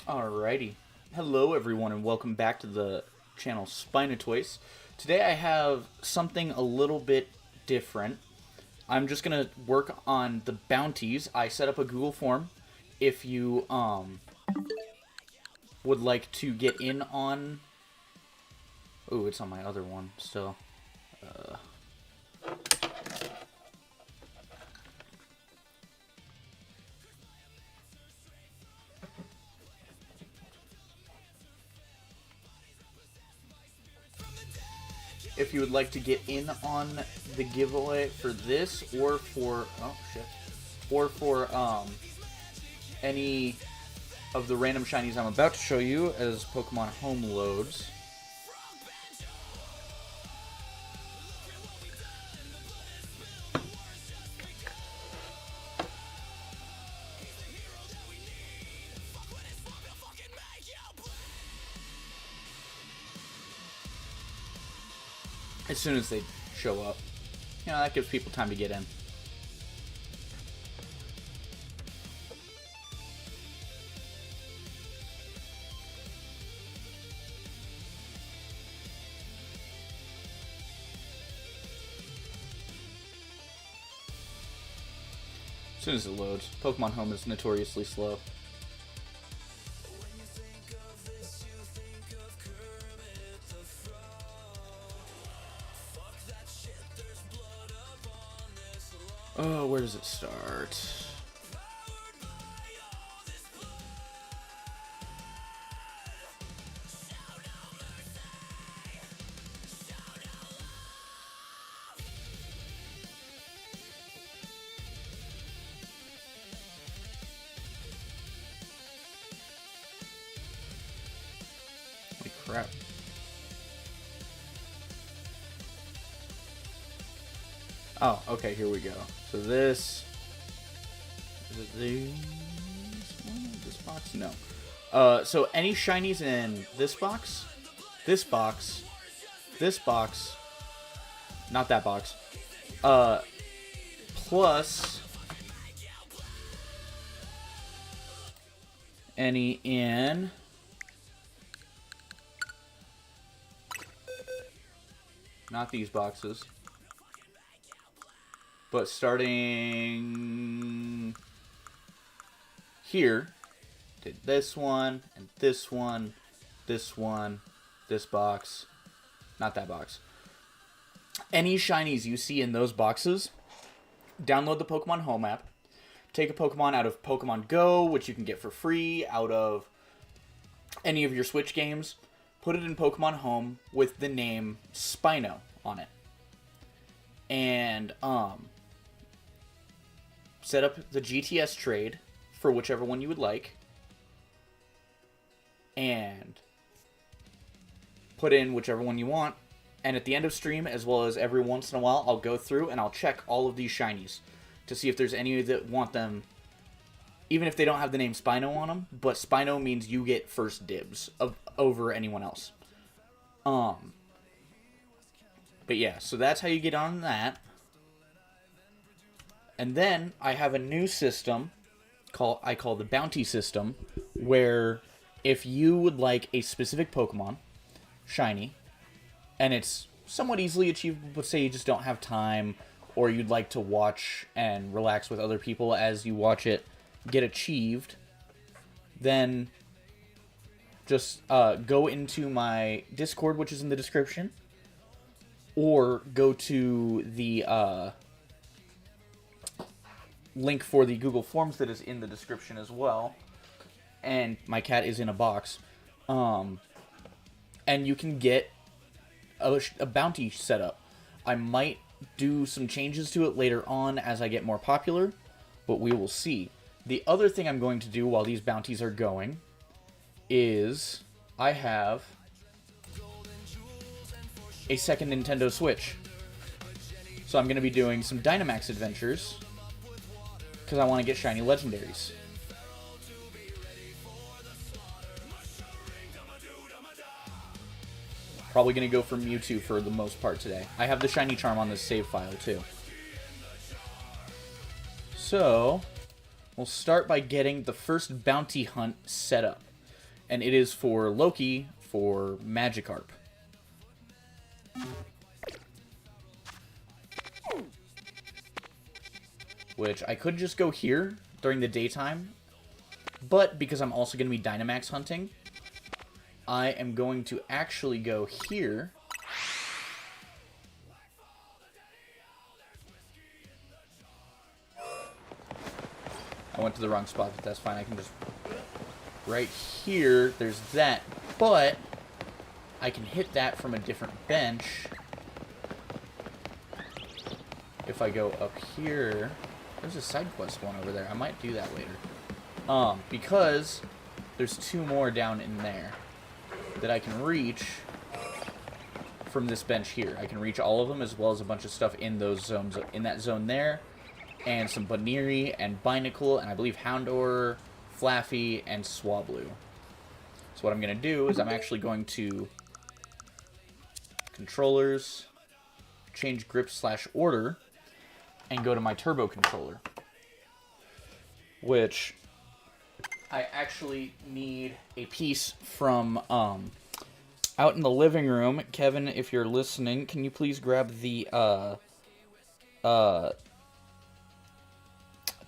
Alrighty. Hello everyone and welcome back to the channel Spinatoys. Today I have something a little bit different. I'm just going to work on the bounties. I set up a Google form if you would like to get in on... Oh, it's on my other one still. If you would like to get in on the giveaway for this, or for any of the random shinies I'm about to show you as Pokemon Home loads. As soon as they show up. You know, that gives people time to get in. As soon as it loads. Pokemon Home is notoriously slow. Oh, where does it start? Holy crap. Oh, okay, here we go. So this... Is it this box? No. So any shinies in this box, this box, not that box, plus any in... Not these boxes. But starting here, did this one, and this one, this box, not that box. Any shinies you see in those boxes, download the Pokemon Home app, take a Pokemon out of Pokemon Go, which you can get for free out of any of your Switch games, put it in Pokemon Home with the name Spino on it. And, set up the GTS trade for whichever one you would like. And put in whichever one you want. And at the end of stream, as well as every once in a while, I'll go through and I'll check all of these shinies to see if there's any that want them, even if they don't have the name Spino on them. But Spino means you get first dibs over anyone else. But yeah, so that's how you get on that. And then I have a new system I call the Bounty system, where if you would like a specific Pokemon shiny, and it's somewhat easily achievable, but say you just don't have time, or you'd like to watch and relax with other people as you watch it get achieved, then just go into my Discord, which is in the description, or go to the link for the Google Forms that is in the description as well. And my cat is in a box. And you can get a bounty set up. I might do some changes to it later on as I get more popular, but we will see. The other thing I'm going to do while these bounties are going is I have a second Nintendo Switch. So I'm going to be doing some Dynamax adventures because I want to get shiny legendaries. Probably going to go for Mewtwo for the most part today. I have the shiny charm on this save file too. So, we'll start by getting the first bounty hunt set up. and it is for Loki for Magikarp. Which I could just go here during the daytime, but because I'm also going to be Dynamax hunting, I am going to actually go here. I went to the wrong spot, but that's fine. I can just... Right here, there's that, but I can hit that from a different bench. If I go up here... There's a side quest one over there. I might do that later. Because there's 2 more down in there that I can reach from this bench here. I can reach all of them, as well as a bunch of stuff in those zones, in that zone there, and some Baniri and Binacle, and I believe Houndour, Flaffy, and Swablu. So what I'm going to do is I'm actually going to controllers, change grip/order, and go to my turbo controller, which I actually need a piece from out in the living room. Kevin, if you're listening, can you please grab the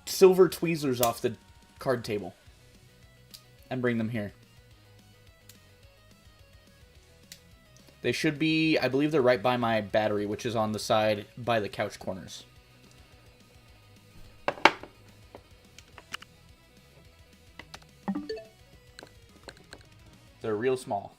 silver tweezers off the card table and bring them here? They should be, I believe they're right by my battery, which is on the side by the couch corners. They're real small.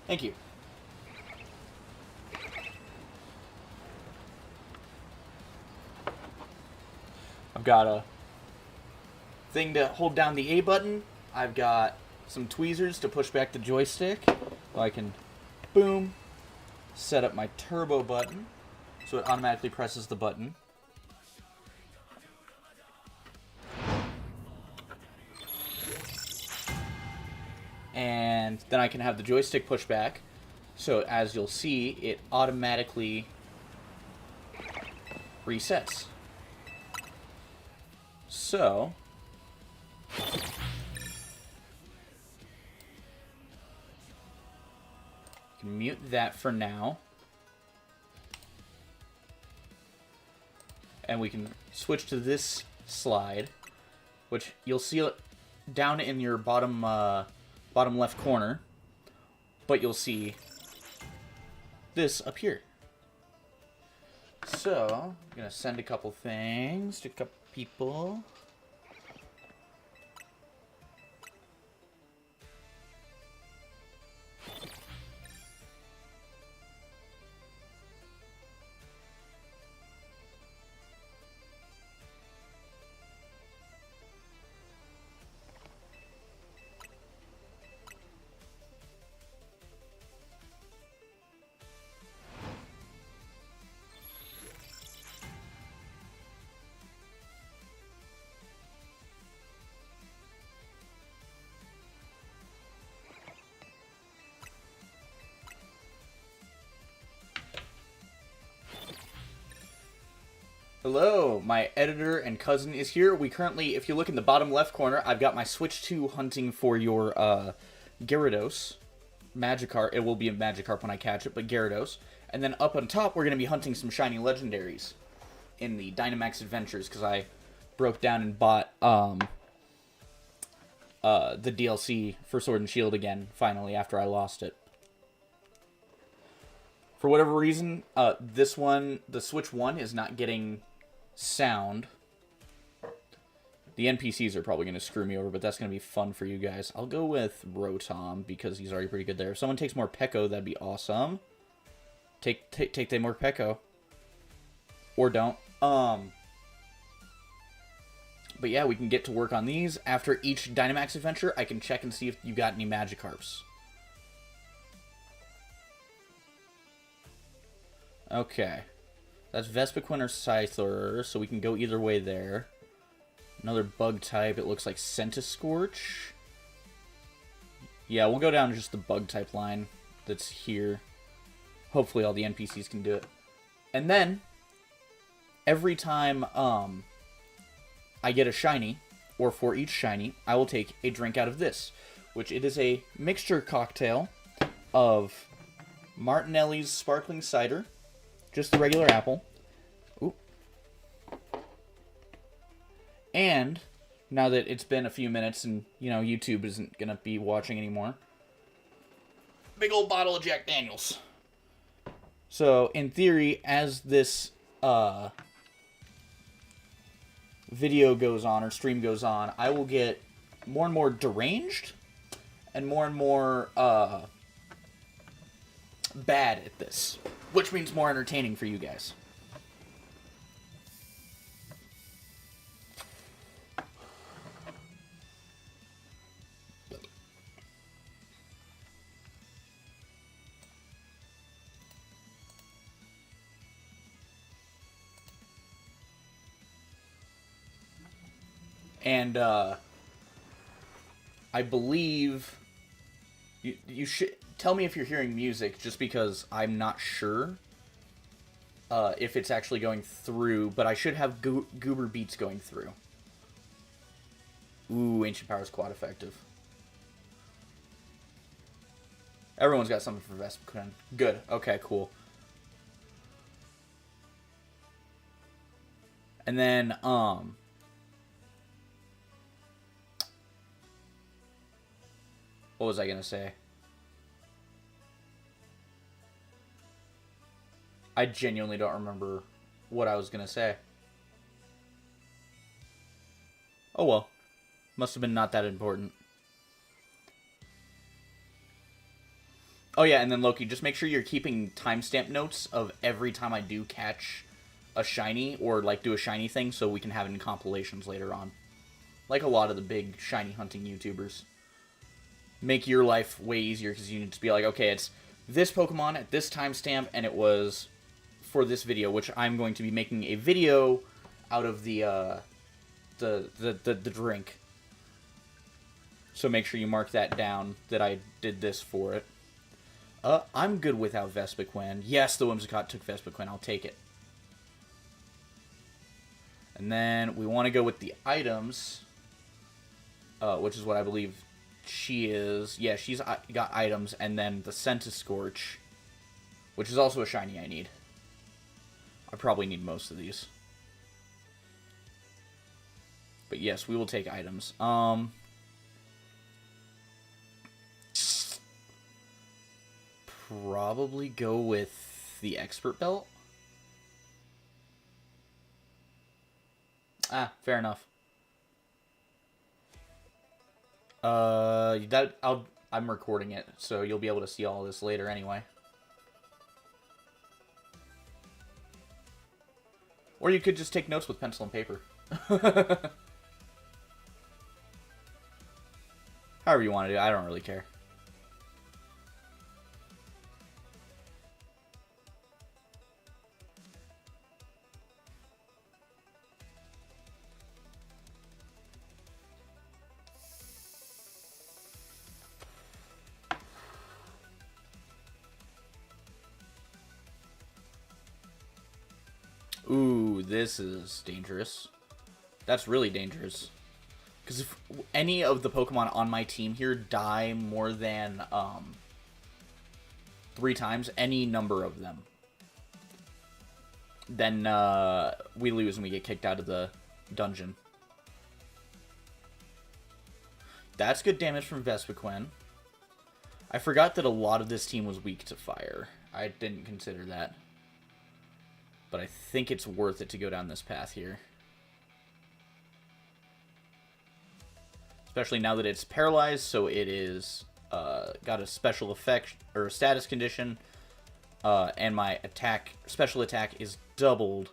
Thank you. I've got a thing to hold down the A button. I've got some tweezers to push back the joystick. I can, boom, set up my turbo button so it automatically presses the button. And then I can have the joystick push back, so as you'll see, it automatically resets. So, can mute that for now. And we can switch to this slide, which you'll see it down in your bottom left corner, but you'll see this up here. So, I'm going to send a couple things to a couple people. Hello, my editor and cousin is here. We currently, if you look in the bottom left corner, I've got my Switch 2 hunting for your Gyarados. Magikarp. It will be a Magikarp when I catch it, but Gyarados. And then up on top, we're going to be hunting some shiny legendaries in the Dynamax Adventures, because I broke down and bought the DLC for Sword and Shield again, finally, after I lost it. For whatever reason, this one, the Switch 1, is not getting sound. The NPCs are probably going to screw me over, but that's going to be fun for you guys. I'll go with Rotom, because he's already pretty good there. If someone takes more Peko, that'd be awesome. Take the more Peko. Or don't. But yeah, we can get to work on these. After each Dynamax adventure, I can check and see if you got any Magikarps. Okay. That's Vespiquen or Scyther, so we can go either way there. Another bug type, it looks like Centiskorch. Yeah, we'll go down just the bug type line. that's here. Hopefully all the NPCs can do it. And then, every time I get a shiny, or for each shiny, I will take a drink out of this, which it is a mixture cocktail of Martinelli's sparkling cider, just the regular apple. Ooh. And now that it's been a few minutes and, you know, YouTube isn't going to be watching anymore, big old bottle of Jack Daniels. So, in theory, as this video goes on, or stream goes on, I will get more and more deranged and more bad at this, which means more entertaining for you guys. And I believe you should tell me if you're hearing music, just because I'm not sure if it's actually going through, but I should have goober beats going through. Ooh, Ancient Power is quite effective. Everyone's got something for Vespiquen. Good. Okay, cool. And then, what was I gonna say? I genuinely don't remember what I was gonna say. Oh well. Must have been not that important. Oh yeah, and then Loki, just make sure you're keeping timestamp notes of every time I do catch a shiny, or like do a shiny thing, so we can have it in compilations later on. Like a lot of the big shiny hunting YouTubers. Make your life way easier, because you need to be like, okay, it's this Pokemon at this timestamp, and it was for this video, which I'm going to be making a video out of the drink. So make sure you mark that down, that I did this for it. I'm good without Vespiquen. Yes, the Whimsicott took Vespiquen. I'll take it. And then we want to go with the items, which is what I believe she is. Yeah, she's got items, and then the Centiskorch, which is also a shiny I need. I probably need most of these. But yes, we will take items. Probably go with the Expert Belt. Ah, fair enough. I'm recording it, so you'll be able to see all this later anyway. Or you could just take notes with pencil and paper. However you want to do it, I don't really care. Ooh, this is dangerous. That's really dangerous. Because if any of the Pokemon on my team here die more than 3 times, any number of them, then we lose and we get kicked out of the dungeon. That's good damage from Vespiquen. I forgot that a lot of this team was weak to fire. I didn't consider that. But I think it's worth it to go down this path here. Especially now that it's paralyzed, so it is got a special effect, or a status condition. And my special attack is doubled.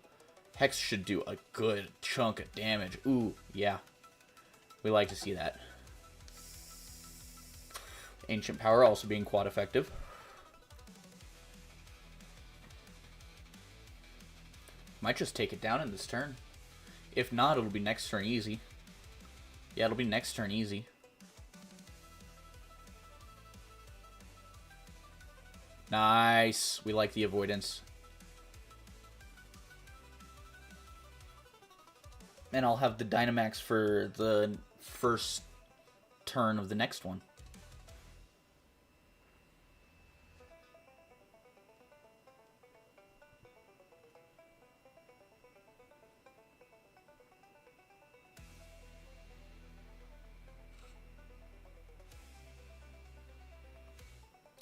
Hex should do a good chunk of damage. Ooh, yeah. We like to see that. Ancient Power also being quite effective. Might just take it down in this turn. If not, it'll be next turn easy. Yeah, it'll be next turn easy. Nice. We like the avoidance. And I'll have the Dynamax for the first turn of the next one.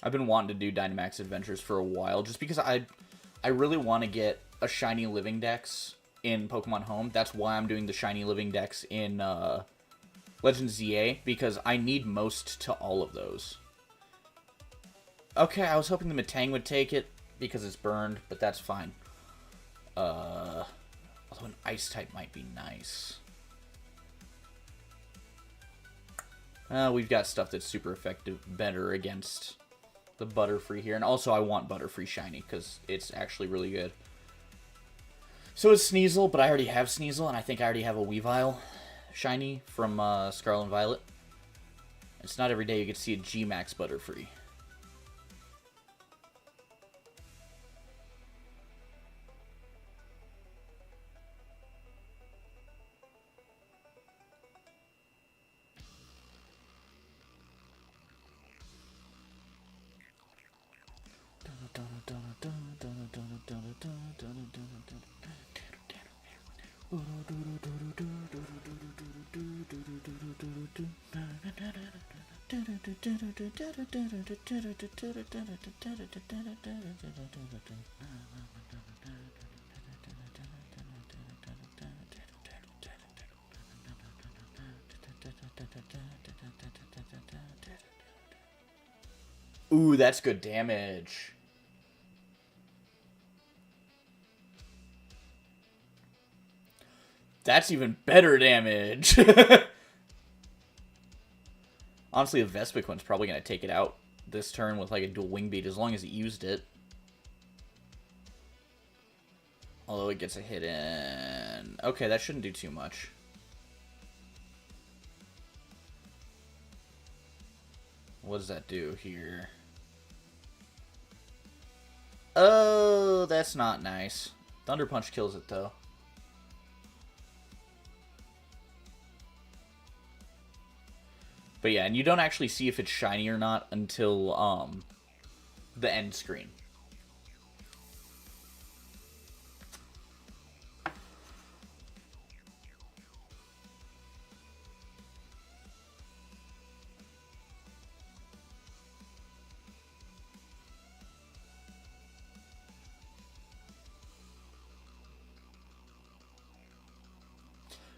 I've been wanting to do Dynamax Adventures for a while, just because I really want to get a Shiny Living Dex in Pokemon Home. That's why I'm doing the Shiny Living Dex in Legends ZA, because I need most to all of those. Okay, I was hoping the Metang would take it, because it's burned, but that's fine. Although an Ice type might be nice. We've got stuff that's super effective, better against the Butterfree here. And also, I want Butterfree Shiny, because it's actually really good. So is Sneasel, but I already have Sneasel, and I think I already have a Weavile Shiny from Scarlet and Violet. It's not every day you get to see a G-Max Butterfree. Ooh, that's good damage. That's even better damage. Honestly, a Vespiquen's probably going to take it out this turn with like a dual wing beat, as long as it used it. Although it gets a hit in. Okay, that shouldn't do too much. What does that do here? Oh, that's not nice. Thunder Punch kills it, though. But yeah, and you don't actually see if it's shiny or not until the end screen.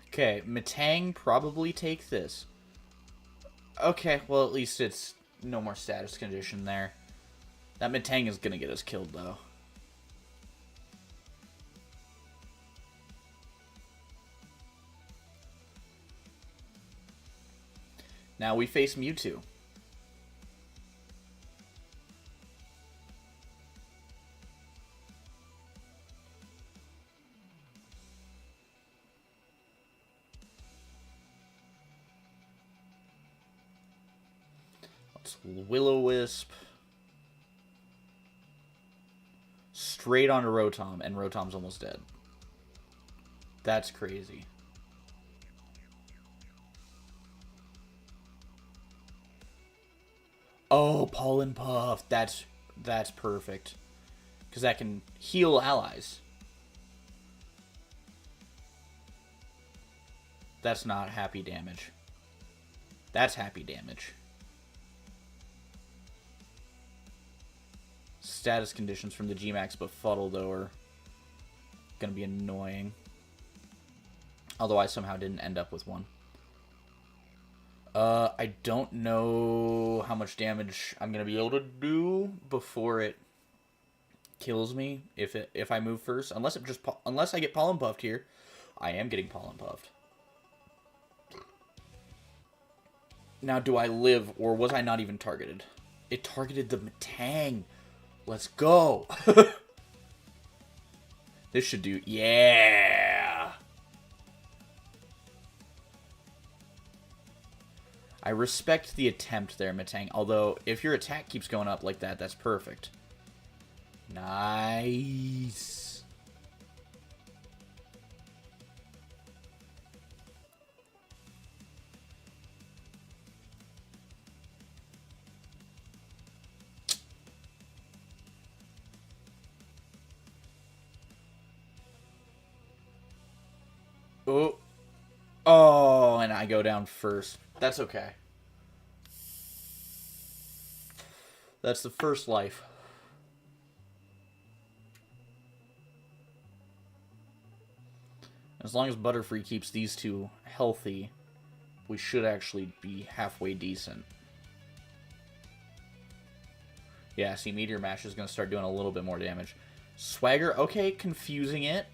Okay, Metang probably take this. Okay, well at least it's no more status condition there. That Metang is gonna get us killed though. Now we face Mewtwo. Will-O-Wisp. Straight onto Rotom, and Rotom's almost dead. That's crazy. Oh, Pollen Puff. That's perfect. Because that can heal allies. That's not happy damage. That's happy damage. Status conditions from the G-Max Befuddle, though, are going to be annoying. Although I somehow didn't end up with one. I don't know how much damage I'm going to be able to do before it kills me if I move first. Unless I get Pollen Puffed here. I am getting Pollen Puffed. Now, do I live, or was I not even targeted? It targeted the Metang. Let's go. This should do... Yeah! I respect the attempt there, Metang. Although, if your attack keeps going up like that, that's perfect. Nice. Oh. Oh, and I go down first. That's okay. That's the first life. As long as Butterfree keeps these two healthy, we should actually be halfway decent. Yeah, see, Meteor Mash is going to start doing a little bit more damage. Swagger, okay, confusing it.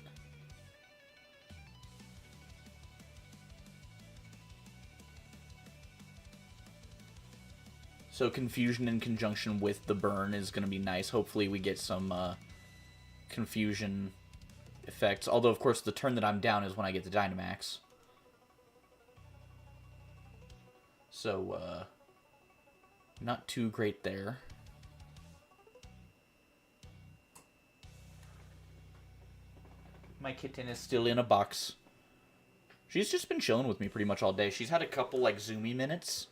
So Confusion in conjunction with the burn is going to be nice. Hopefully we get some Confusion effects. Although, of course, the turn that I'm down is when I get the Dynamax. So, not too great there. My kitten is still in a box. She's just been chilling with me pretty much all day. She's had a couple, like, zoomy minutes.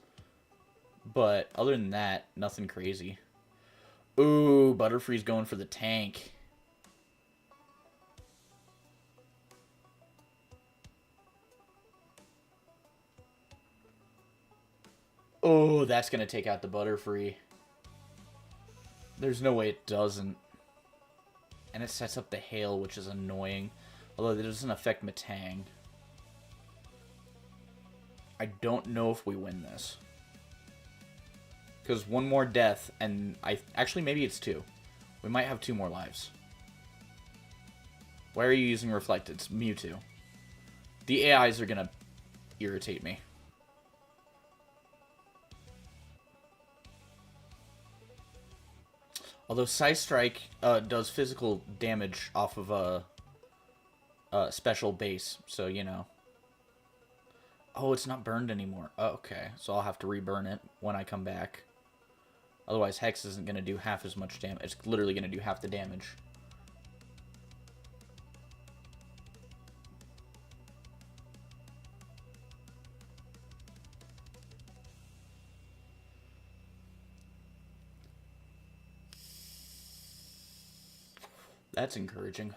But other than that, nothing crazy. Ooh, Butterfree's going for the tank. Oh, that's going to take out the Butterfree. There's no way it doesn't. And it sets up the Hail, which is annoying. Although it doesn't affect Metang. I don't know if we win this. Because one more death, and actually, maybe it's two. We might have two more lives. Why are you using Reflect? It's Mewtwo. The AIs are going to irritate me. Although Psy Strike does physical damage off of a special base, so, you know. Oh, it's not burned anymore. Oh, okay, so I'll have to reburn it when I come back. Otherwise, Hex isn't going to do half as much damage. It's literally going to do half the damage. That's encouraging.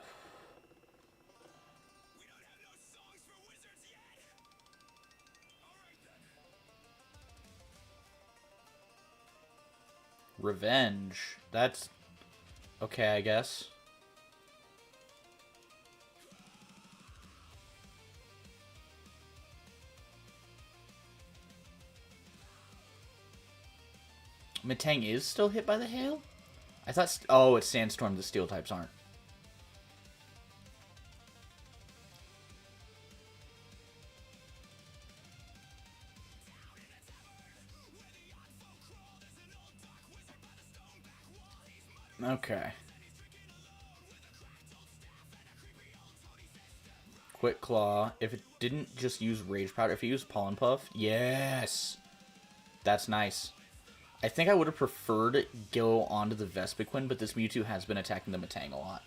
Revenge. That's okay, I guess. Metang is still hit by the hail? I thought... Oh, it's Sandstorm. The Steel types aren't. Okay. Quick Claw. If it didn't just use Rage Powder, if it used Pollen Puff, yes! That's nice. I think I would have preferred go onto the Vespiquen, but this Mewtwo has been attacking the Metang a lot.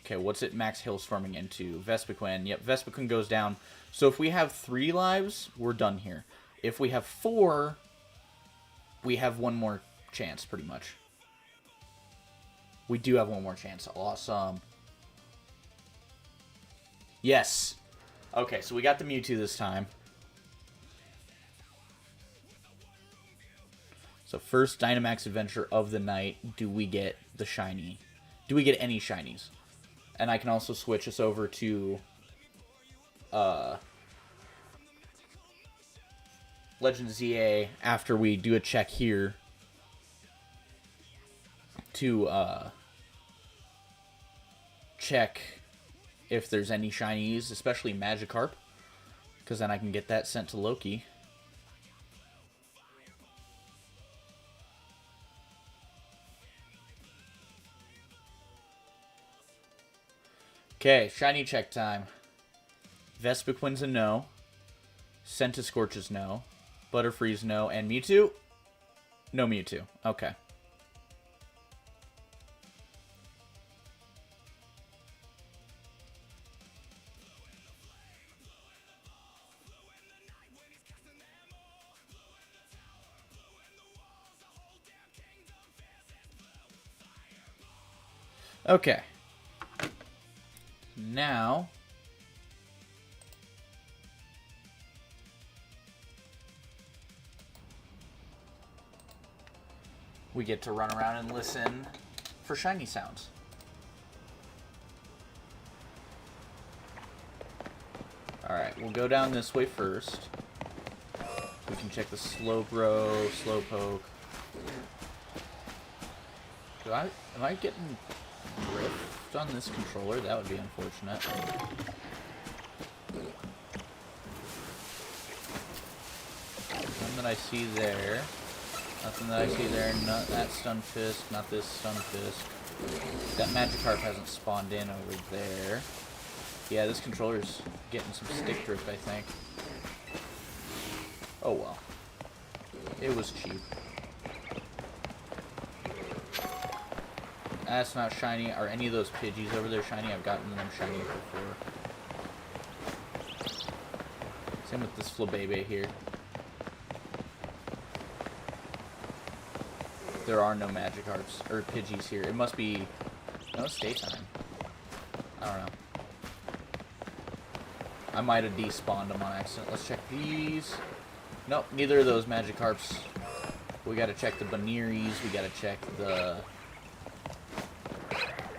Okay, what's it max Hailstorming into? Vespiquen. Yep, Vespiquen goes down. So if we have 3 lives, we're done here. If we have 4, we have one more chance, pretty much. We do have one more chance. Awesome. Yes. Okay, so we got the Mewtwo this time. So first Dynamax adventure of the night. Do we get the shiny? Do we get any shinies? And I can also switch us over to Legend ZA after we do a check here to check if there's any shinies, especially Magikarp, because then I can get that sent to Loki. Okay, shiny check time. Vespiquen's a no. Centiskorch is no. Butterfree's no. And Mewtwo? No Mewtwo. Okay. Okay. Now... we get to run around and listen for shiny sounds. Alright, we'll go down this way first. We can check the Slowbro, Slowpoke. Am I getting ripped on this controller? That would be unfortunate. Nothing that I see there. Nothing that I see there. Not that Stunfisk, not this Stunfisk. That Magikarp hasn't spawned in over there. Yeah, this controller's getting some stick drift, I think. Oh well. It was cheap. That's not shiny. Are any of those Pidgeys over there shiny? I've gotten them shiny before. Same with this Flabebe here. There are no Magikarps, or Pidgeys here. It must be... no, it's daytime. I don't know. I might have despawned them on accident. Let's check these. Nope, neither of those Magikarps. We gotta check the Banneries. We gotta check the...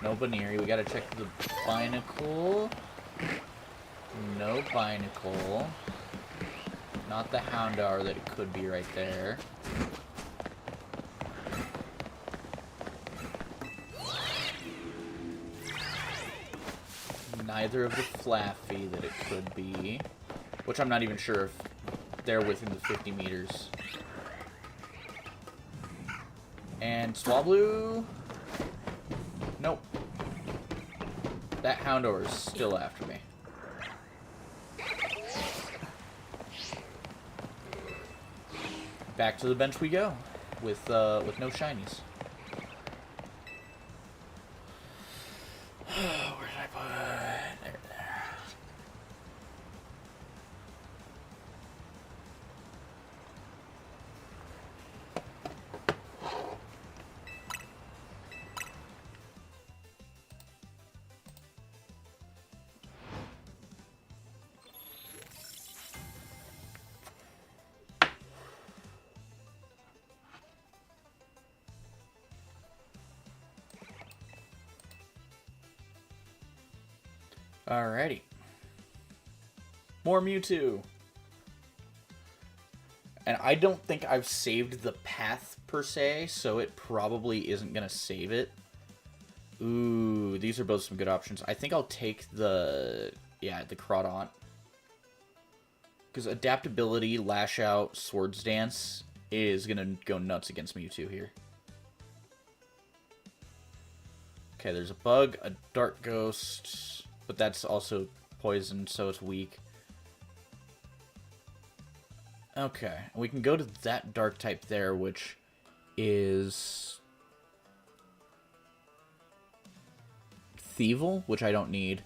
no Bannery. We gotta check the Binacle. No Binacle. Not the Houndour that it could be right there. Neither of the Flaffy that it could be. Which I'm not even sure if they're within the 50 meters. And Swablu? Nope. That Houndour is still after me. Back to the bench we go. With no shinies. Where did I put it? There. Alrighty. More Mewtwo. And I don't think I've saved the path, per se, so it probably isn't going to save it. Ooh, these are both some good options. I think I'll take the... yeah, the Crawdaunt. Because adaptability, Lash Out, Swords Dance is going to go nuts against Mewtwo here. Okay, there's a Bug, a Dark Ghost... but that's also poison, so it's weak. Okay, we can go to that dark type there, which is... Thievul, which I don't need.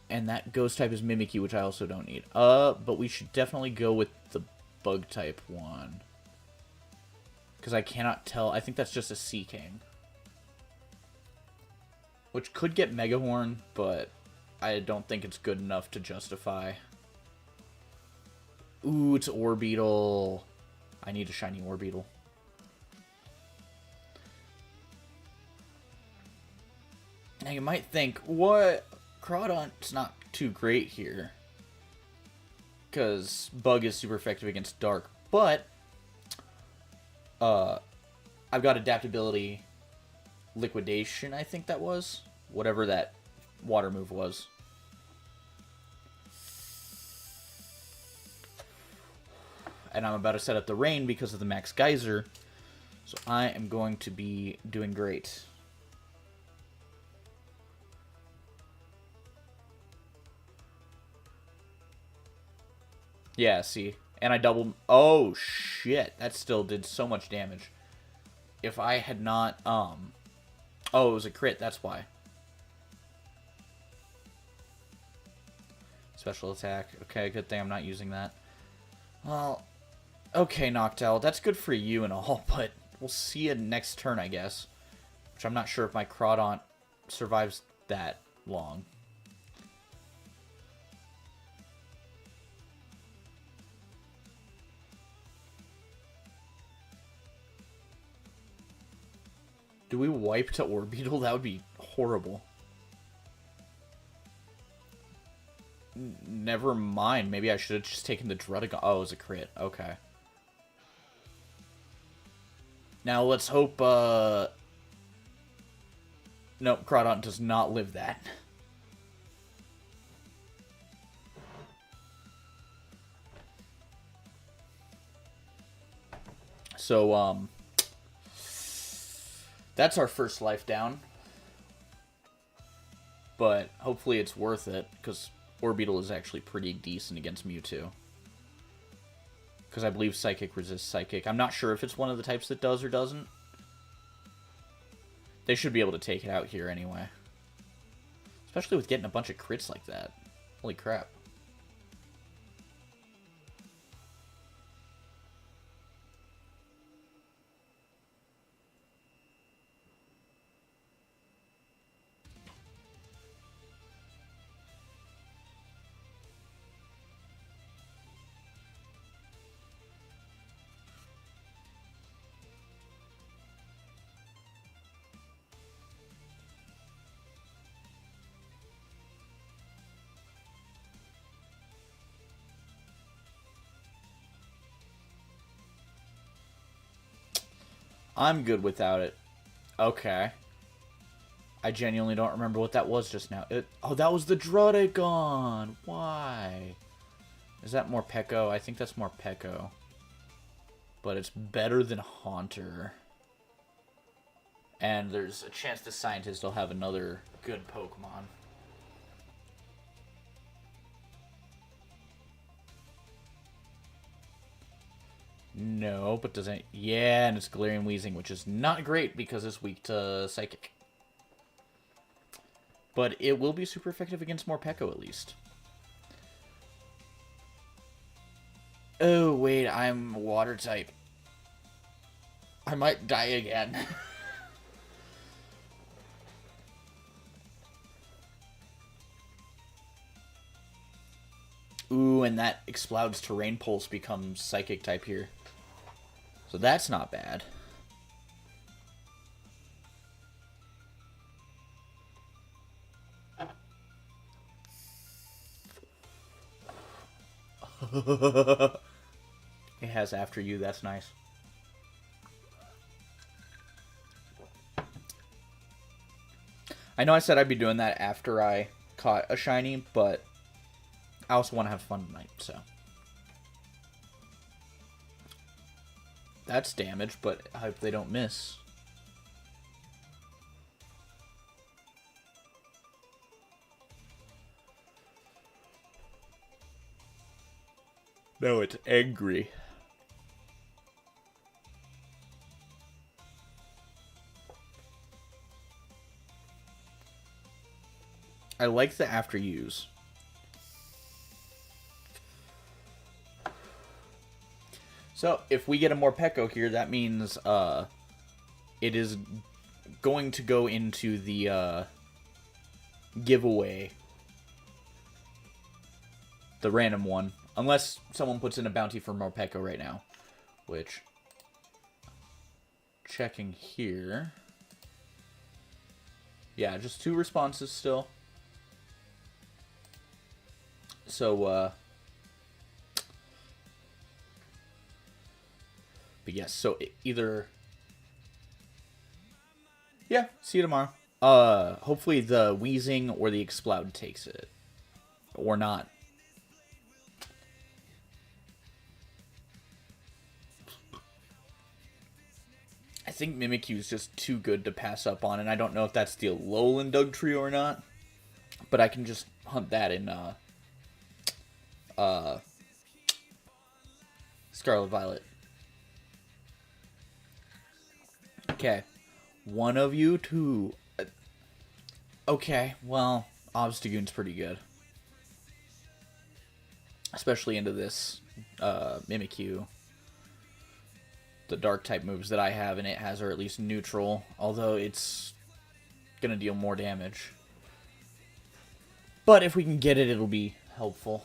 And that ghost type is Mimikyu, which I also don't need. But we should definitely go with the bug type one. Because I cannot tell. I think that's just a Sea King. Which could get Megahorn, but I don't think it's good enough to justify. Ooh, it's Orbeetle. I need a shiny Orbeetle. Now you might think, what? Crawdaunt's not too great here. Because Bug is super effective against Dark. But, I've got Adaptability, Liquidation, I think that was. Whatever that water move was. And I'm about to set up the rain because of the Max Geyser. So I am going to be doing great. Yeah, see. And I doubled... oh, shit. That still did so much damage. If I had not... oh, it was a crit. That's why. Special attack. Okay, good thing I'm not using that. Well... okay, Noctowl, that's good for you and all, but we'll see you next turn, I guess. Which I'm not sure if my Crawdaunt survives that long. Do we wipe to Orbeetle? That would be horrible. Never mind. Maybe I should have just taken the Druddigon. Oh, it was a crit. Okay. Now let's hope, no, Crawdon does not live that. So, that's our first life down. But hopefully it's worth it, because Orbeetle is actually pretty decent against Mewtwo. Because I believe Psychic resists Psychic. I'm not sure if it's one of the types that does or doesn't. They should be able to take it out here anyway. Especially with getting a bunch of crits like that. Holy crap. I'm good without it. Okay. I genuinely don't remember what that was just now. Oh, that was the Druddigon! Why? Is that more Pekko? I think that's more Pekko. But it's better than Haunter. And there's a chance the Scientist will have another good Pokemon. No, but doesn't... Yeah, and it's Galarian Weezing, which is not great because it's weak to Psychic. But it will be super effective against Morpeko, at least. Oh, wait, I'm Water type. I might die again. Ooh, and that Exploud's Terrain Pulse becomes Psychic type here. So that's not bad. It has After You, that's nice. I know I said I'd be doing that after I caught a shiny, but I also want to have fun tonight, so. That's damage, but I hope they don't miss. No, it's angry. I like the after use. So, if we get a Morpeko here, that means it is going to go into the giveaway. The random one. Unless someone puts in a bounty for Morpeko right now. Which, checking here. Yeah, just 2 responses still. So, but yes, so either... Yeah, see you tomorrow. Hopefully the Weezing or the Exploud takes it. Or not. I think Mimikyu is just too good to pass up on, and I don't know if that's the Alolan Dugtrio or not. But I can just hunt that in, Scarlet Violet. Okay. One of you two. Okay, well, Obstagoon's pretty good. Especially into this Mimikyu. The dark type moves that I have, and it has are at least neutral. Although it's gonna deal more damage. But if we can get it, it'll be helpful.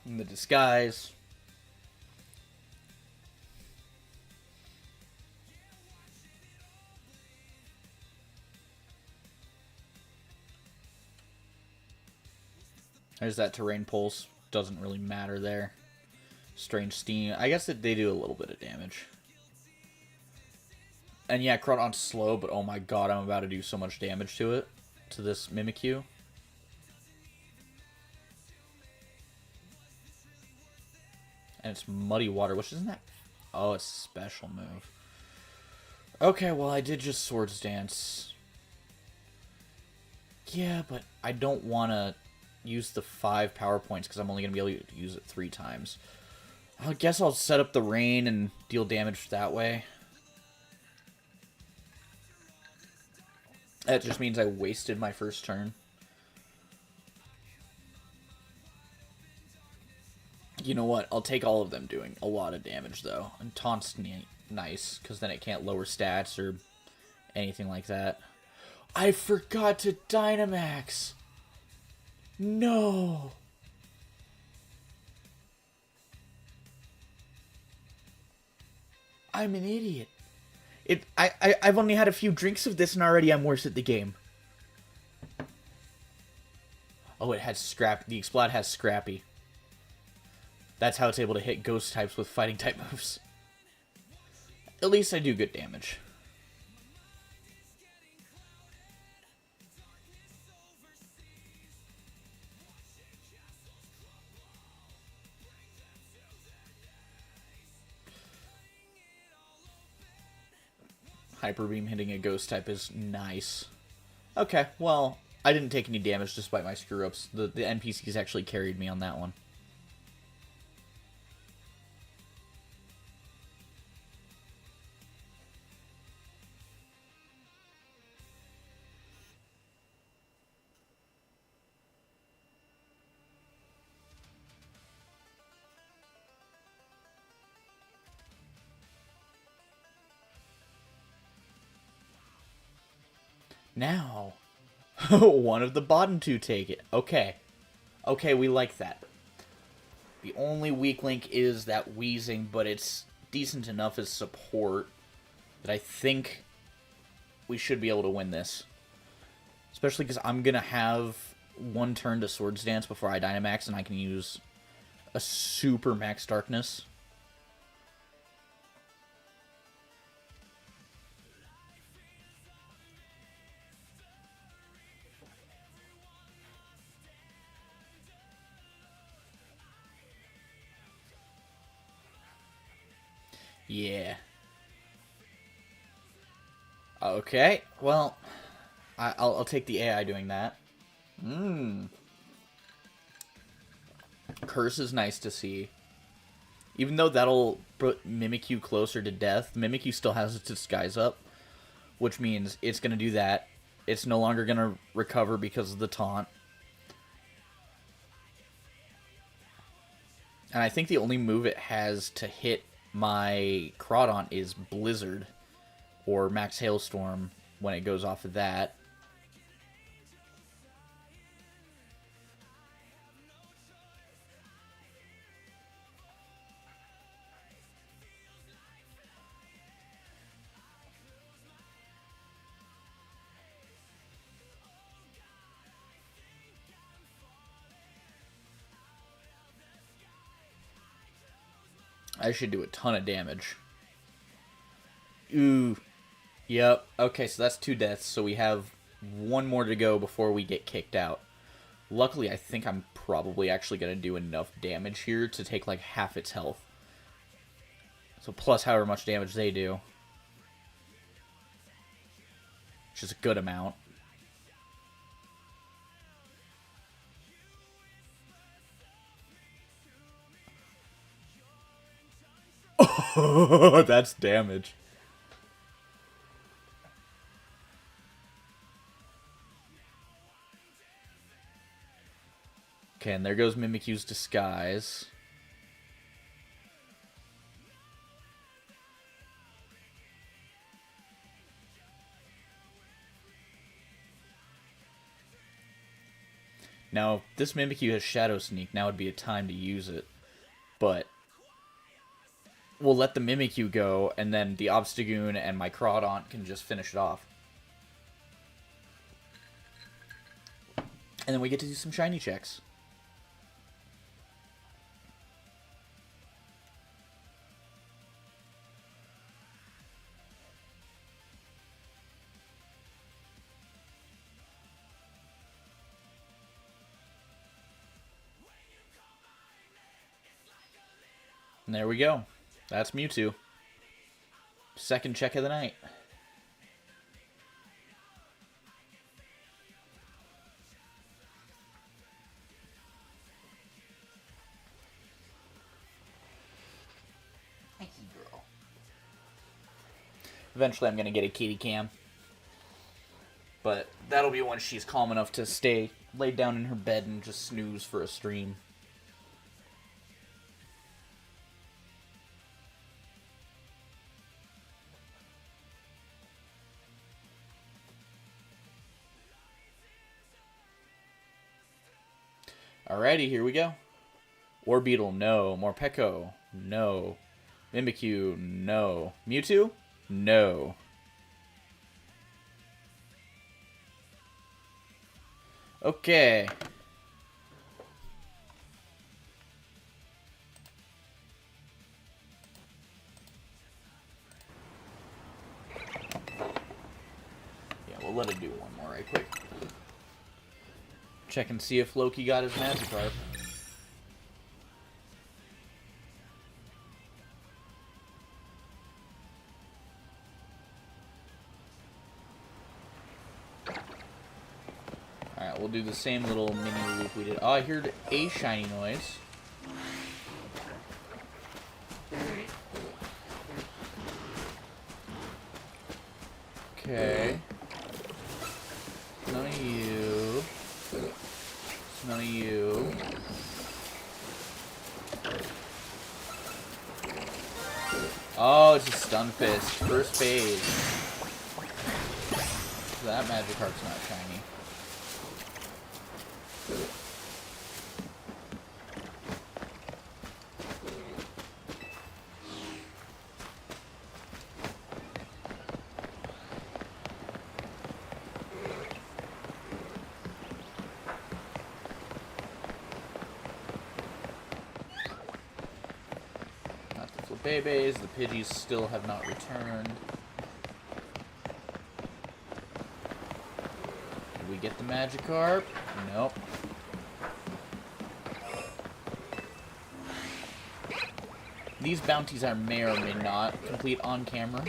In the disguise. There's that terrain pulse. Doesn't really matter there. Strange steam. I guess that they do a little bit of damage. And yeah, Crawdon's slow, but oh my god, I'm about to do so much damage to it. To this Mimikyu. And it's Muddy Water, which isn't that... Oh, it's a special move. Okay, well, I did just Swords Dance. Yeah, but I don't want to use the 5 power points because I'm only going to be able to use it 3 times. I guess I'll set up the rain and deal damage that way. That just means I wasted my first turn. You know what? I'll take all of them doing a lot of damage, though. And Taunt's nice, because then it can't lower stats or anything like that. I forgot to Dynamax! No! I'm an idiot. I've only had a few drinks of this and already I'm worse at the game. Oh, it has Scrap. The Explode has Scrappy. That's how it's able to hit ghost types with fighting type moves. At least I do good damage. Hyper Beam hitting a ghost type is nice. Okay, well, I didn't take any damage despite my screw-ups. The NPCs actually carried me on that one. Now, one of the bottom two take it. Okay. Okay, we like that. The only weak link is that wheezing, but it's decent enough as support that I think we should be able to win this. Especially because I'm going to have one turn to Swords Dance before I Dynamax, and I can use a super max darkness. Yeah. Okay, well, I'll take the AI doing that. Curse is nice to see. Even though that'll put Mimikyu closer to death, Mimikyu still has its disguise up, which means it's going to do that. It's no longer going to recover because of the taunt. And I think the only move it has to hit my Crawdon is Blizzard or Max Hailstorm when it goes off of that. I should do a ton of damage. Ooh. Yep. Okay, so that's 2 deaths, so we have 1 more to go before we get kicked out. Luckily, I think I'm probably actually going to do enough damage here to take like half its health. So plus however much damage they do. Which is a good amount. Oh, that's damage. Okay, and there goes Mimikyu's disguise. Now, if this Mimikyu has Shadow Sneak, now would be a time to use it. But we'll let the Mimikyu go, and then the Obstagoon and my Crawdaunt can just finish it off. And then we get to do some shiny checks. And there we go. That's Mewtwo. Second check of the night. Thank you, girl. Eventually I'm going to get a kitty cam. But that'll be when she's calm enough to stay laid down in her bed and just snooze for a stream. Alrighty, here we go. Orbeetle, no. Morpeko, no. Mimikyu, no. Mewtwo, no. Okay. Yeah, we'll let it do one more right quick. Check and see if Loki got his Magikarp. Alright, we'll do the same little mini loop we did. Oh, I heard a shiny noise. Okay. None of you. None of you. Oh, it's a Stun Fist. First phase. So that Magikarp's not shiny. Bebes, the Pidgeys still have not returned. Did we get the Magikarp? Nope. These bounties I may or may not complete on camera.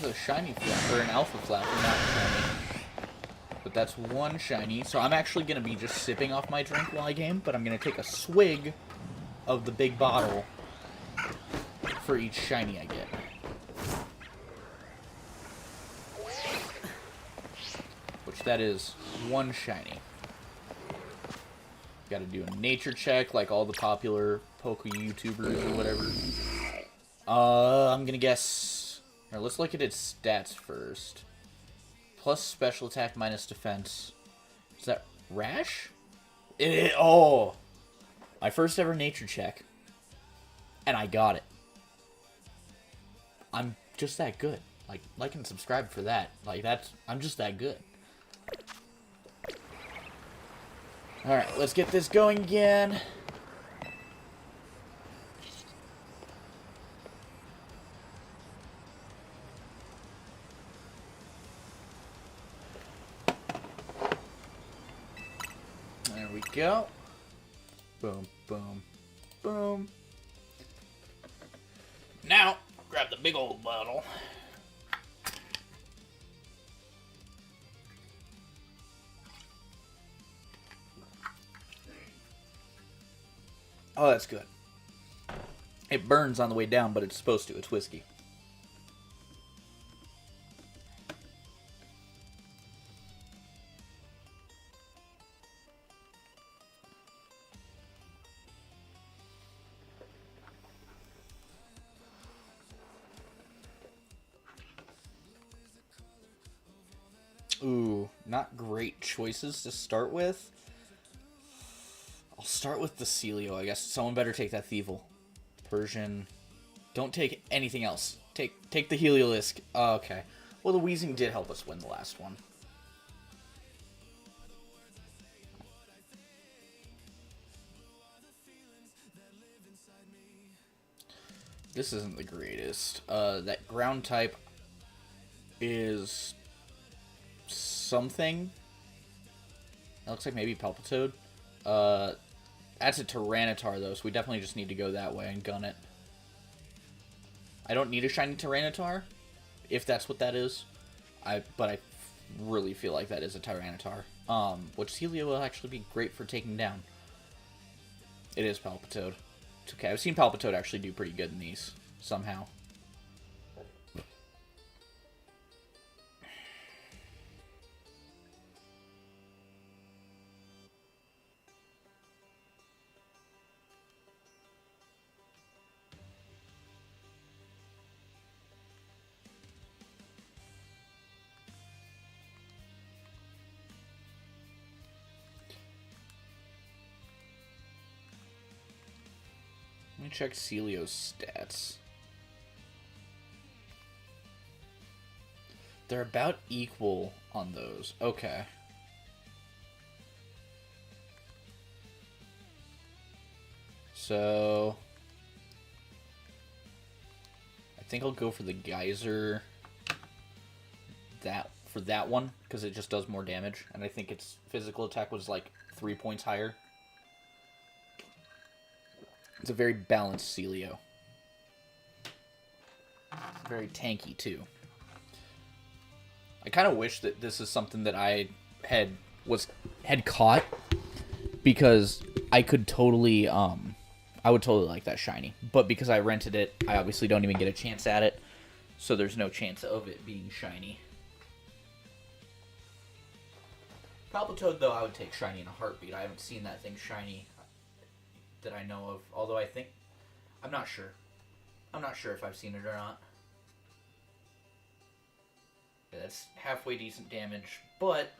A shiny flap, or an alpha flapper, not shiny. But that's one shiny. So I'm actually going to be just sipping off my drink while I game, but I'm going to take a swig of the big bottle for each shiny I get. Which that is one shiny. Got to do a nature check like all the popular Poke YouTubers or whatever. I'm going to guess... Alright, let's look at its stats first. Plus special attack, minus defense. Is that Rash? Oh! My first ever nature check. And I got it. I'm just that good. Like and subscribe for that. I'm just that good. Alright, let's get this going again. There we go. Boom, boom, boom. Now, grab the big old bottle. Oh, that's good. It burns on the way down, but it's supposed to. It's whiskey. Ooh, not great choices to start with. I'll start with the Celio, I guess. Someone better take that Thievel. Persian. Don't take anything else. Take the Heliolisk. Oh, okay. Well, the Wheezing did help us win the last one. This isn't the greatest. That ground type is something. That looks like maybe Palpitoad. That's a Tyranitar, though, so we definitely just need to go that way and gun it. I don't need a shiny Tyranitar, if that's what that is. But I really feel like that is a Tyranitar. Which Celio will actually be great for taking down. It is Palpitoad. It's okay. I've seen Palpitoad actually do pretty good in these, somehow. Let me check Celio's stats. They're about equal on those. Okay. So I think I'll go for the Geyser for that one, because it just does more damage, and I think its physical attack was like 3 points higher. It's a very balanced Celio. Very tanky, too. I kind of wish that this is something that I had caught, because I could totally, I would totally like that shiny. But because I rented it, I obviously don't even get a chance at it, so there's no chance of it being shiny. Palpitoad, though, I would take shiny in a heartbeat. I haven't seen that thing shiny that I know of, although I'm not sure. I'm not sure if I've seen it or not. Yeah, that's halfway decent damage, but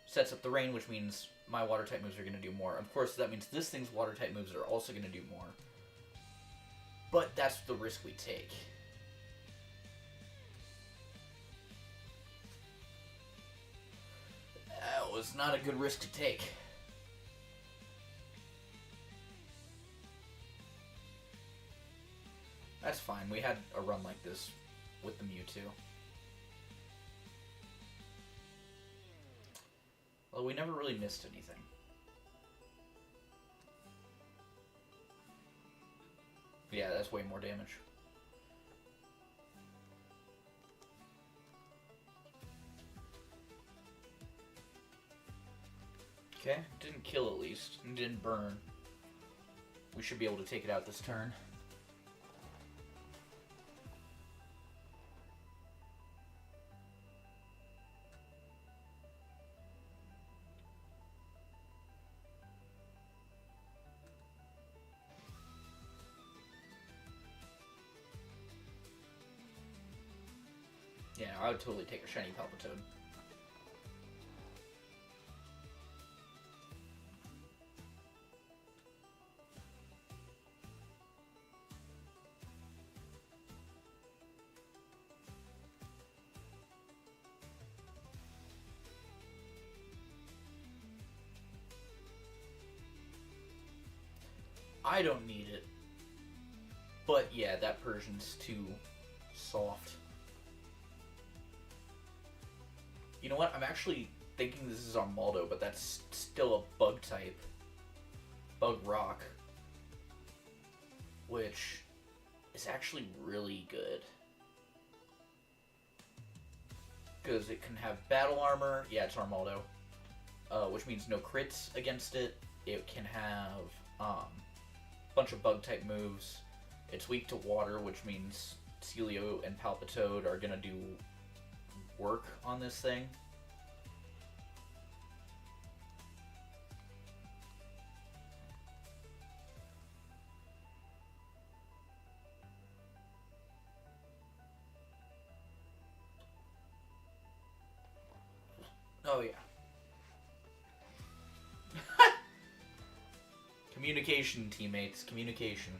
sets up the rain, which means my water-type moves are going to do more. Of course, that means this thing's water-type moves are also going to do more. But that's the risk we take. That was not a good risk to take. That's fine. We had a run like this with the Mewtwo. Well, we never really missed anything. Yeah, that's way more damage. Okay, didn't kill at least, and didn't burn. We should be able to take it out this turn. Yeah, I would totally take a shiny Palpitoad. I don't need it. But yeah, that Persian's too soft. You know what? I'm actually thinking this is Armaldo, but that's still a bug type. Bug Rock. Which is actually really good. because it can have battle armor. Yeah, it's Armaldo, which means no crits against it. It can have a bunch of bug type moves. It's weak to water, which means Celio and Palpitoad are gonna do work on this thing. Oh yeah. Communication, teammates. Communication.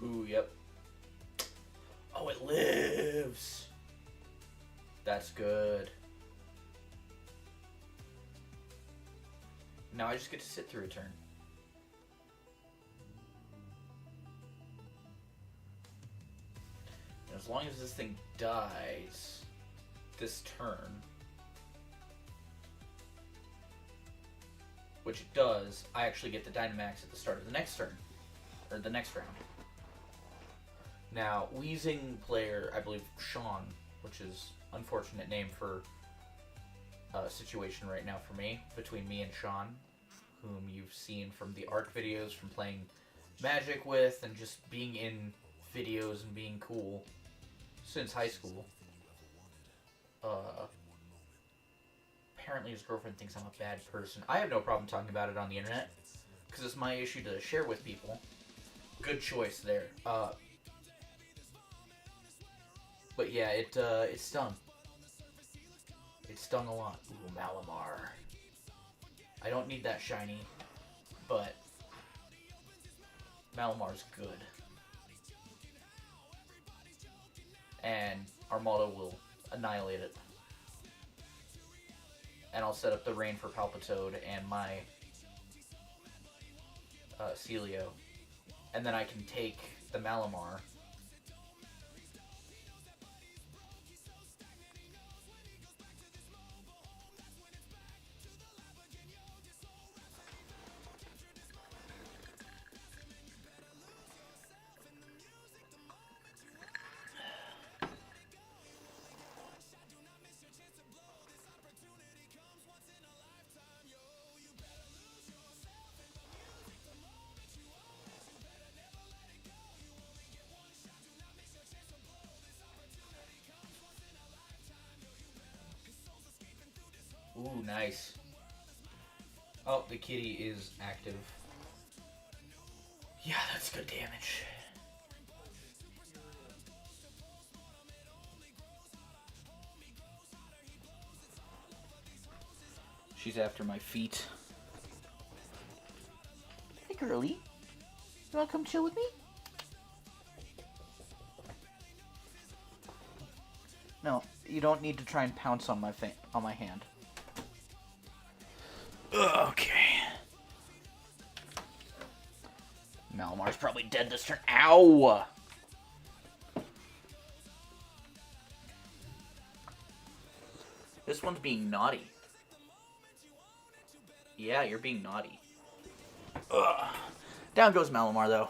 Ooh, yep. Oh, it lives! That's good. Now I just get to sit through a turn. And as long as this thing dies this turn, which it does, I actually get the Dynamax at the start of the next turn. Or the next round. Now, Weezing player, I believe Sean, which is unfortunate name for a situation right now for me, between me and Sean, whom you've seen from the ARC videos, from playing Magic with, and just being in videos and being cool since high school. Apparently his girlfriend thinks I'm a bad person. I have no problem talking about it on the internet, because it's my issue to share with people. Good choice there. But yeah, it stung. It stung a lot. Ooh, Malamar. I don't need that shiny, but Malamar's good. And Armaldo will annihilate it. And I'll set up the rain for Palpitoad and my Celio. And then I can take the Malamar. Ooh, nice. Oh, the kitty is active. Yeah, that's good damage. She's after my feet. Hey, girly. You wanna come chill with me? No, you don't need to try and pounce on my hand. Okay. Malamar's probably dead this turn. Ow! This one's being naughty. Yeah, you're being naughty. Ugh. Down goes Malamar, though.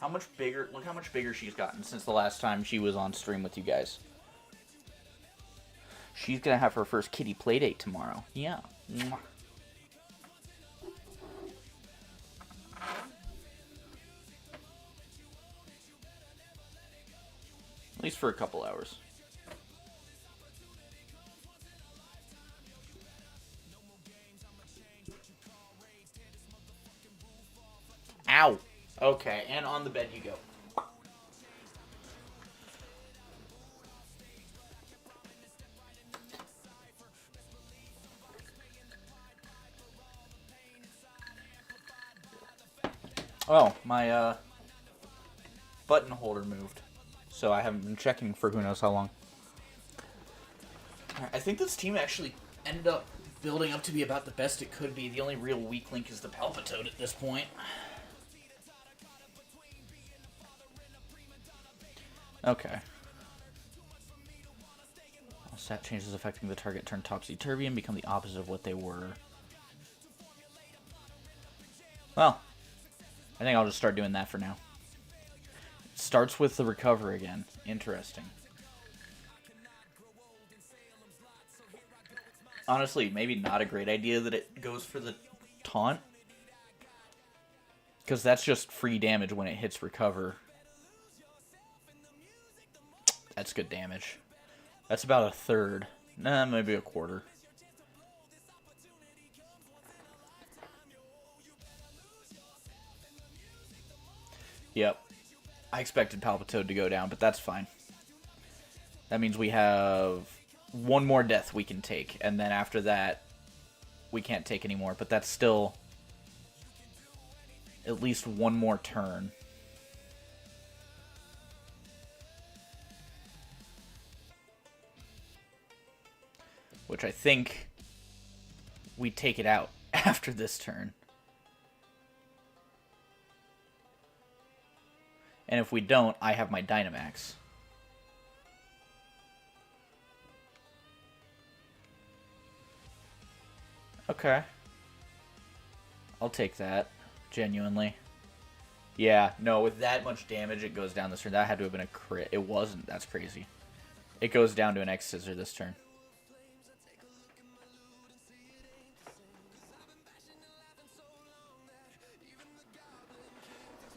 How much bigger? Look how much bigger she's gotten since the last time she was on stream with you guys. She's gonna have her first kitty playdate tomorrow. Yeah. Mwah. At least for a couple hours. Ow! Okay, and on the bed you go. Oh, my button holder moved. So I haven't been checking for who knows how long. I think this team actually ended up building up to be about the best it could be. The only real weak link is the Palpitoad at this point. Okay. All stat changes affecting the target turn topsy-turvy and become the opposite of what they were. Well, I think I'll just start doing that for now. It starts with the recover again. Interesting. Honestly, maybe not a great idea that it goes for the taunt. Because that's just free damage when it hits recover. That's good damage. That's about a third. Nah, maybe a quarter. Yep. I expected Palpitoad to go down, but that's fine. That means we have one more death we can take, and then after that, we can't take anymore, but that's still at least one more turn. Which I think we take it out after this turn. And if we don't, I have my Dynamax. Okay. I'll take that. Genuinely. Yeah, no, with that much damage, it goes down this turn. That had to have been a crit. It wasn't. That's crazy. It goes down to an X-Scissor this turn.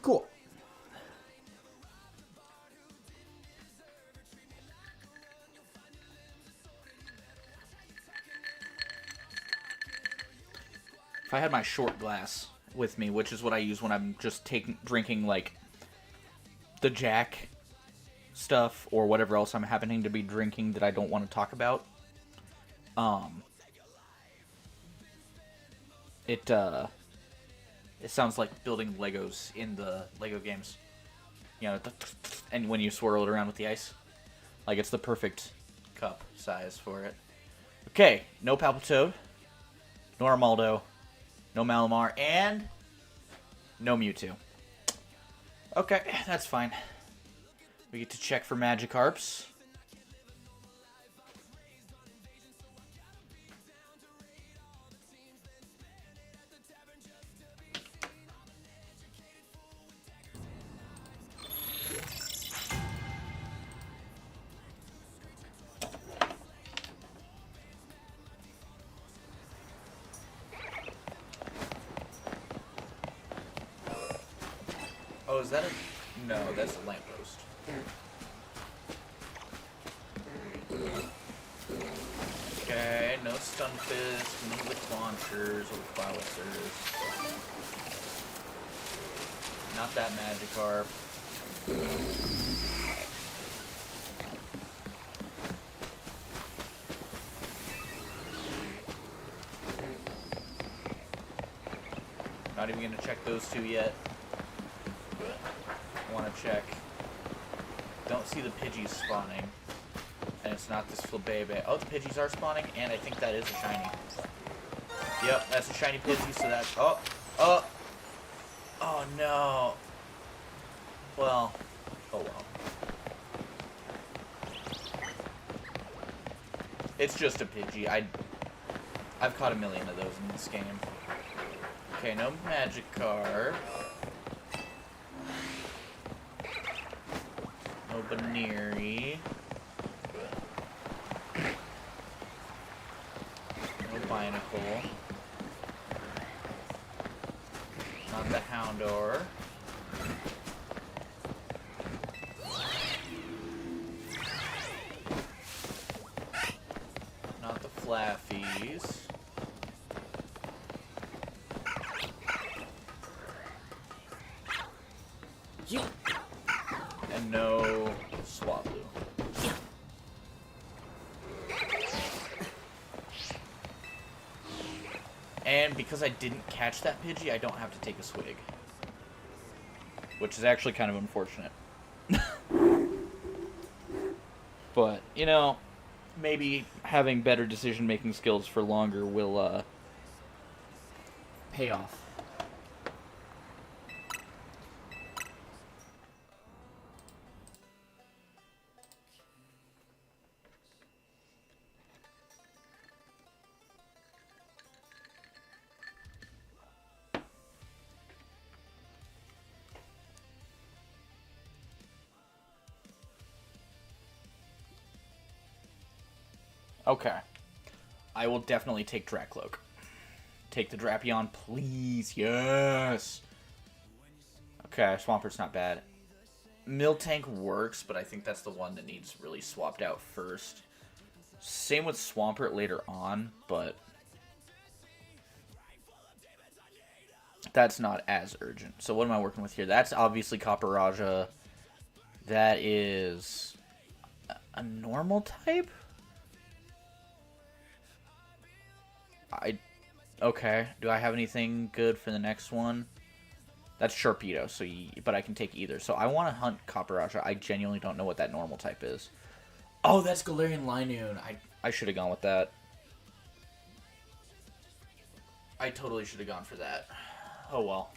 Cool. If I had my short glass with me, which is what I use when I'm just drinking like the Jack stuff or whatever else I'm happening to be drinking that I don't want to talk about, it sounds like building Legos in the Lego games. You know, and when you swirl it around with the ice. Like, it's the perfect cup size for it. Okay, no Palpitoad, no Armaldo, no Malamar, and no Mewtwo. Okay, that's fine. We get to check for Magikarps. Oh, is that a... No, that's a lamppost. Okay, no Stunfisk, no Lick Launchers or Flowissers. Not that Magikarp. Not even gonna check those two yet. Want to check. Don't see the Pidgeys spawning. And it's not this Flabébé. Oh, the Pidgeys are spawning, and I think that is a shiny. Yep, that's a shiny Pidgey, so that's... Oh no. Well, oh well. It's just a Pidgey. I've caught a million of those in this game. Okay, no Magikarp. No Baneri. No Binacle. Not the Houndour. Not the Flaffies. And no Swablu. And because I didn't catch that Pidgey, I don't have to take a swig. Which is actually kind of unfortunate. But, you know, maybe having better decision-making skills for longer will pay off. Okay. I will definitely take Dracloak. Take the Drapion, please. Yes. Okay, Swampert's not bad. Miltank works, but I think that's the one that needs really swapped out first. Same with Swampert later on, but that's not as urgent. So what am I working with here? That's obviously Copper Raja. That is a normal type? Okay. Do I have anything good for the next one? That's Sharpedo, so but I can take either. So I want to hunt Copper Raja. I genuinely don't know what that normal type is. Oh, that's Galarian Linoon. I should have gone with that. I totally should have gone for that. Oh well.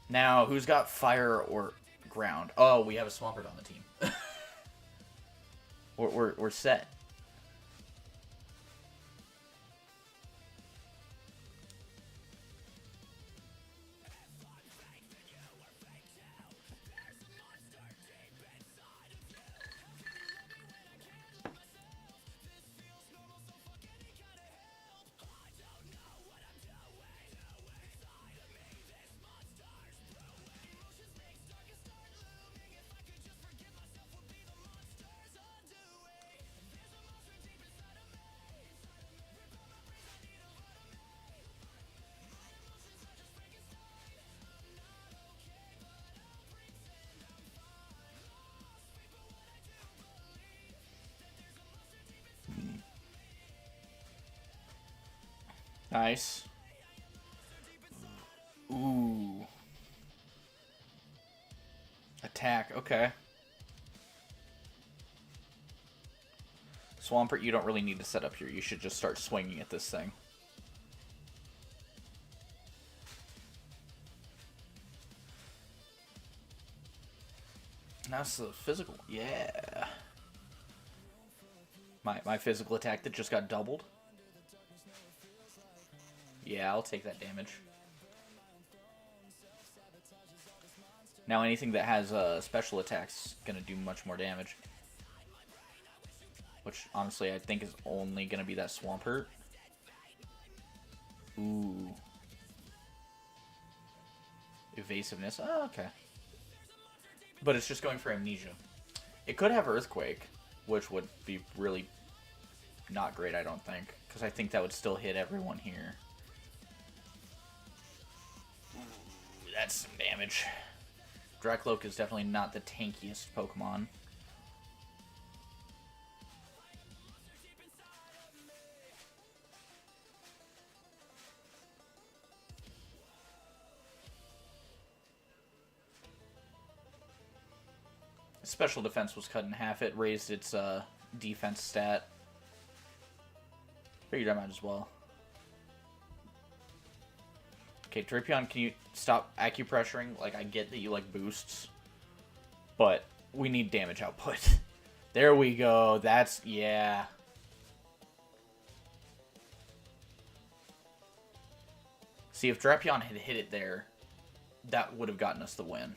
Now, who's got fire or ground? Oh, we have a Swampert on the team. we're set. Nice. Ooh. Attack, okay. Swampert, you don't really need to set up here. You should just start swinging at this thing. That's the physical. Yeah. My physical attack that just got doubled. Yeah, I'll take that damage. Now anything that has special attacks gonna do much more damage. Which, honestly, I think is only gonna be that Swampert. Ooh. Evasiveness. Oh, okay. But it's just going for Amnesia. It could have Earthquake, which would be really not great, I don't think. Because I think that would still hit everyone here. Ooh, that's some damage. Dracloak is definitely not the tankiest Pokemon. Special defense was cut in half. It raised its defense stat. Figured I might as well. Okay, Drapion, can you stop acupressuring? Like, I get that you like boosts, but we need damage output. There we go. That's, yeah. See, if Drapion had hit it there, that would have gotten us the win.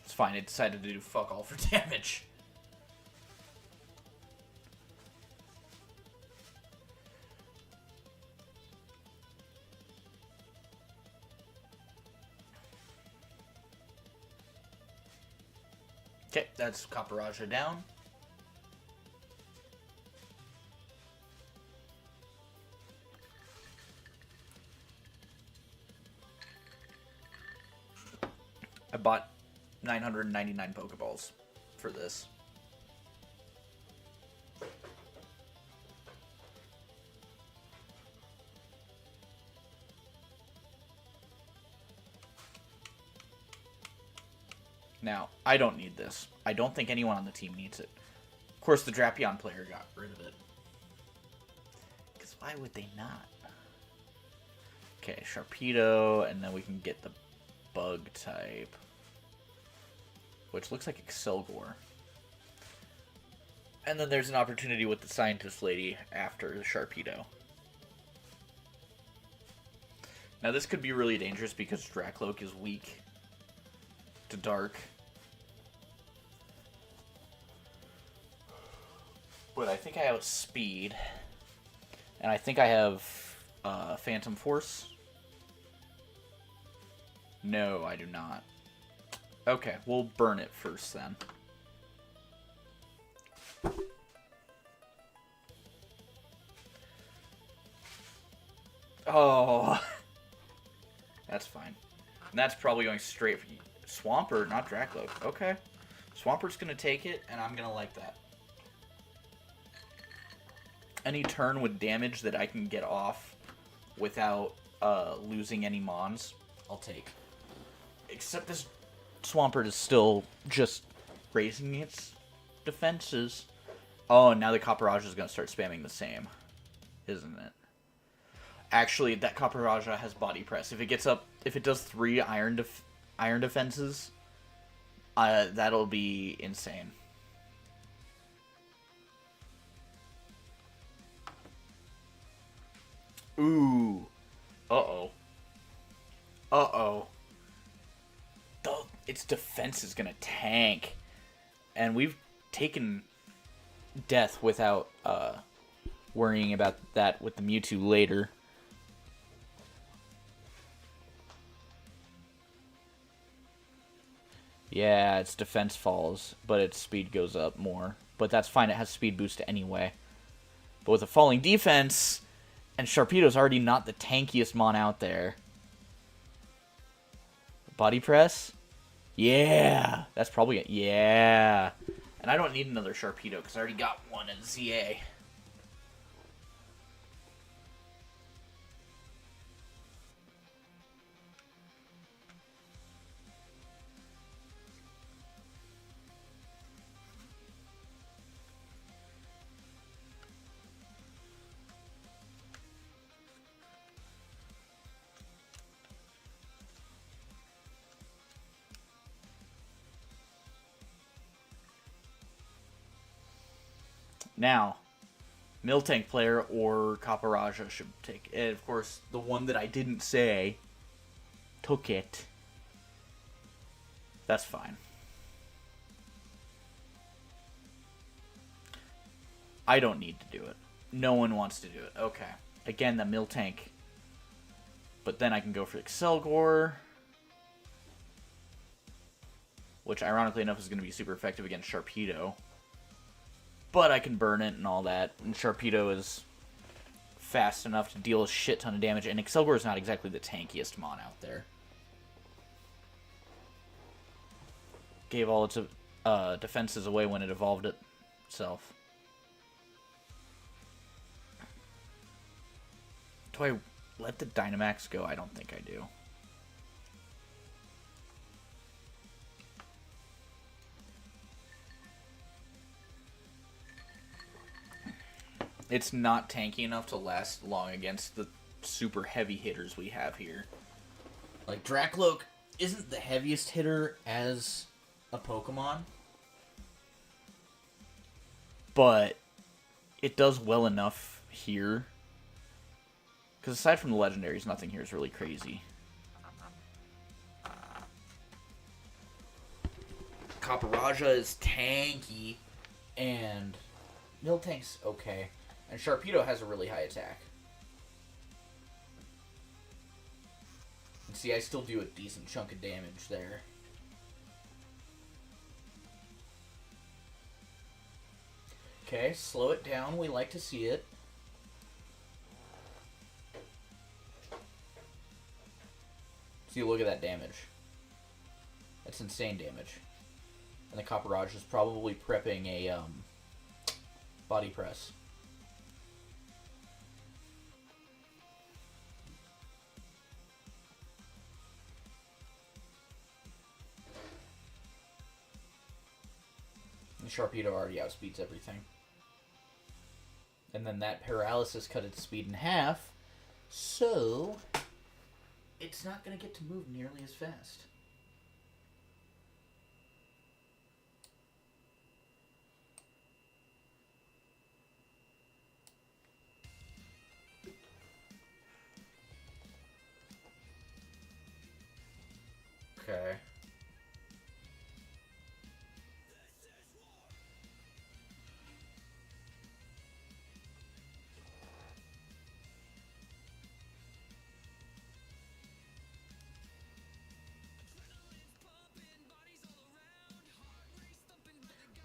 It's fine. It decided to do fuck all for damage. Okay, that's Copper Raja down. I bought 999 Pokeballs for this. Now, I don't need this. I don't think anyone on the team needs it. Of course, the Drapion player got rid of it. Because why would they not? Okay, Sharpedo, and then we can get the Bug type. Which looks like Excelgor. And then there's an opportunity with the Scientist Lady after the Sharpedo. Now this could be really dangerous because Dracloak is weak to Dark. But I think I have Speed. And I think I have Phantom Force. No, I do not. Okay, we'll burn it first then. Oh, that's fine. And that's probably going straight for Swampert, not Dracloak. Okay. Swampert's going to take it, and I'm going to like that. Any turn with damage that I can get off without losing any mons, I'll take. Except this Swampert is still just raising its defenses. Oh, and now the Copperajah is going to start spamming the same, isn't it? Actually, that Copperajah has Body Press. If it does 3 iron defenses, that'll be insane. Ooh. Uh-oh. Uh-oh. Its defense is gonna tank. And we've taken death without worrying about that with the Mewtwo later. Yeah, its defense falls, but its speed goes up more. But that's fine, it has speed boost anyway. But with a falling defense, and Sharpedo's already not the tankiest mon out there. Body Press? Yeah! That's probably it. Yeah! And I don't need another Sharpedo, because I already got one in ZA. Now, Miltank player or Copperajah should take it. And of course, the one that I didn't say took it. That's fine. I don't need to do it. No one wants to do it. Okay. Again, the Miltank. But then I can go for Excelgor. Which, ironically enough, is going to be super effective against Sharpedo. But I can burn it and all that. And Sharpedo is fast enough to deal a shit ton of damage. And Excelgor is not exactly the tankiest mon out there. Gave all its defenses away when it evolved itself. Do I let the Dynamax go? I don't think I do. It's not tanky enough to last long against the super heavy hitters we have here. Like, Dracloak isn't the heaviest hitter as a Pokemon, but it does well enough here. Because aside from the legendaries, nothing here is really crazy. Copperajah is tanky, and Miltank's okay. And Sharpedo has a really high attack. And see, I still do a decent chunk of damage there. Okay, slow it down. We like to see it. See, look at that damage. That's insane damage. And the Copperajah is probably prepping a Body Press. And Sharpedo already outspeeds everything. And then that paralysis cut its speed in half, so it's not going to get to move nearly as fast. Okay.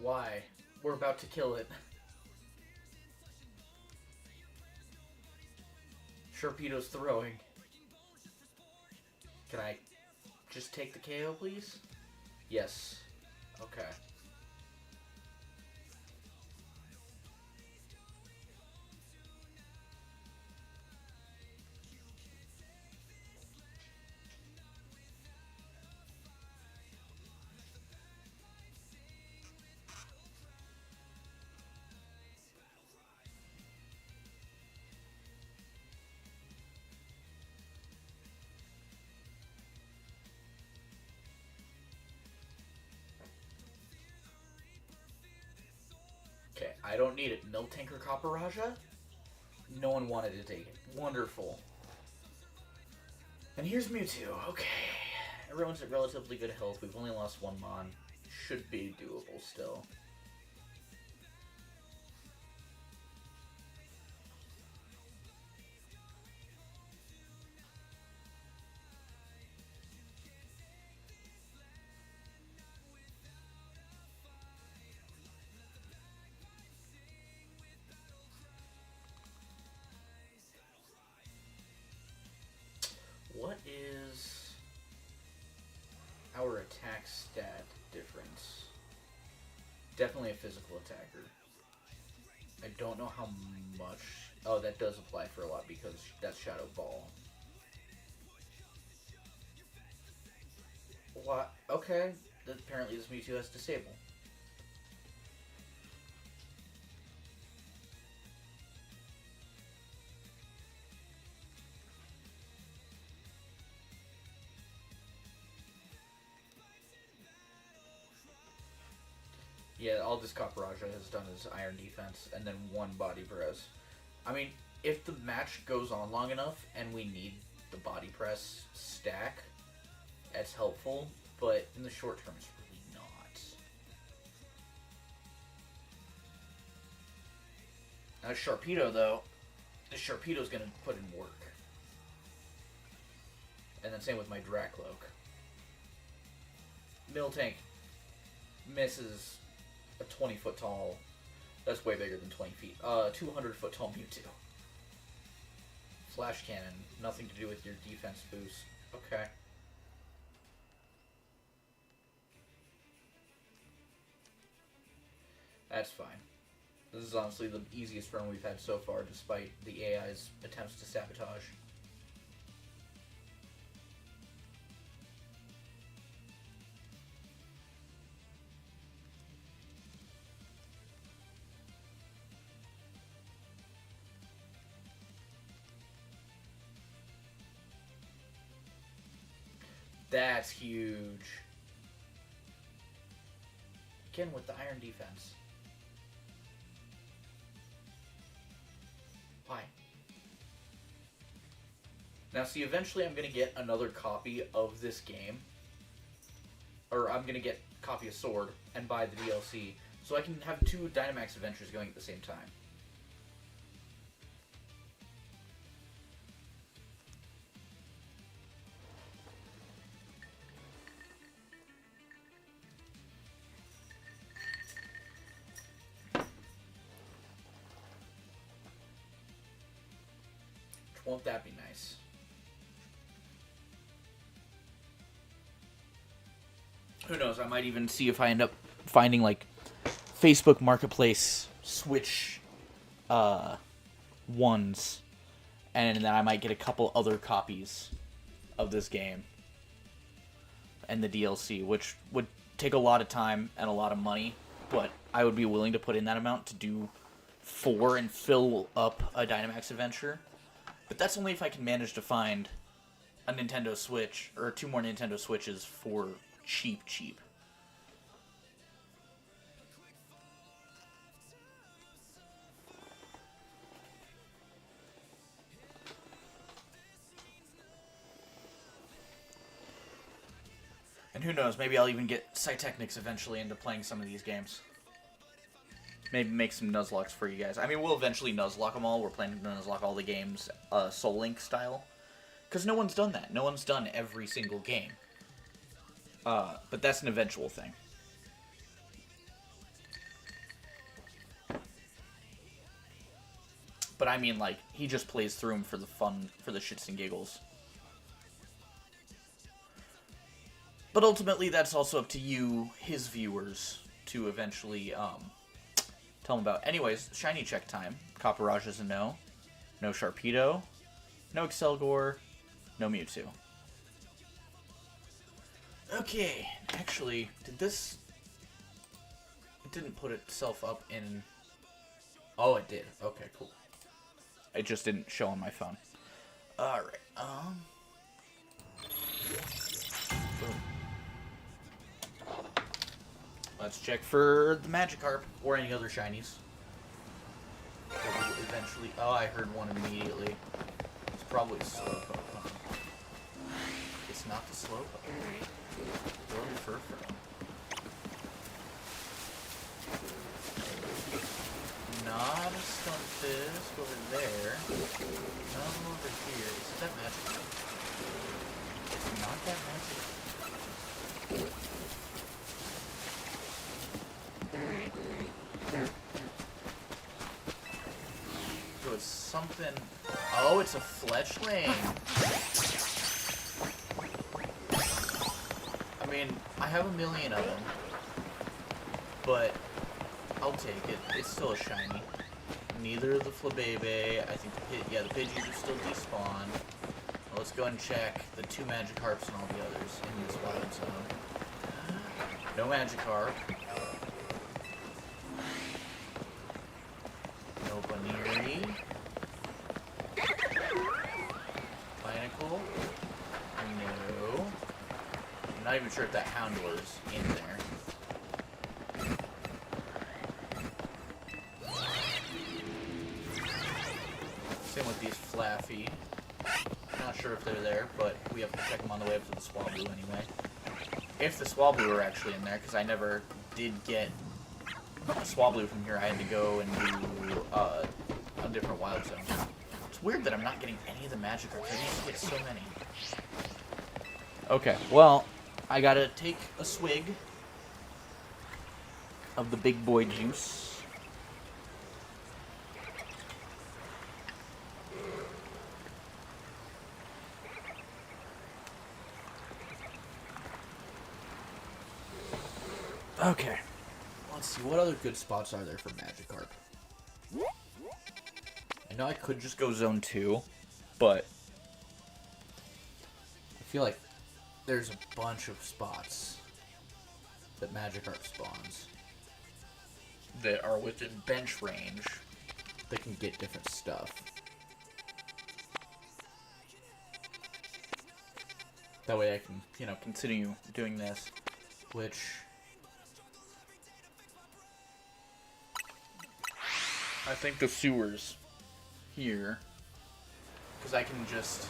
Why? We're about to kill it. Sharpedo's throwing. Can I just take the KO, please? Yes. Okay. Okay, I don't need it. Miltank or Copper No one wanted to take it. Wonderful. And here's Mewtwo. Okay. Everyone's at relatively good health. We've only lost one Mon. Should be doable still. What is our attack stat difference? Definitely a physical attacker. I don't know how much. Oh, that does apply for a lot because that's Shadow Ball. What? Okay. Apparently this Mewtwo has Disable. Yeah, all this Copperajah has done is Iron Defense, and then one Body Press. I mean, if the match goes on long enough, and we need the Body Press stack, that's helpful, but in the short term, it's really not. Now, Sharpedo, though, the Sharpedo's gonna put in work. And then same with my Dracloak. Miltank misses a 20-foot tall. That's way bigger than 20 feet. 200-foot tall Mewtwo. Flash Cannon. Nothing to do with your defense boost. Okay. That's fine. This is honestly the easiest run we've had so far, despite the AI's attempts to sabotage. That's huge. Again with the Iron Defense. Why? Now see, eventually I'm going to get another copy of this game. Or I'm going to get a copy of Sword and buy the DLC. So I can have two Dynamax adventures going at the same time. Won't that be nice? Who knows? I might even see if I end up finding like Facebook Marketplace Switch ones, and then I might get a couple other copies of this game and the DLC, which would take a lot of time and a lot of money, but I would be willing to put in that amount to do 4 and fill up a Dynamax adventure. But that's only if I can manage to find a Nintendo Switch, or 2 more Nintendo Switches for cheap. And who knows, maybe I'll even get Cytechnics eventually into playing some of these games. Maybe make some Nuzlocks for you guys. I mean, we'll eventually Nuzlocke them all. We're planning to Nuzlocke all the games Soul Link style. Because no one's done that. No one's done every single game. But that's an eventual thing. But I mean, like, he just plays through them for the fun, for the shits and giggles. But ultimately, that's also up to you, his viewers, to eventually tell him about. Anyways, shiny check time. Copperage is a no. No Sharpedo. No Excelgor. No Mewtwo. Okay, actually, did this... It didn't put itself up in... Oh, it did. Okay, cool. It just didn't show on my phone. Alright, boom. Let's check for the Magikarp, or any other shinies. Eventually... Oh, I heard one immediately. It's probably a Slowpoke. It's not the Slowpoke. Or the Furfrou. Not a Stunfisk over there. None over here. Is that Magikarp? It's not that Magikarp. So it's something... Oh, it's a Fletchling! I mean, I have a million of them. But I'll take it. It's still a shiny. Neither of the Flabebe. I think the Pidgeys are still despawned. Well, let's go and check the 2 Magikarps and all the others in this wild zone. No Magikarp. No Baniri. Binacle. No. I'm not even sure if that Houndour's in there. Same with these Flaffy. Not sure if they're there, but we have to check them on the way up to the Swablu anyway. If the Swablu are actually in there, because I never did get a Swablu from here. I had to go and do a different wild zone. It's weird that I'm not getting any of the Magikarps. I used to get so many. Okay, well, I gotta take a swig of the big boy juice. Okay. Let's see, what other good spots are there for Magikarp? I know I could just go Zone 2, but I feel like there's a bunch of spots that Magikarp spawns that are within bench range that can get different stuff. That way I can, continue doing this, which... I think the sewer's here, because I can just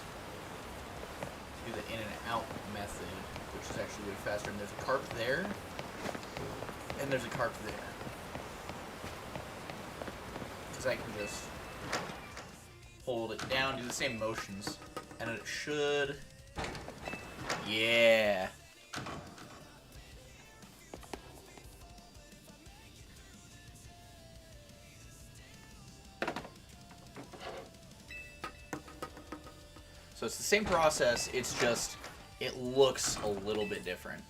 do the in and out method, which is actually way faster. And there's a carp there, and there's a carp there. Because I can just hold it down, do the same motions, and it should... Yeah! So it's the same process, it's just, it looks a little bit different.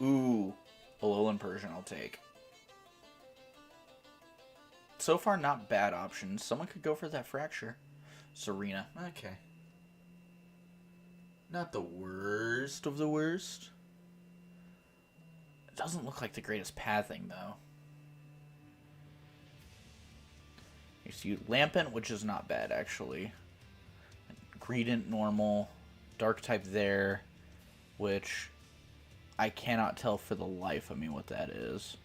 Ooh, Alolan Persian I'll take. So far, not bad options. Someone could go for that Fracture. Serena. Okay. Not the worst of the worst. It doesn't look like the greatest pathing, though. You see Lampent, which is not bad, actually. Greedent, normal. Dark type there, which I cannot tell for the life of me what that is.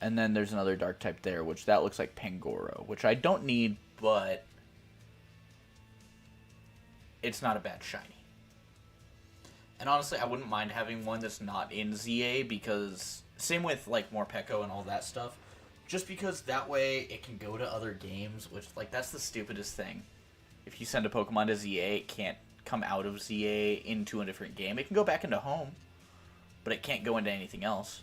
And then there's another dark type there, which that looks like Pangoro, which I don't need, but it's not a bad shiny. And honestly, I wouldn't mind having one that's not in ZA, because same with like Morpeko and all that stuff. Just because that way it can go to other games, which like that's the stupidest thing. If you send a Pokemon to ZA, it can't come out of ZA into a different game. It can go back into home, but it can't go into anything else.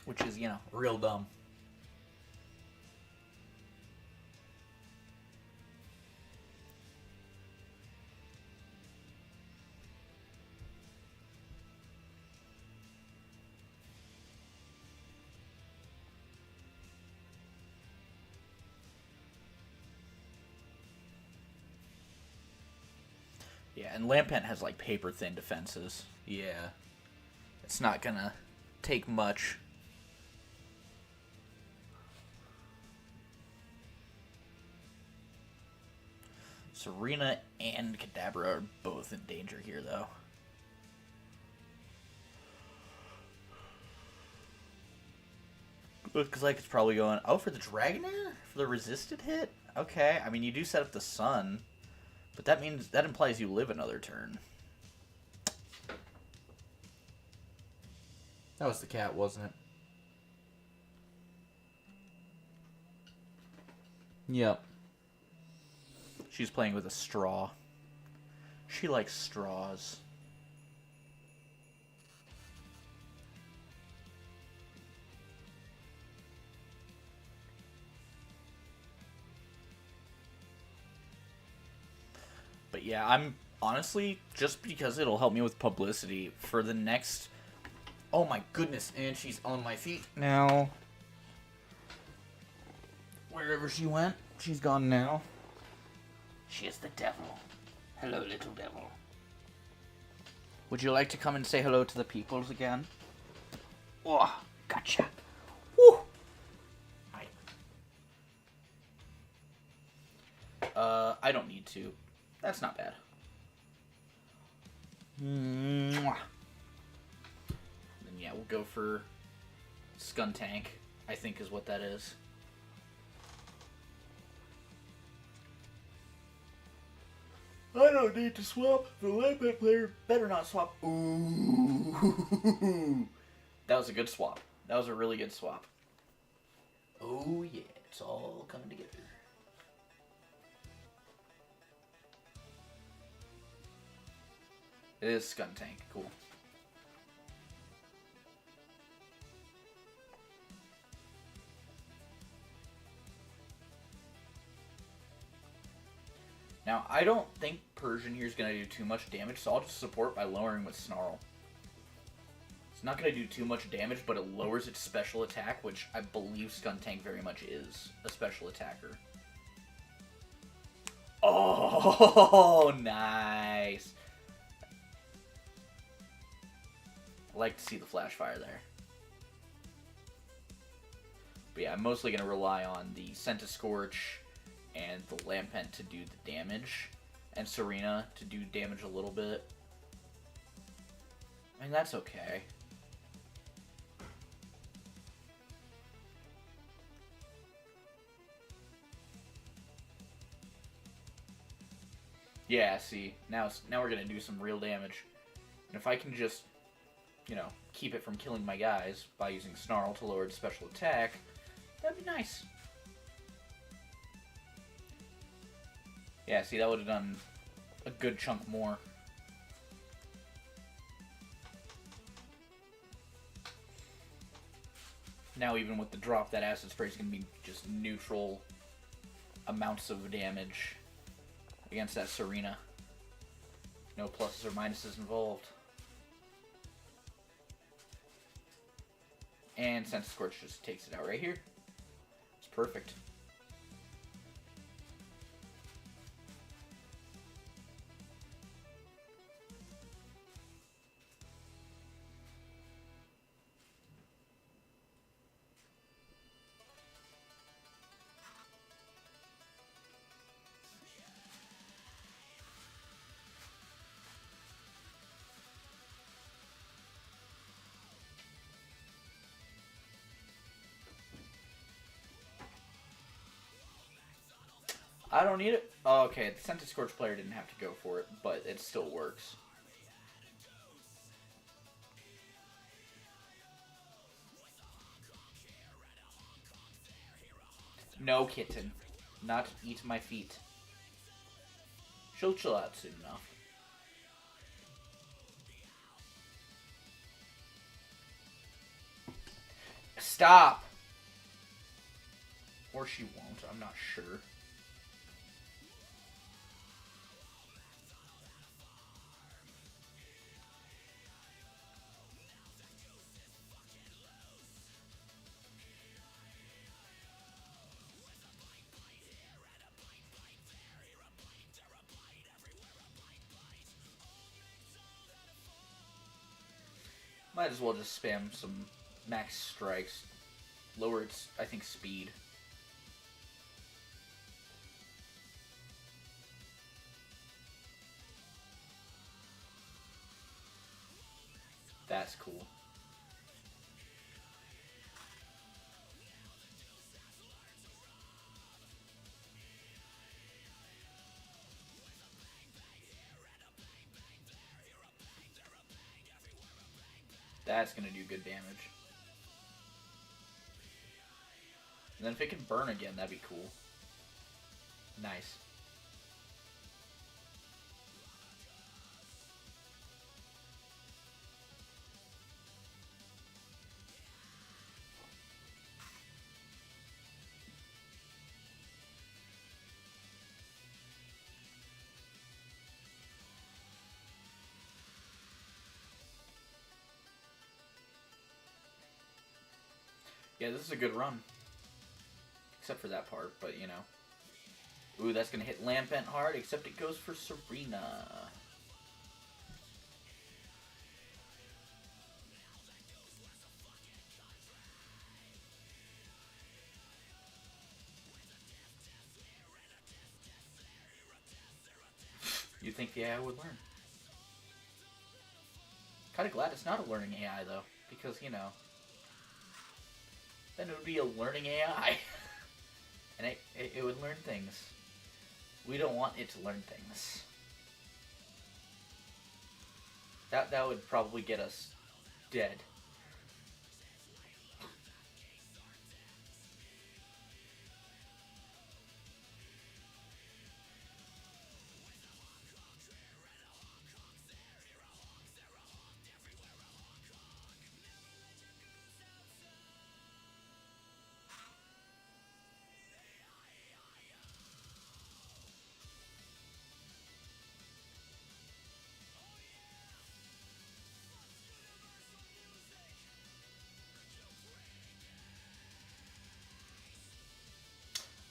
Which is, you know, real dumb. Yeah, and Lampent has like paper thin defenses. Yeah. It's not gonna take much. Serena and Kadabra are both in danger here, though. Looks like it's probably going... Oh, for the Dragonair? For the resisted hit? Okay, I mean, you do set up the Sun, but that means... That implies you live another turn. That was the cat, wasn't it? Yep. She's playing with a straw. She likes straws. But yeah, I'm honestly, just because it'll help me with publicity for the next... Oh my goodness, and she's on my feet now. Wherever she went, she's gone now. She is the devil. Hello, little devil. Would you like to come and say hello to the peoples again? Oh, gotcha. Woo! I don't need to. That's not bad. Mwah. Then yeah, we'll go for Skuntank, I think is what that is. I don't need to swap. The Lampent player better not swap. Ooh. That was a good swap. That was a really good swap. Oh yeah, it's all coming together. It is Skuntank. Cool. Now, I don't think Persian here is going to do too much damage, so I'll just support by lowering with Snarl. It's not going to do too much damage, but it lowers its special attack, which I believe Skuntank very much is a special attacker. Oh, nice. I like to see the Flash Fire there. But yeah, I'm mostly going to rely on the Scorch and the Lampent to do the damage, and Serena to do damage a little bit. I mean, that's okay. Yeah, see, now we're gonna do some real damage. And if I can just, you know, keep it from killing my guys by using Snarl to lower its special attack, that'd be nice. Yeah, see, that would have done a good chunk more. Now even with the drop, that acid spray is going to be just neutral amounts of damage against that Serena. No pluses or minuses involved. And Sense Scorch just takes it out right here. It's perfect. I don't need it. Oh, okay, the Sense Scorch player didn't have to go for it, but it still works. No, kitten. Not eat my feet. She'll chill out soon enough. Stop! Or she won't, I'm not sure. Might as well just spam some max strikes. Lower its, I think, speed. That's cool. That's gonna do good damage. And then if it can burn again, that'd be cool. Nice. Yeah, this is a good run. Except for that part, but you know. Ooh, that's gonna hit Lampent hard, except it goes for Serena. You think the AI would learn? Kinda glad it's not a learning AI, though. Because, you know, then it would be a learning AI. And it would learn things. We don't want it to learn things. That would probably get us dead.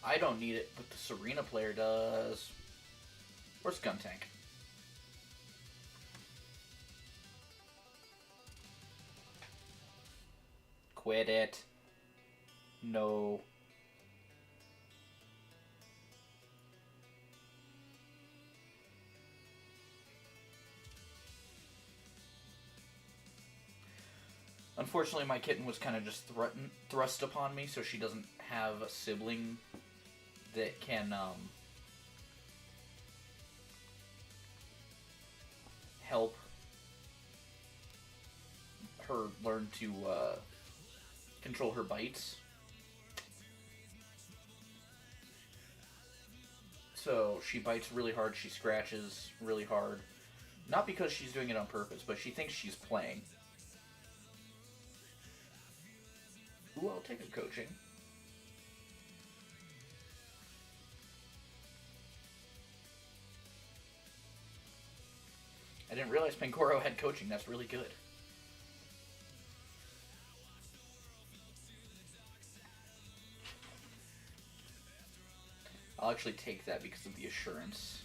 I don't need it, but the Serena player does. Where's Guntank? Quit it. No. Unfortunately, my kitten was kind of just thrust upon me, so she doesn't have a sibling that can help her learn to control her bites. So she bites really hard, she scratches really hard. Not because she's doing it on purpose, but she thinks she's playing. Ooh, I'll take a coaching. I didn't realize Pangoro had coaching. That's really good. I'll actually take that because of the assurance.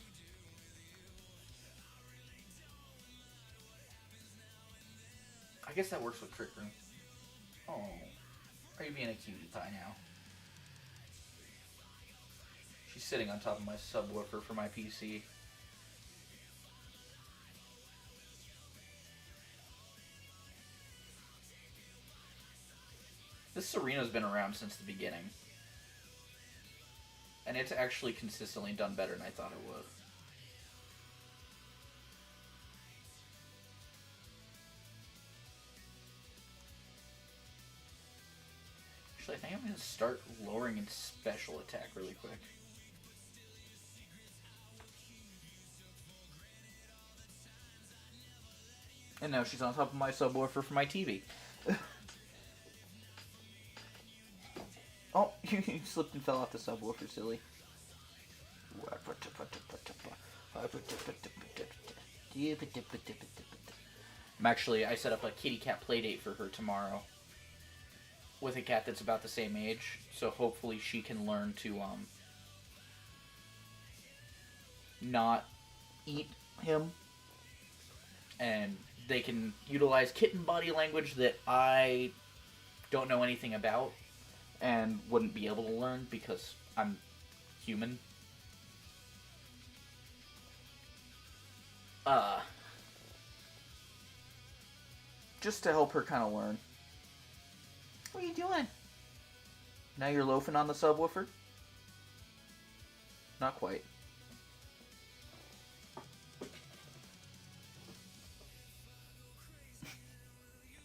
I guess that works with Trick Room. Oh. Are you being a cutie pie now? She's sitting on top of my subwoofer for my PC. This Serena's been around since the beginning. And it's actually consistently done better than I thought it would. Actually, I think I'm going to start lowering its special attack really quick. And now she's on top of my subwoofer for my TV. Oh, you slipped and fell off the subwoofer, silly. I set up a kitty cat play date for her tomorrow with a cat that's about the same age, so hopefully she can learn to not eat him, and they can utilize kitten body language that I don't know anything about and wouldn't be able to learn because I'm human. Just to help her kind of learn. What are you doing? Now you're loafing on the subwoofer? Not quite.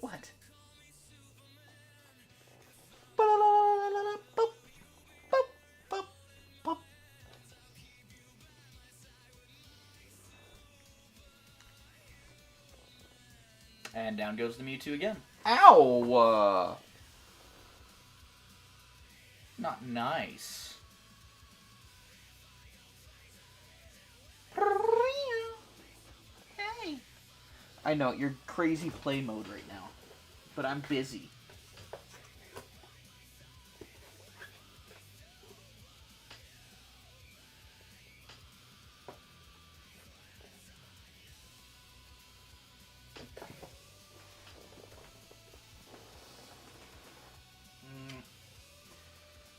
What? And down goes the Mewtwo again. Ow! Not nice. Hey. I know, you're crazy play mode right now. But I'm busy.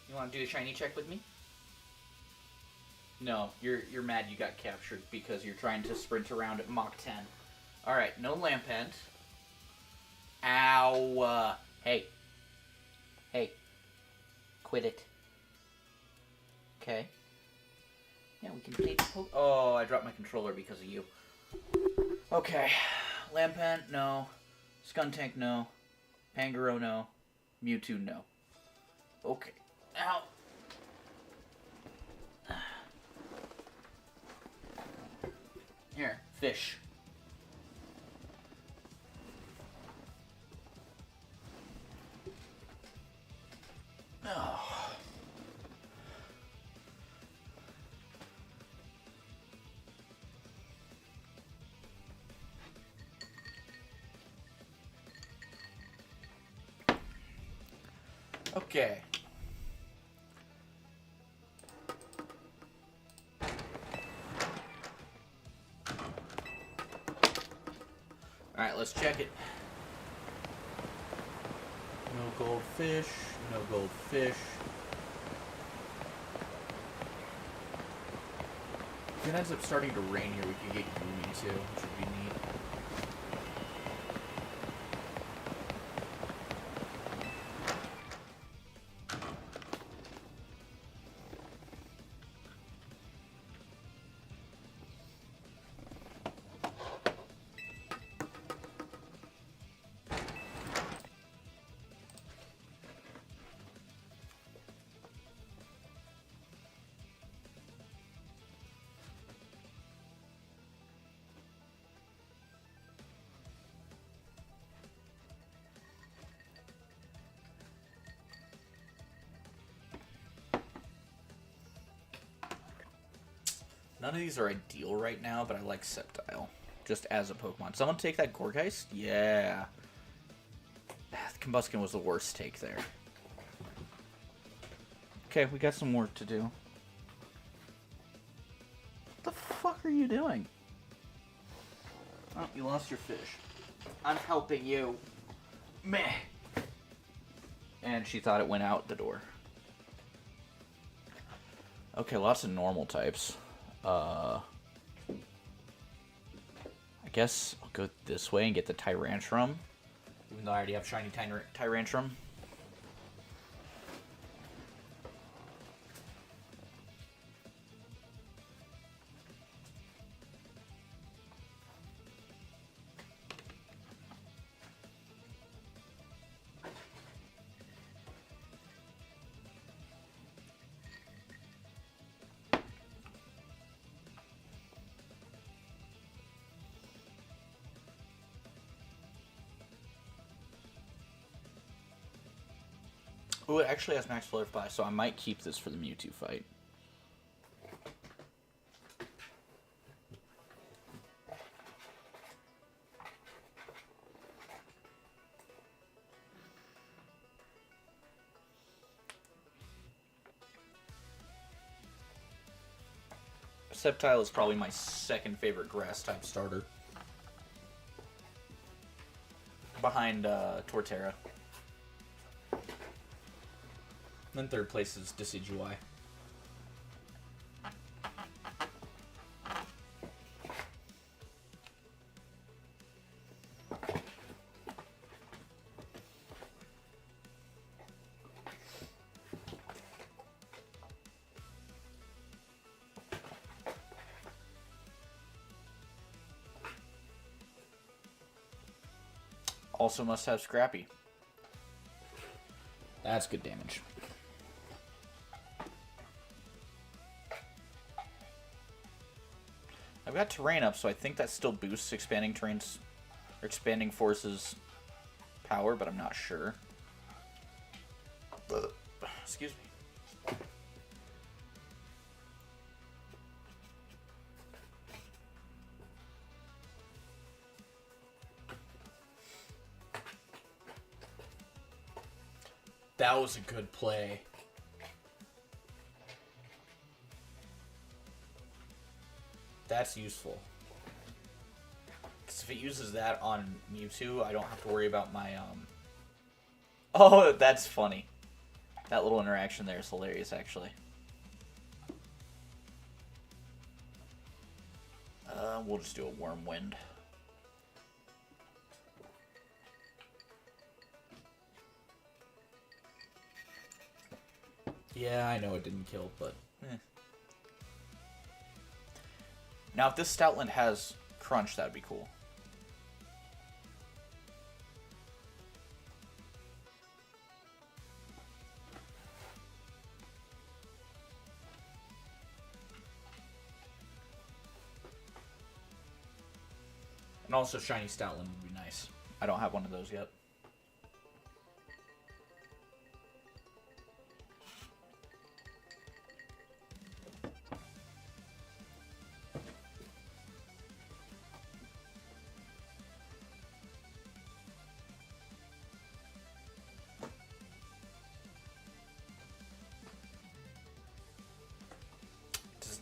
You want to do a shiny check with me? No, you're mad you got captured because you're trying to sprint around at Mach 10. Alright, no Lampent. Ow! Hey. Hey. Quit it. Okay. Yeah, we can play poke. Oh, I dropped my controller because of you. Okay. Lampent, no. Skuntank, no. Pangoro, no. Mewtwo, no. Okay. Ow. Here, fish. Oh. Okay. Alright, let's check it. No goldfish, no goldfish. If it ends up starting to rain here, we could get Yumi too, which would be neat. None of these are ideal right now, but I like Sceptile. Just as a Pokemon. Someone take that Gourgeist? Yeah. Combuskin was the worst take there. Okay, we got some work to do. What the fuck are you doing? Oh, you lost your fish. I'm helping you. Meh. And she thought it went out the door. Okay, lots of normal types. I guess I'll go this way and get the Tyrantrum. Even though I already have shiny Tyrantrum. Oh, it actually has Max Flurfy, so I might keep this for the Mewtwo fight. Sceptile is probably my second favorite Grass-type starter. Behind Torterra. Then third place is Decidueye. Also must have Scrappy. That's good damage. I've got terrain up, so I think that still boosts expanding terrain's or expanding forces power, but I'm not sure. Excuse me. That was a good play. That's useful. Because if it uses that on Mewtwo, I don't have to worry about my, Oh, that's funny. That little interaction there is hilarious, actually. We'll just do a Wormwind. Yeah, I know it didn't kill, but... Now, if this Stoutland has Crunch, that'd be cool. And also, Shiny Stoutland would be nice. I don't have one of those yet.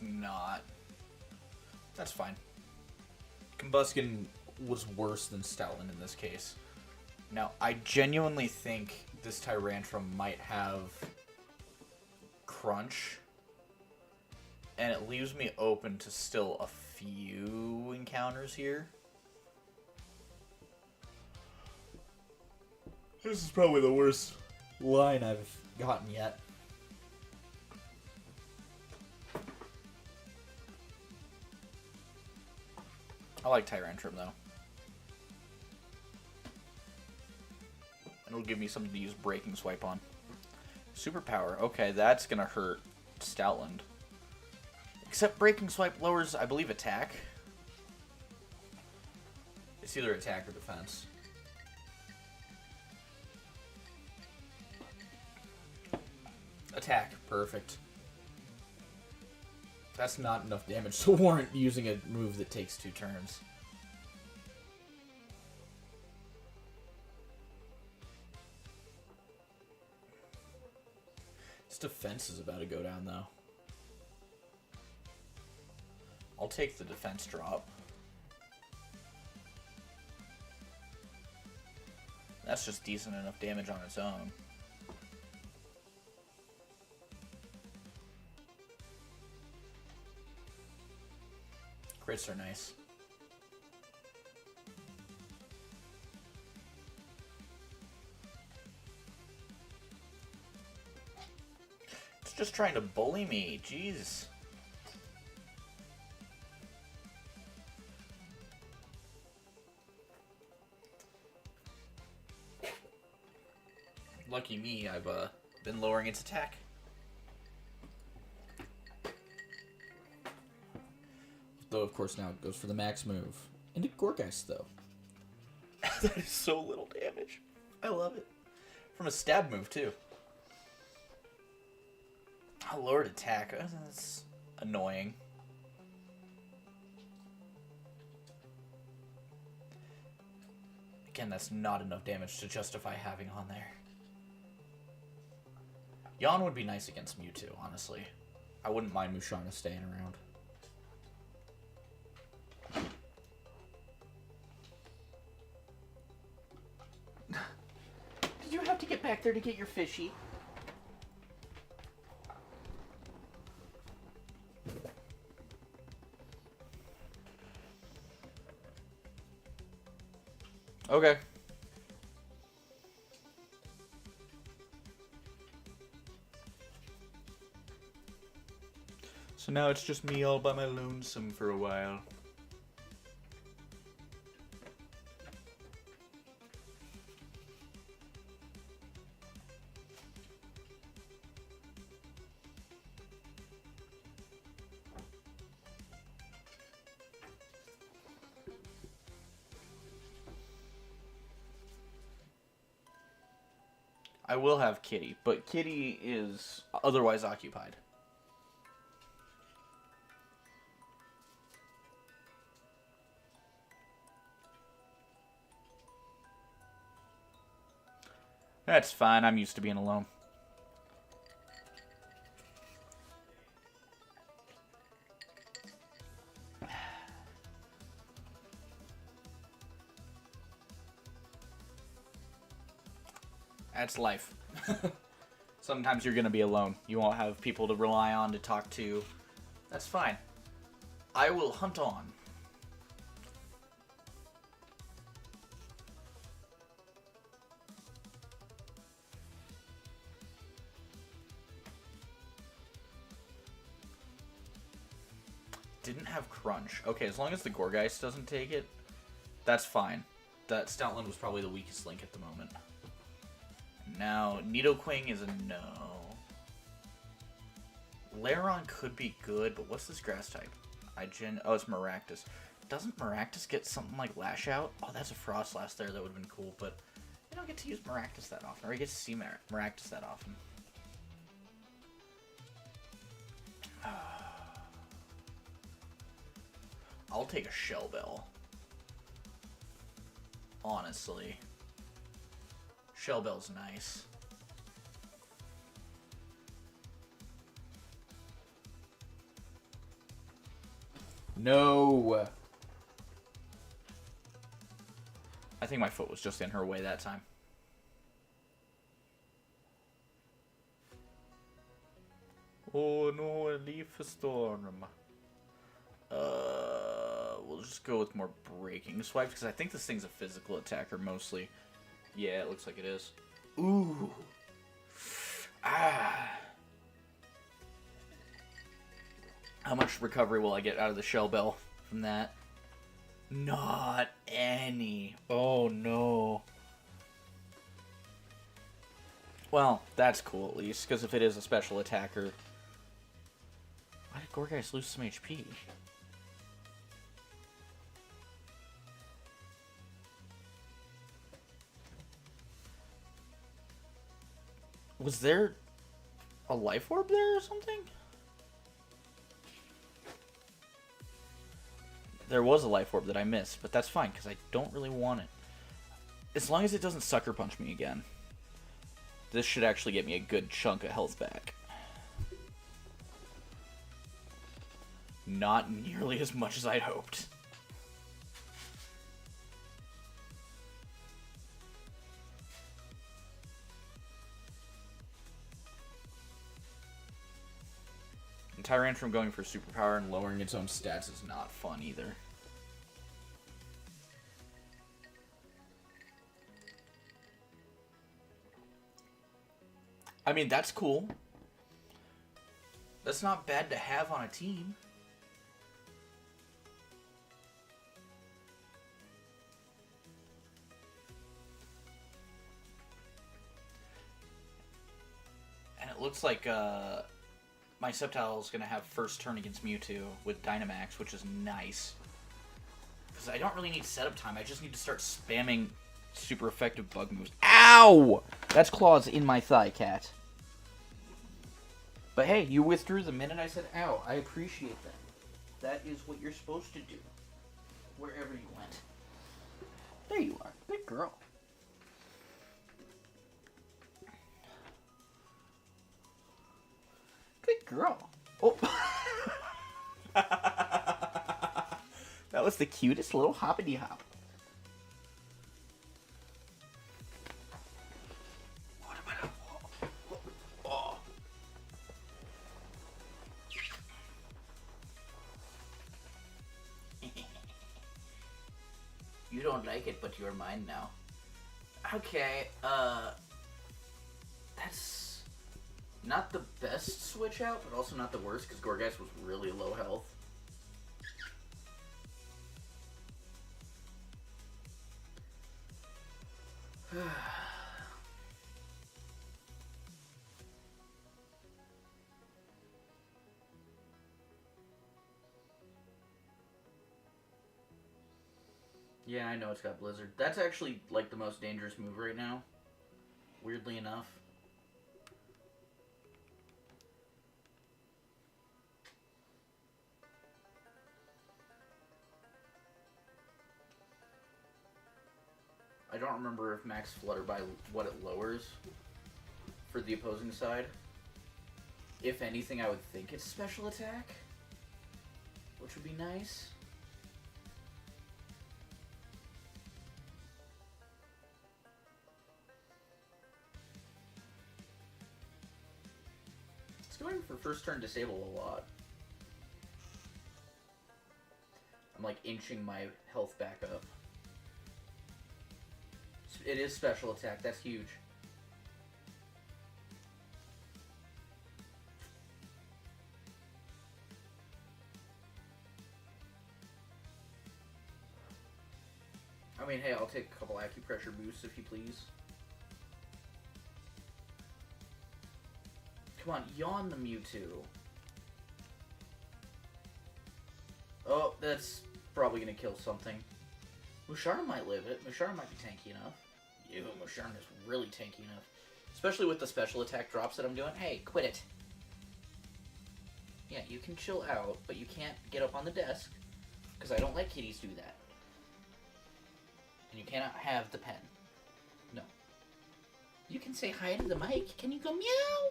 Not. That's fine. Combuskin was worse than Stoutland in this case. Now, I genuinely think this Tyrantrum might have Crunch, and it leaves me open to still a few encounters here. This is probably the worst line I've gotten yet. I like Tyrantrum, though. And it'll give me something to use Breaking Swipe on. Superpower. Okay, that's going to hurt Stoutland. Except Breaking Swipe lowers, I believe, attack. It's either attack or defense. Attack. Perfect. That's not enough damage to warrant using a move that takes 2 turns. His defense is about to go down, though. I'll take the defense drop. That's just decent enough damage on its own. Crits are nice. It's just trying to bully me. Jeez. Lucky me, I've been lowering its attack. Though, of course, now it goes for the max move. Into Gorgeist, though. That is so little damage. I love it. From a stab move, too. A lowered attack. That's annoying. Again, that's not enough damage to justify having on there. Yawn would be nice against Mewtwo, honestly. I wouldn't mind Musharna staying around. Did you have to get back there to get your fishy? Okay. So now it's just me all by my lonesome for a while. I will have Kitty, but Kitty is otherwise occupied. That's fine, I'm used to being alone. That's life. Sometimes you're going to be alone. You won't have people to rely on to talk to. That's fine. I will hunt on. Didn't have Crunch. Okay, as long as the Gorgeist doesn't take it, that's fine. That Stoutland was probably the weakest link at the moment. Now, Nidoqueen is a no. Lairon could be good, but what's this grass type? Oh, it's Maractus. Doesn't Maractus get something like Lash Out? Oh, that's a Frostlass there. That would have been cool, but I don't get to use Maractus that often, or I get to see Maractus that often. I'll take a Shell Bell. Honestly. Shell Bell's nice. No! I think my foot was just in her way that time. Oh no, a Leaf Storm. We'll just go with more Breaking Swipe, because I think this thing's a physical attacker mostly. Yeah, it looks like it is. Ooh. Ah. How much recovery will I get out of the Shell Bell from that? Not any. Oh, no. Well, that's cool at least, because if it is a special attacker... Why did Gorgeist lose some HP? Was there a Life Orb there or something? There was a life orb that I missed, but that's fine, because I don't really want it. As long as it doesn't sucker punch me again. This should actually get me a good chunk of health back. Not nearly as much as I'd hoped. And Tyrantrum going for superpower and lowering its own stats is not fun either. I mean, that's cool. That's not bad to have on a team. And it looks like my Sceptile is going to have first turn against Mewtwo with Dynamax, which is nice. Because I don't really need setup time. I just need to start spamming super effective bug moves. Ow! That's claws in my thigh, cat. But hey, you withdrew the minute I said ow. I appreciate that. That is what you're supposed to do. Wherever you went. There you are. Good girl. Good girl. Oh. That was the cutest little hoppity hop. You don't like it, but you're mine now. Okay, that's not the best switch out, but also not the worst, because Gorgeist was really low health. Yeah, I know it's got Blizzard. That's actually, like, the most dangerous move right now. Weirdly enough. I don't remember if Max Flutter by what it lowers for the opposing side. If anything, I would think it's special attack, which would be nice. It's going for first turn disable a lot. I'm like inching my health back up. It is special attack, that's huge. I mean, hey, I'll take a couple acupressure boosts if you please. Come on, yawn the Mewtwo. Oh, that's probably gonna kill something. Musharna might live it. Musharna might be tanky enough. Ew, Musharna's really tanky enough. Especially with the special attack drops that I'm doing. Hey, quit it. Yeah, you can chill out, but you can't get up on the desk, because I don't let kitties do that. And you cannot have the pen. No. You can say hi to the mic. Can you go meow?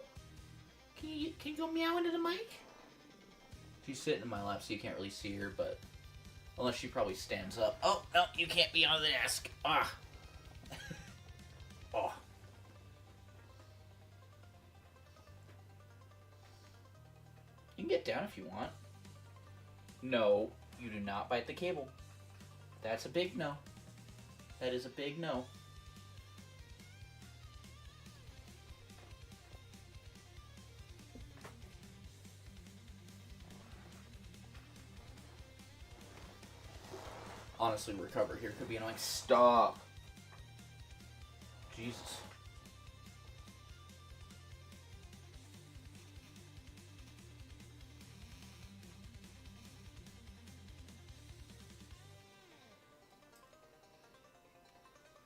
Can you go meow into the mic? She's sitting in my lap, so you can't really see her, but unless she probably stands up. Oh, no, you can't be on the desk. Ah. Oh. You can get down if you want. No, you do not bite the cable. That's a big no. That is a big no. Honestly, recover here could be annoying. Stop. Jesus.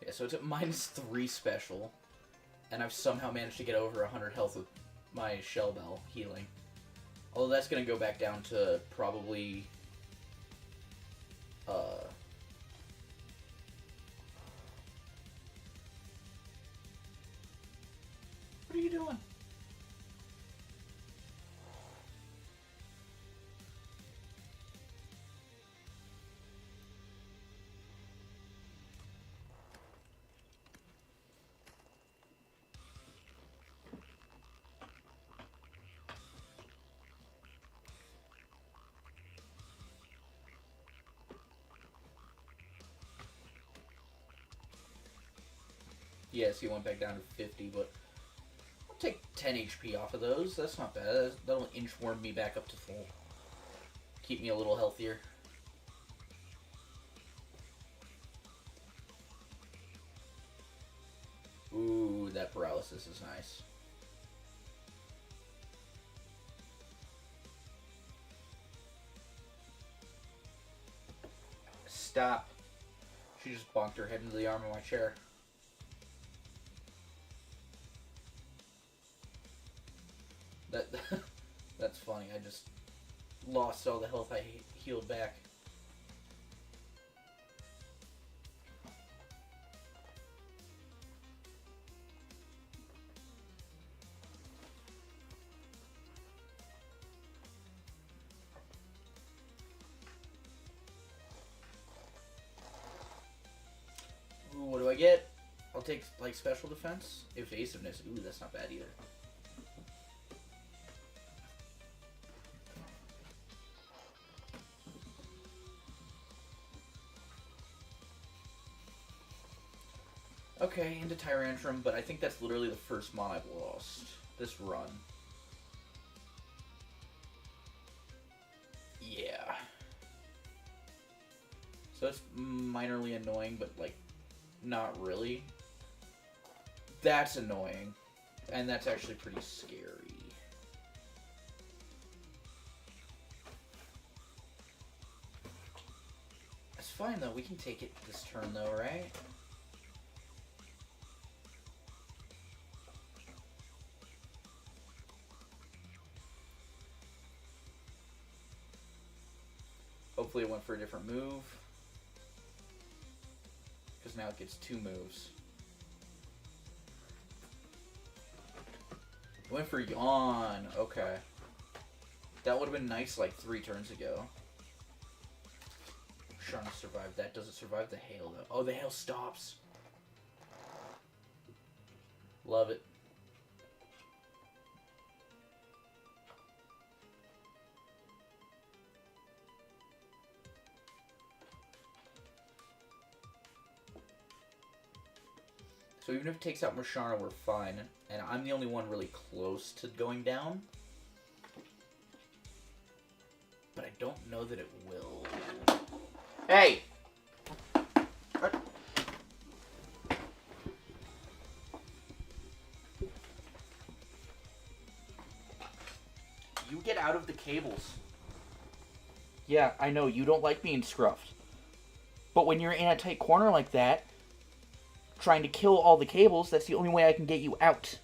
Yeah, so it's at -3 special, and I've somehow managed to get over 100 health with my Shell Bell healing. Although that's going to go back down to probably What are you doing? Yes, he went back down to 50, but I'll take 10 HP off of those. That's not bad. That'll inchworm me back up to full. Keep me a little healthier. Ooh, that paralysis is nice. Stop. She just bonked her head into the arm of my chair. That's funny. I just lost all the health I healed back. Ooh, what do I get? I'll take, like, special defense? Evasiveness. Ooh, that's not bad either. Okay, into Tyrantrum, but I think that's literally the first mon I've lost this run. Yeah. So it's minorly annoying, but, like, not really. That's annoying. And that's actually pretty scary. It's fine, though. We can take it this turn, though, right? Hopefully it went for a different move. Because now it gets 2 moves. It went for Yawn. Okay. That would have been nice like 3 turns ago. Sharna survived that. Does it survive the hail though? Oh, the hail stops. Love it. So even if it takes out Marshana, we're fine. And I'm the only one really close to going down. But I don't know that it will. Hey! What? You get out of the cables. Yeah, I know, you don't like being scruffed. But when you're in a tight corner like that, trying to kill all the cables, that's the only way I can get you out.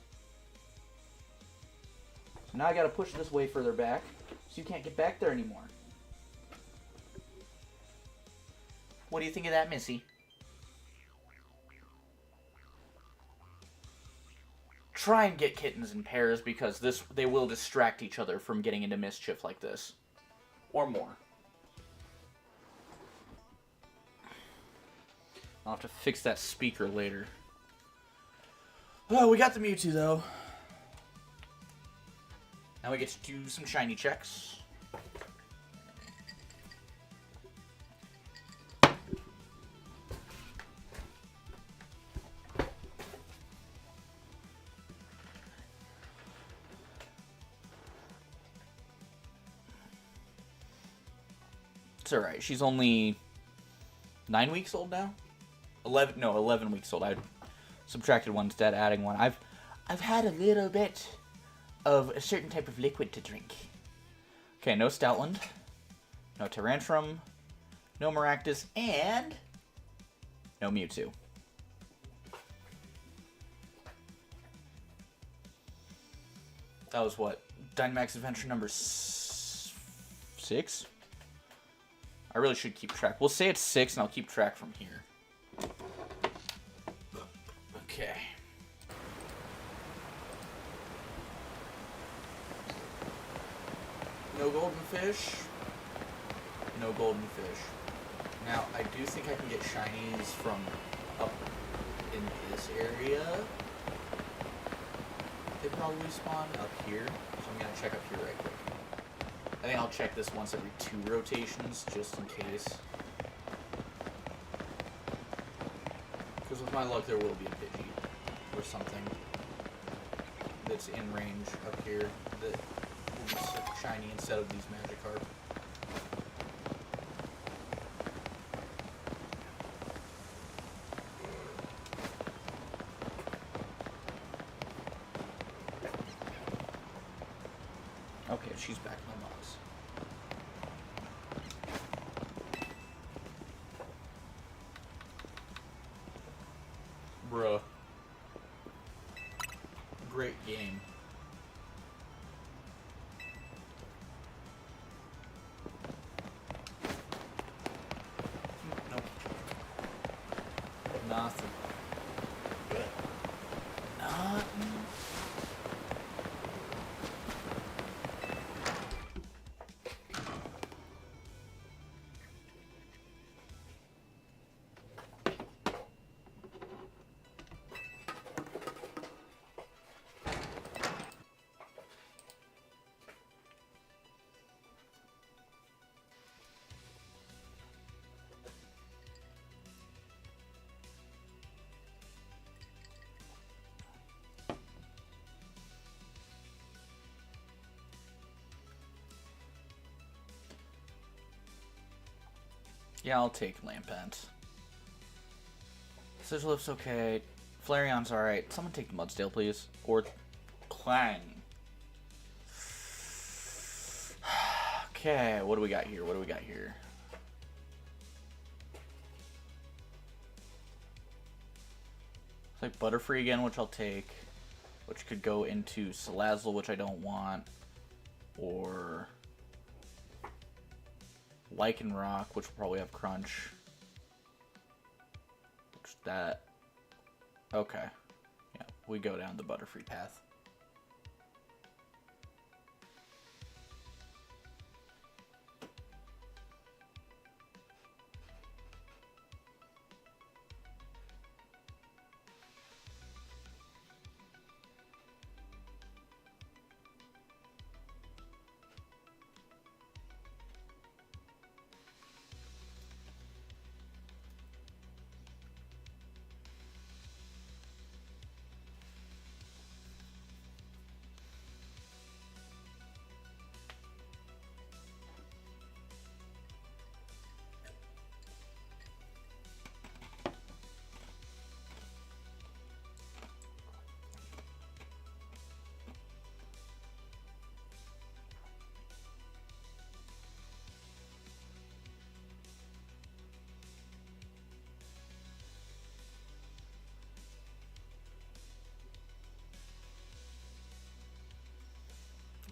So now I gotta push this way further back, so you can't get back there anymore. What do you think of that, Missy? Try and get kittens in pairs, because they will distract each other from getting into mischief like this. Or more. I'll have to fix that speaker later. Oh, we got the Mewtwo, though. Now we get to do some shiny checks. It's alright. She's only 9 weeks old now? 11 weeks old. I subtracted one instead, adding one. I've had a little bit of a certain type of liquid to drink. Okay, no Stoutland, no Tyrantrum, no Maractus, and no Mewtwo. That was what? Dynamax Adventure number 6? I really should keep track. We'll say it's 6, and I'll keep track from here. Okay. No golden fish. No golden fish. Now, I do think I can get shinies from up in this area. They probably spawn up here, so I'm going to check up here right quick. I think I'll check this once every 2 rotations, just in case. Because with my luck, there will be a Pidgey or something that's in range up here that will be shiny instead of these Magikarp. Okay, she's back in the box. Bruh. Great game. Nope. Nothing. Nothing. Yeah, I'll take Lampent. Sigilyph's okay. Flareon's alright. Someone take the Mudsdale, please. Or Clang. Okay, what do we got here? What do we got here? It's like Butterfree again, which I'll take. Which could go into Salazzle, which I don't want. Or Lycanroc, which will probably have Crunch. Which that... Okay. Yeah, we go down the Butterfree path.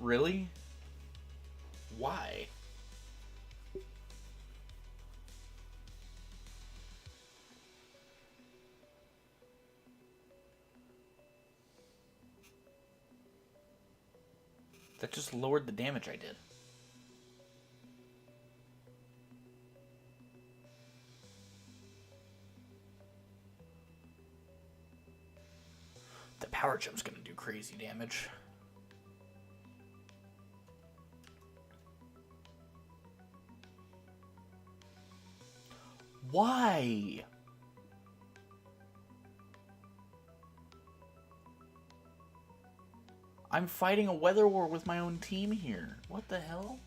Really? Why? That just lowered the damage I did. The Power Gem's gonna do crazy damage. Why? I'm fighting a weather war with my own team here. What the hell?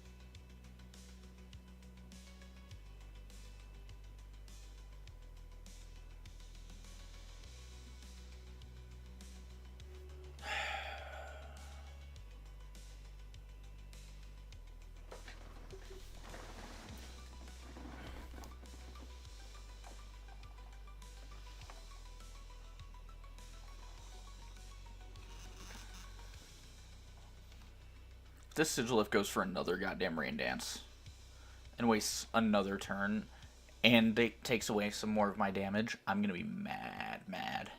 This Sigilyph goes for another goddamn Rain Dance. and wastes another turn, and it takes away some more of my damage, I'm gonna be mad.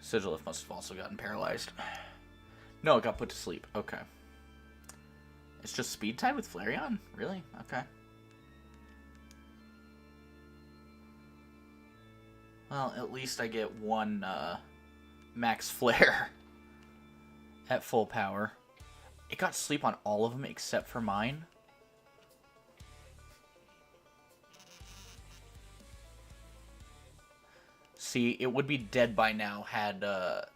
Sigilif must have also gotten paralyzed. No, it got put to sleep. Okay. It's just speed tied with Flareon? Really? Okay. Well, at least I get one max flare at full power. It got sleep on all of them except for mine. See, it would be dead by now had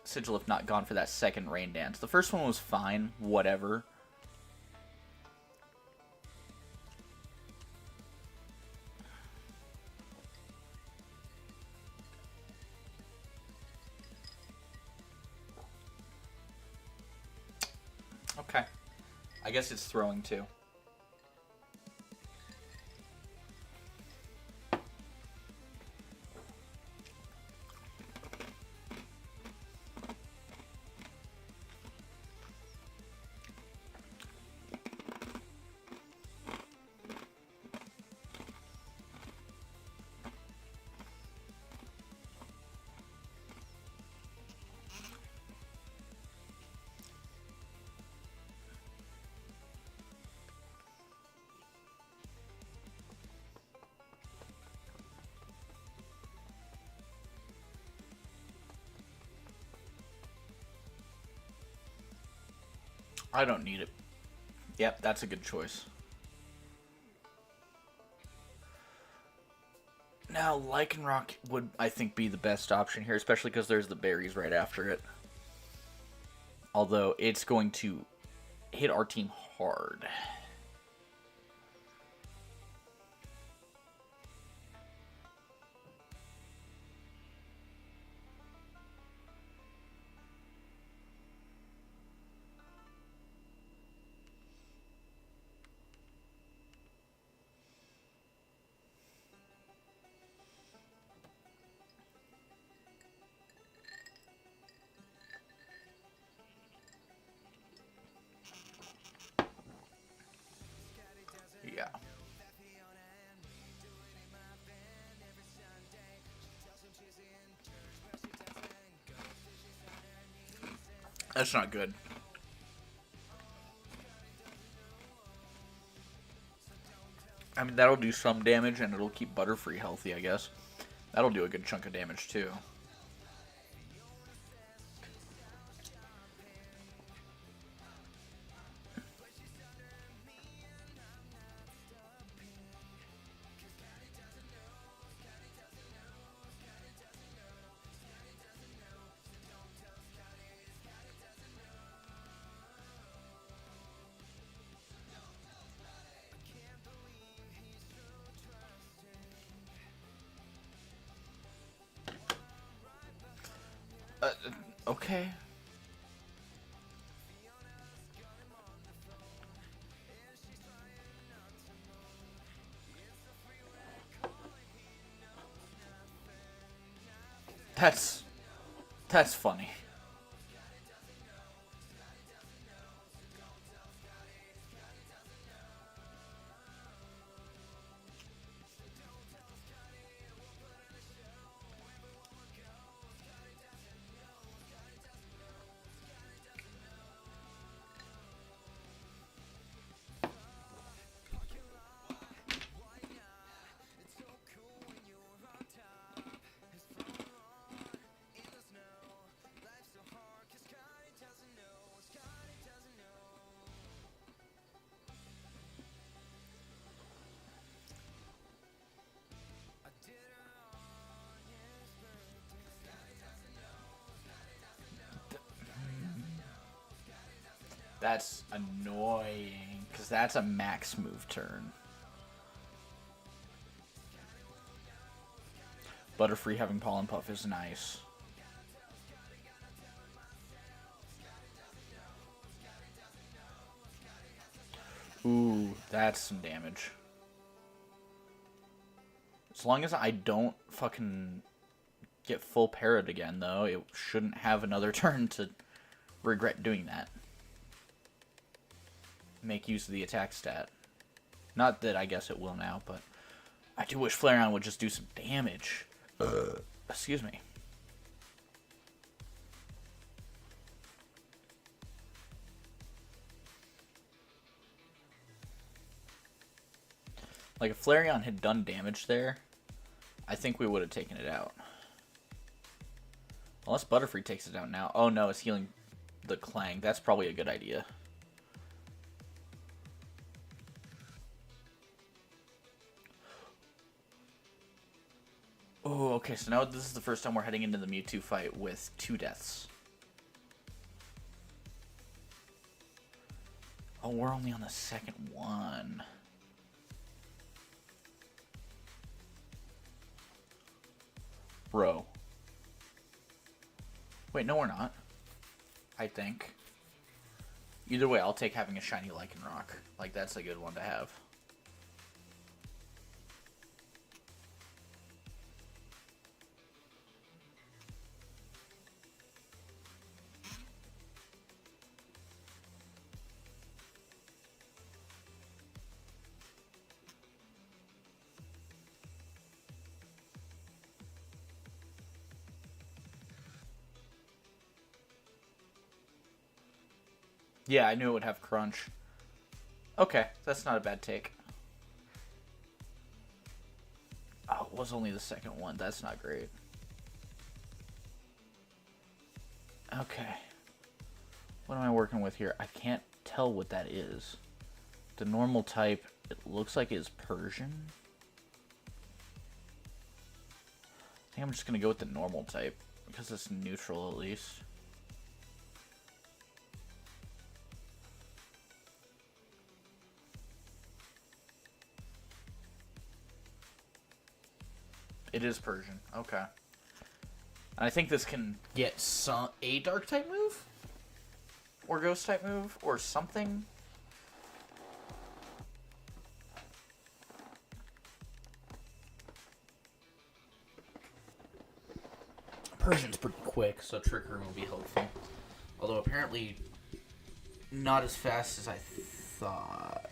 Sigilif not gone for that second Rain Dance. The first one was fine, whatever. Okay. I guess it's throwing too. I don't need it. Yep, that's a good choice. Now, Lycanroc would, I think, be the best option here, especially because there's the berries right after it. Although, it's going to hit our team hard. Yeah. That's not good. I mean, that'll do some damage, and it'll keep Butterfree healthy, I guess. That'll do a good chunk of damage, too. Okay. That's funny. That's annoying, because that's a max move turn. Butterfree having Pollen Puff is nice. Ooh, that's some damage. As long as I don't fucking get full parried again, though, it shouldn't have another turn to regret doing that. make use of the attack stat. Not that I guess it will now, but I do wish Flareon would just do some damage. Excuse me. Like, if Flareon had done damage there, I think we would have taken it out. Unless Butterfree takes it out now. Oh no, it's healing the Clang. That's probably a good idea. Oh, okay, so now this is the first time we're heading into the Mewtwo fight with 2 deaths. Oh, we're only on the second one. Bro. Wait, no we're not. I think. Either way, I'll take having a shiny Lycanroc. Like, that's a good one to have. Yeah, I knew it would have Crunch. Okay, that's not a bad take. Oh, it was only the second one. That's not great. Okay. What am I working with here? I can't tell what that is. The normal type, it looks like it's Persian. I think I'm just going to go with the normal type, because it's neutral at least. It is Persian. Okay. And I think this can get a dark type move? Or ghost type move? Or something? Persian's pretty quick, so Trick Room will be helpful. Although apparently not as fast as I thought.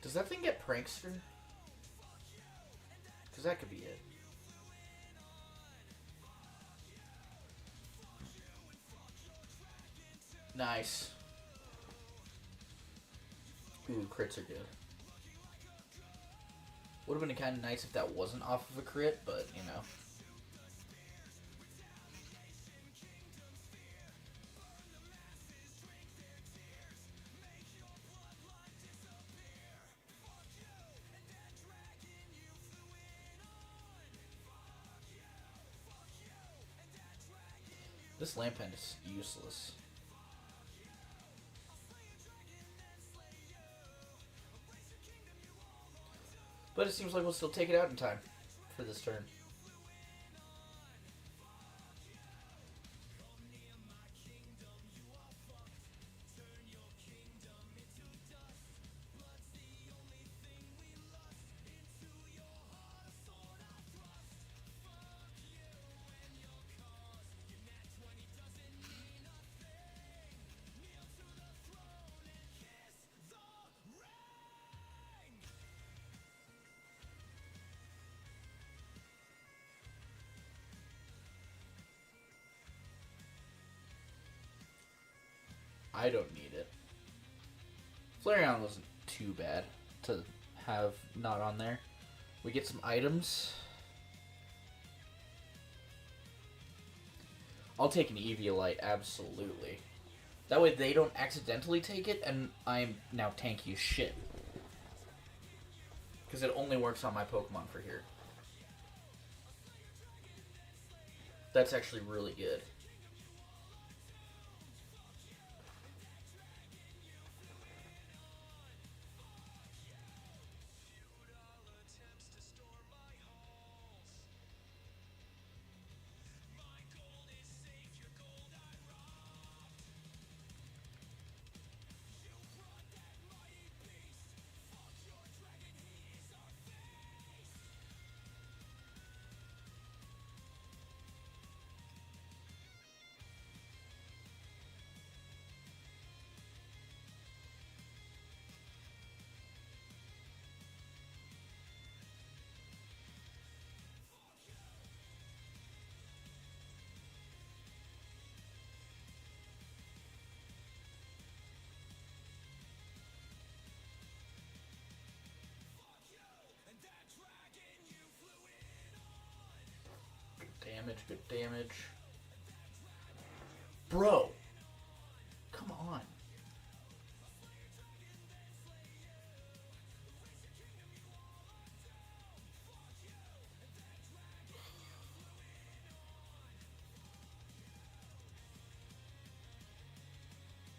Does that thing get Prankster? Because that could be it. Nice. Ooh, crits are good. Would have been kind of nice if that wasn't off of a crit, but, you know. This Lampent is useless. But it seems like we'll still take it out in time for this turn. I don't need it. Flareon wasn't too bad to have not on there. We get some items. I'll take an Eviolite, absolutely. That way they don't accidentally take it, and I'm now tanky as shit. Because it only works on my Pokemon for here. That's actually really good. damage, good damage. Bro! Come on.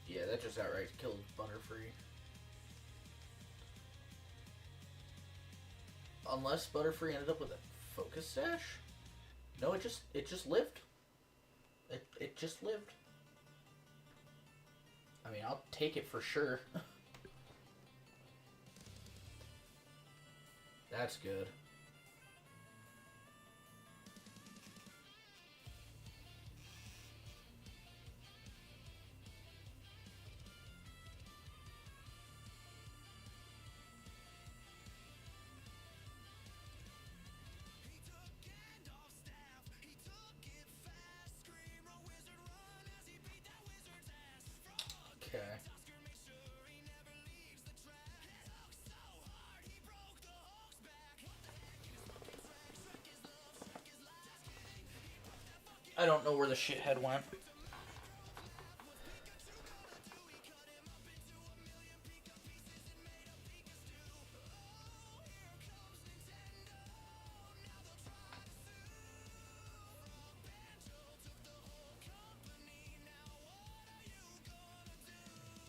Yeah, that just outright killed Butterfree. Unless Butterfree ended up with a Focus Sash? No, it just lived. It just lived. I mean, I'll take it for sure. That's good. Okay. I don't know where the shithead went.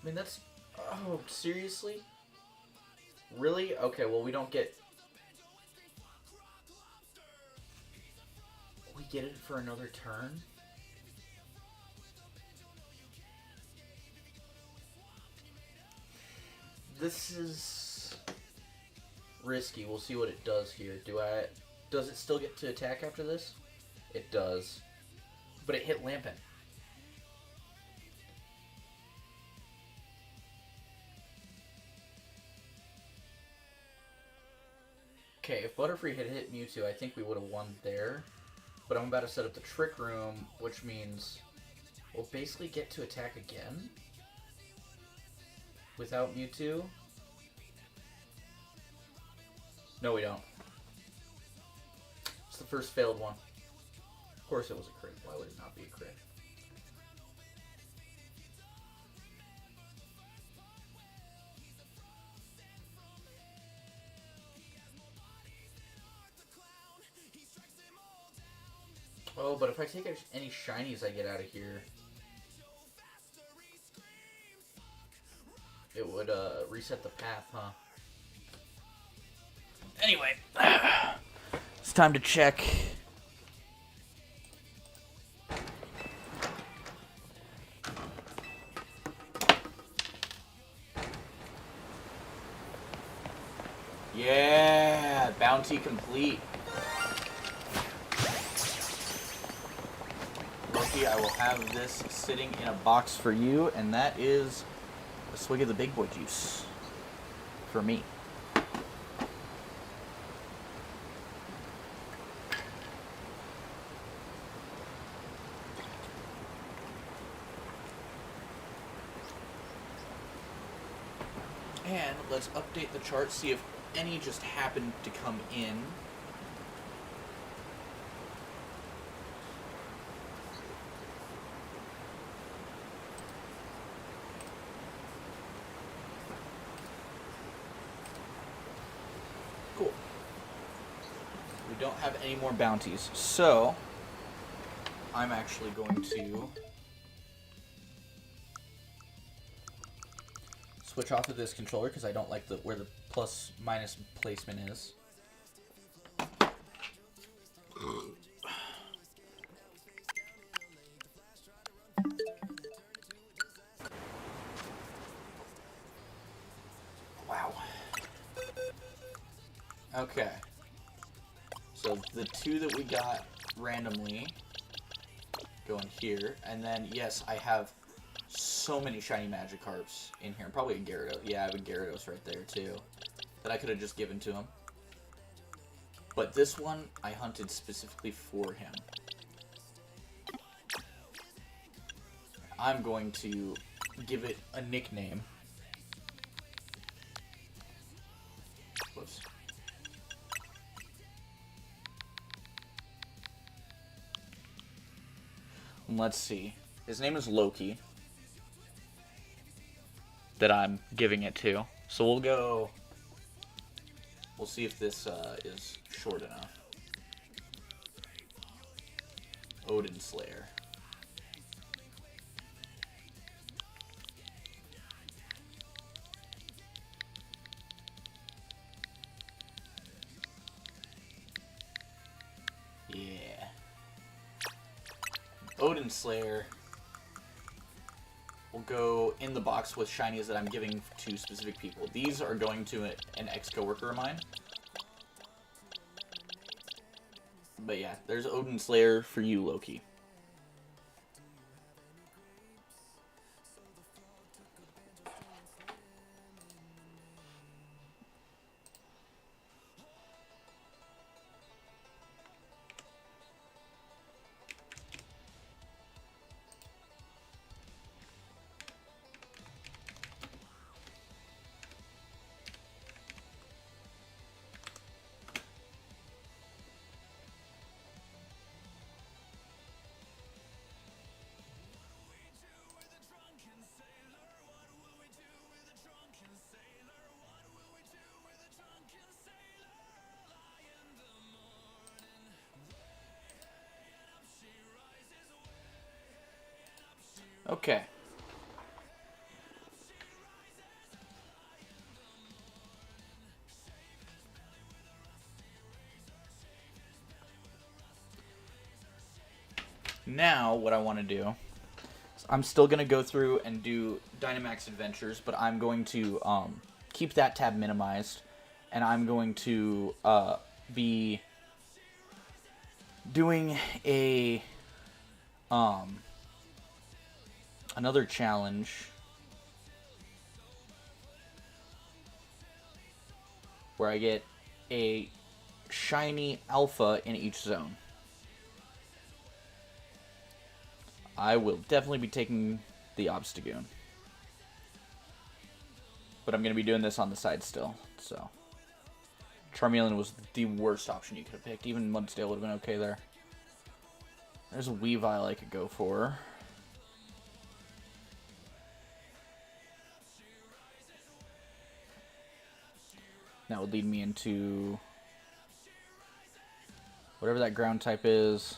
I mean, that's... Oh, seriously? Really? Okay, well, we don't get... We get it for another turn? This is... risky. We'll see what it does here. Does it still get to attack after this? It does. But it hit Lampent. Okay, if Butterfree had hit Mewtwo, I think we would have won there. But I'm about to set up the Trick Room, which means we'll basically get to attack again without Mewtwo. No, we don't. It's the first failed one. Of course it was a crit. Why would it not be a crit? Oh, but if I take any shinies I get out of here, it would reset the path, huh? Anyway, it's time to check. Yeah, bounty complete. Loki, I will have this sitting in a box for you, and that is a swig of the big boy juice for me. And let's update the chart, see if any just happened to come in. Cool. We don't have any more bounties, so I'm actually going to switch off of this controller because I don't like where the plus minus placement is. Wow. Okay. So the two that we got randomly go in here, and then yes, I have so many shiny Magikarps in here. Probably a Gyarados. Yeah, I have a Gyarados right there too that I could have just given to him. But this one I hunted specifically for him. I'm going to give it a nickname. Whoops. Let's see. His name is Loki. That I'm giving it to. So we'll go. We'll see if this is short enough. Odin Slayer. Yeah. Odin Slayer will go in the box with shinies that I'm giving to specific people. These are going to an ex-coworker of mine. But yeah, there's Odin Slayer for you, Loki. Okay. Now, what I want to do is I'm still going to go through and do Dynamax Adventures, but I'm going to keep that tab minimized, and I'm going to be doing a another challenge where I get a shiny alpha in each zone. I will definitely be taking the Obstagoon. But I'm going to be doing this on the side still, so. Charmeleon was the worst option you could have picked. Even Mudsdale would have been okay there. There's a Weavile I could go for. That would lead me into whatever that ground type is.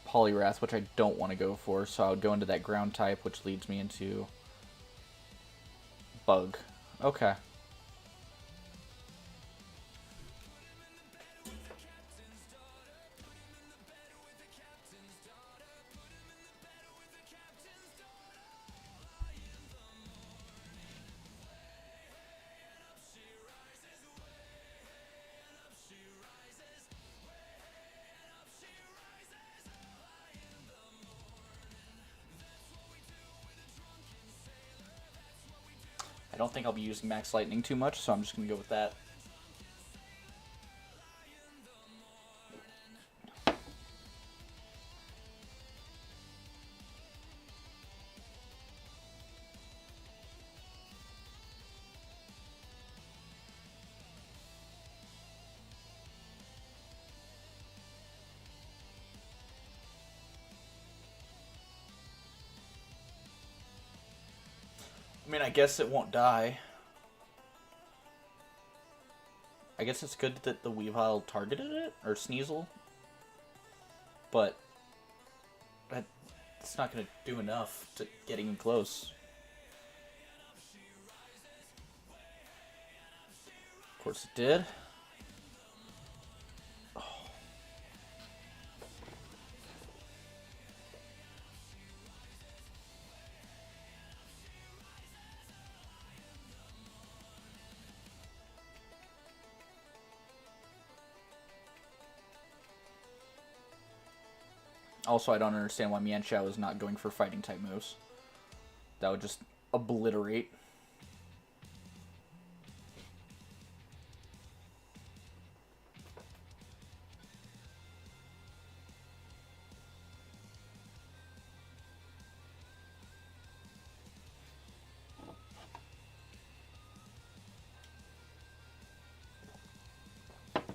Poliwrath, which I don't want to go for, so I would go into that ground type, which leads me into Bug. Okay. I don't think I'll be using Max Lightning too much, so I'm just going to go with that. I mean, I guess it won't die. I guess it's good that the Weavile targeted it, or Sneasel. But it's not going to do enough to getting close. Of course it did. Also, I don't understand why Mienshao is not going for fighting type moves. That would just obliterate.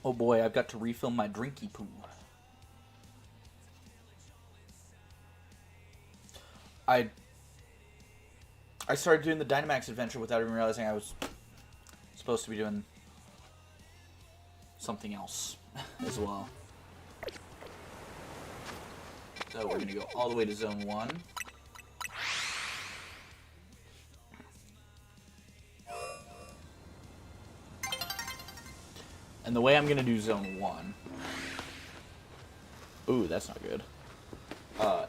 Oh boy, I've got to refill my drinky poo. I started doing the Dynamax adventure without even realizing I was supposed to be doing something else as well. So we're going to go all the way to Zone 1. And the way I'm going to do Zone 1... Ooh, that's not good.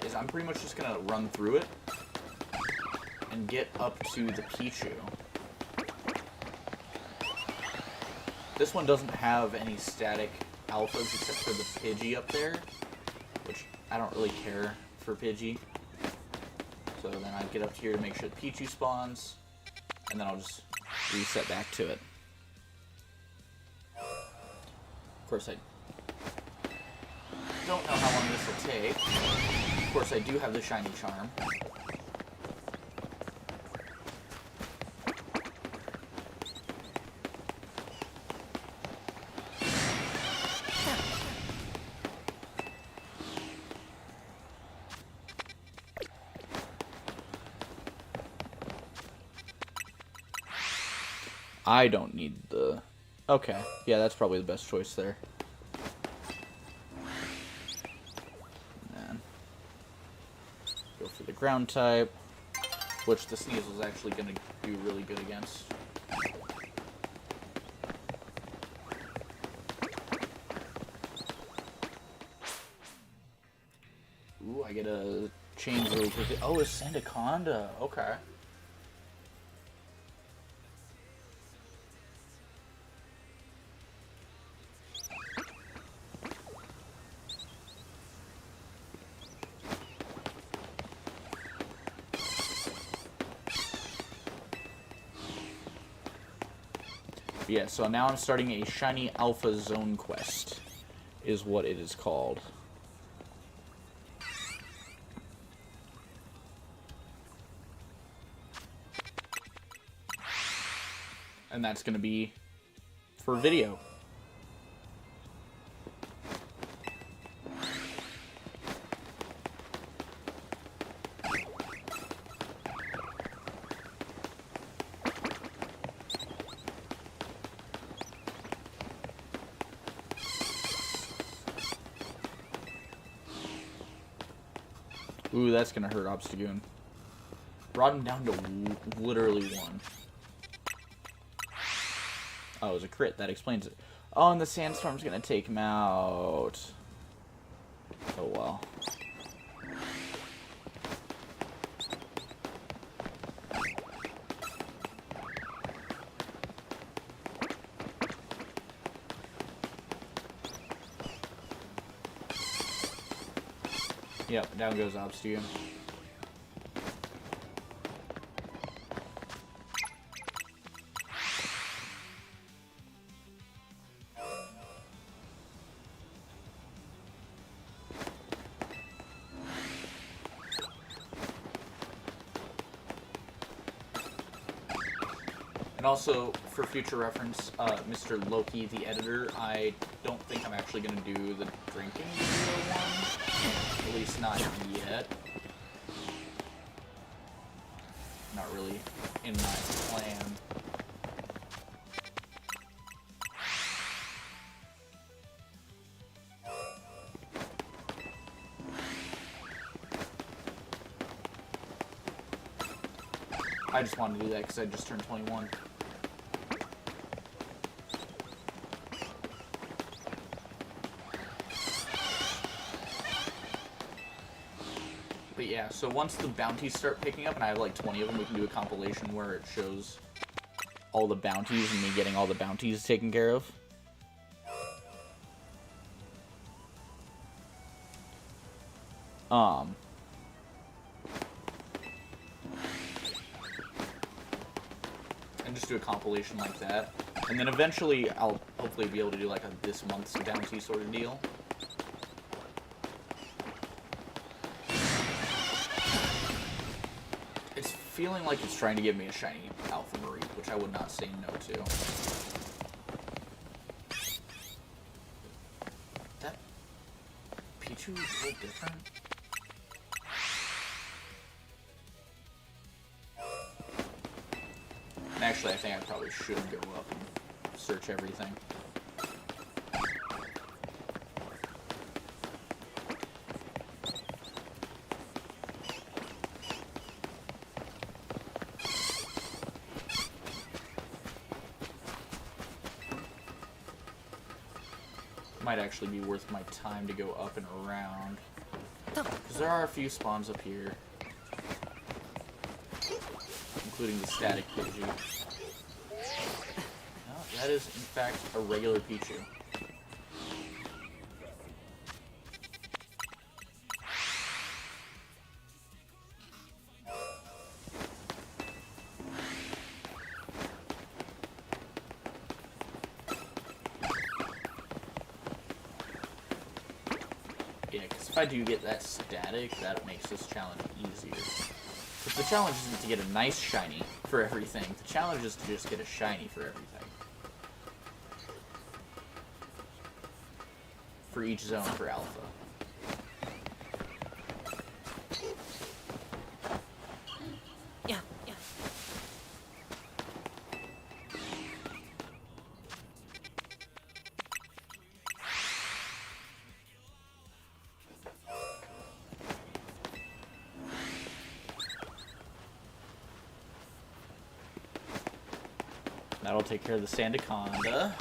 Is I'm pretty much just going to run through it and get up to the Pichu. This one doesn't have any static alphas except for the Pidgey up there, which I don't really care for Pidgey. So then I get up here to make sure the Pichu spawns, and then I'll just reset back to it. Of course, I don't know how long this will take. Of course, I do have the Shiny Charm. I don't need the... Okay, yeah, that's probably the best choice there. And then go for the ground type, which the Sneasel is actually going to do really good against. Ooh, I get a change really quickly. Oh, it's Sandaconda. Okay. Yeah, so now I'm starting a Shiny Alpha Zone quest, is what it is called. And that's going to be for video. Ooh, that's going to hurt Obstagoon. Brought him down to literally 1. Oh, it was a crit. That explains it. Oh, and the Sandstorm's going to take him out. Oh, well. Yep, down goes Obstagoon. And also, for future reference, Mr. Loki, the editor, I don't think I'm actually going to do the drinking video one. At least not yet. Not really in my plan. I just wanted to do that because I just turned 21. But yeah, so once the bounties start picking up, and I have like 20 of them, we can do a compilation where it shows all the bounties and me getting all the bounties taken care of. And just do a compilation like that. And then eventually I'll hopefully be able to do like a this month's bounty sort of deal. It's feeling like it's trying to give me a shiny Alpha Marie, which I would not say no to. That Pichu is a little different. Actually, I think I probably should go up and search everything. Might actually be worth my time to go up and around. Because there are a few spawns up here. Including the static Pidgey. No, that is, in fact, a regular Pichu. Yeah, because if I do get that static, that makes this challenge easier. Because the challenge isn't to get a nice shiny for everything. The challenge is to just get a shiny for everything. For each zone for Alpha. Yeah, yeah. That'll take care of the Sandaconda.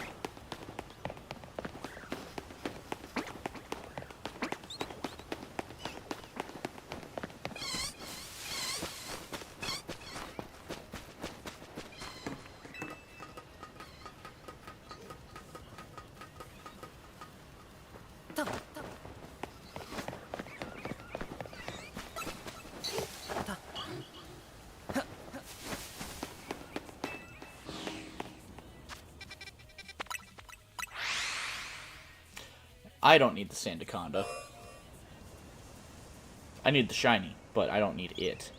I don't need the Sandaconda. I need the shiny, but I don't need it.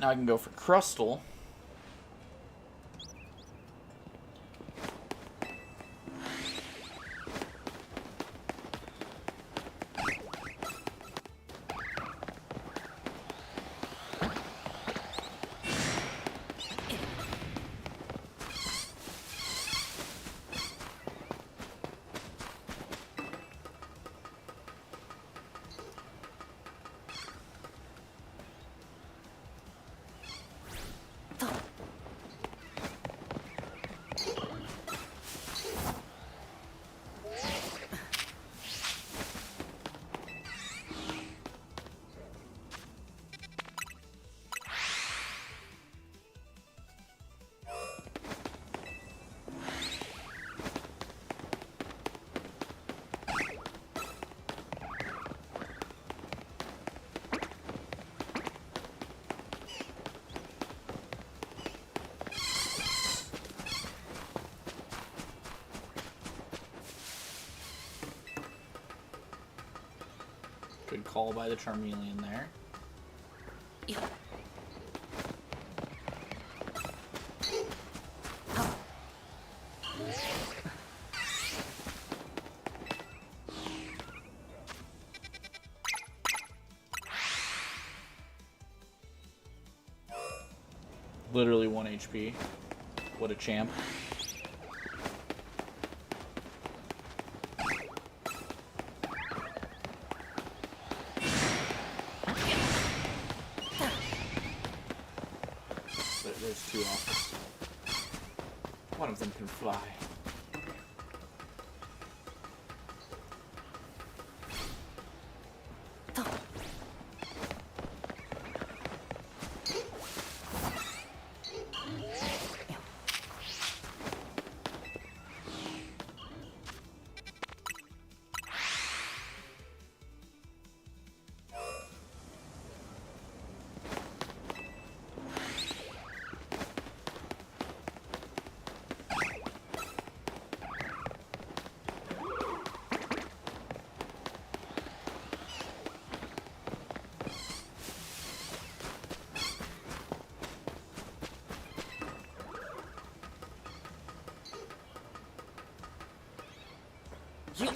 Now I can go for Crustle. Good call by the Charmeleon there. Yeah. Literally 1 HP. What a champ. There's two offers. One of them can fly.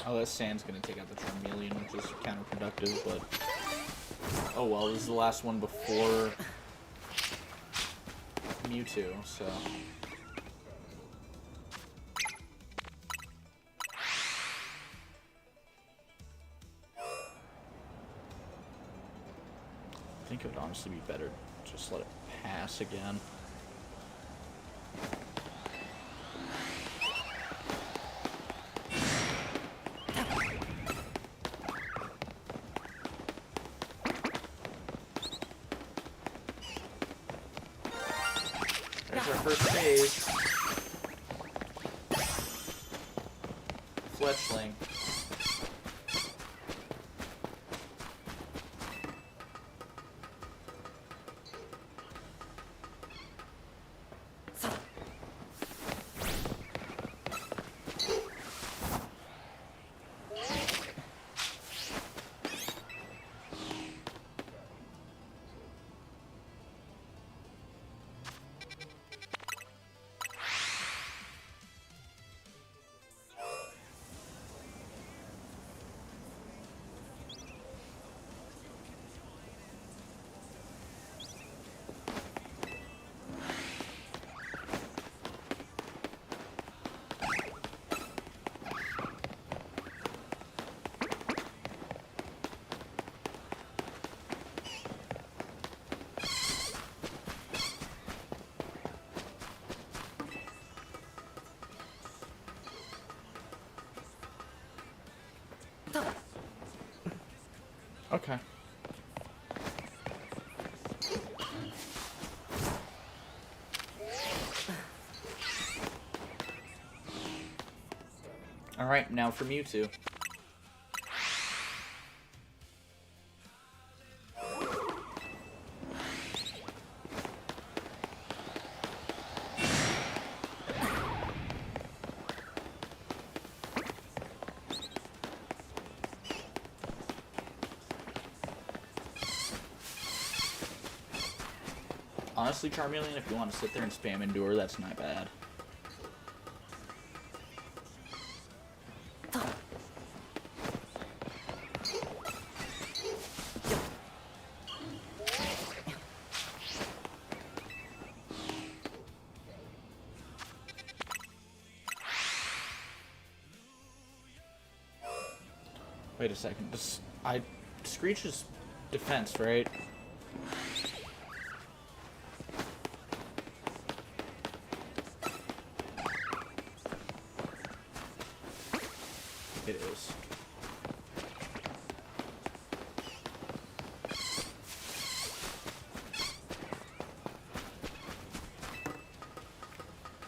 Oh, that sand's gonna take out the Charmeleon, which is counterproductive, but Oh well, this is the last one before Mewtwo, so... I think it would honestly be better to just let it pass again. There's our first phase. Fletchling. Okay. Alright, now for Mewtwo. Honestly, Charmeleon, if you want to sit there and spam Endure, that's not bad. Wait a second. Screech is defense, right? It is.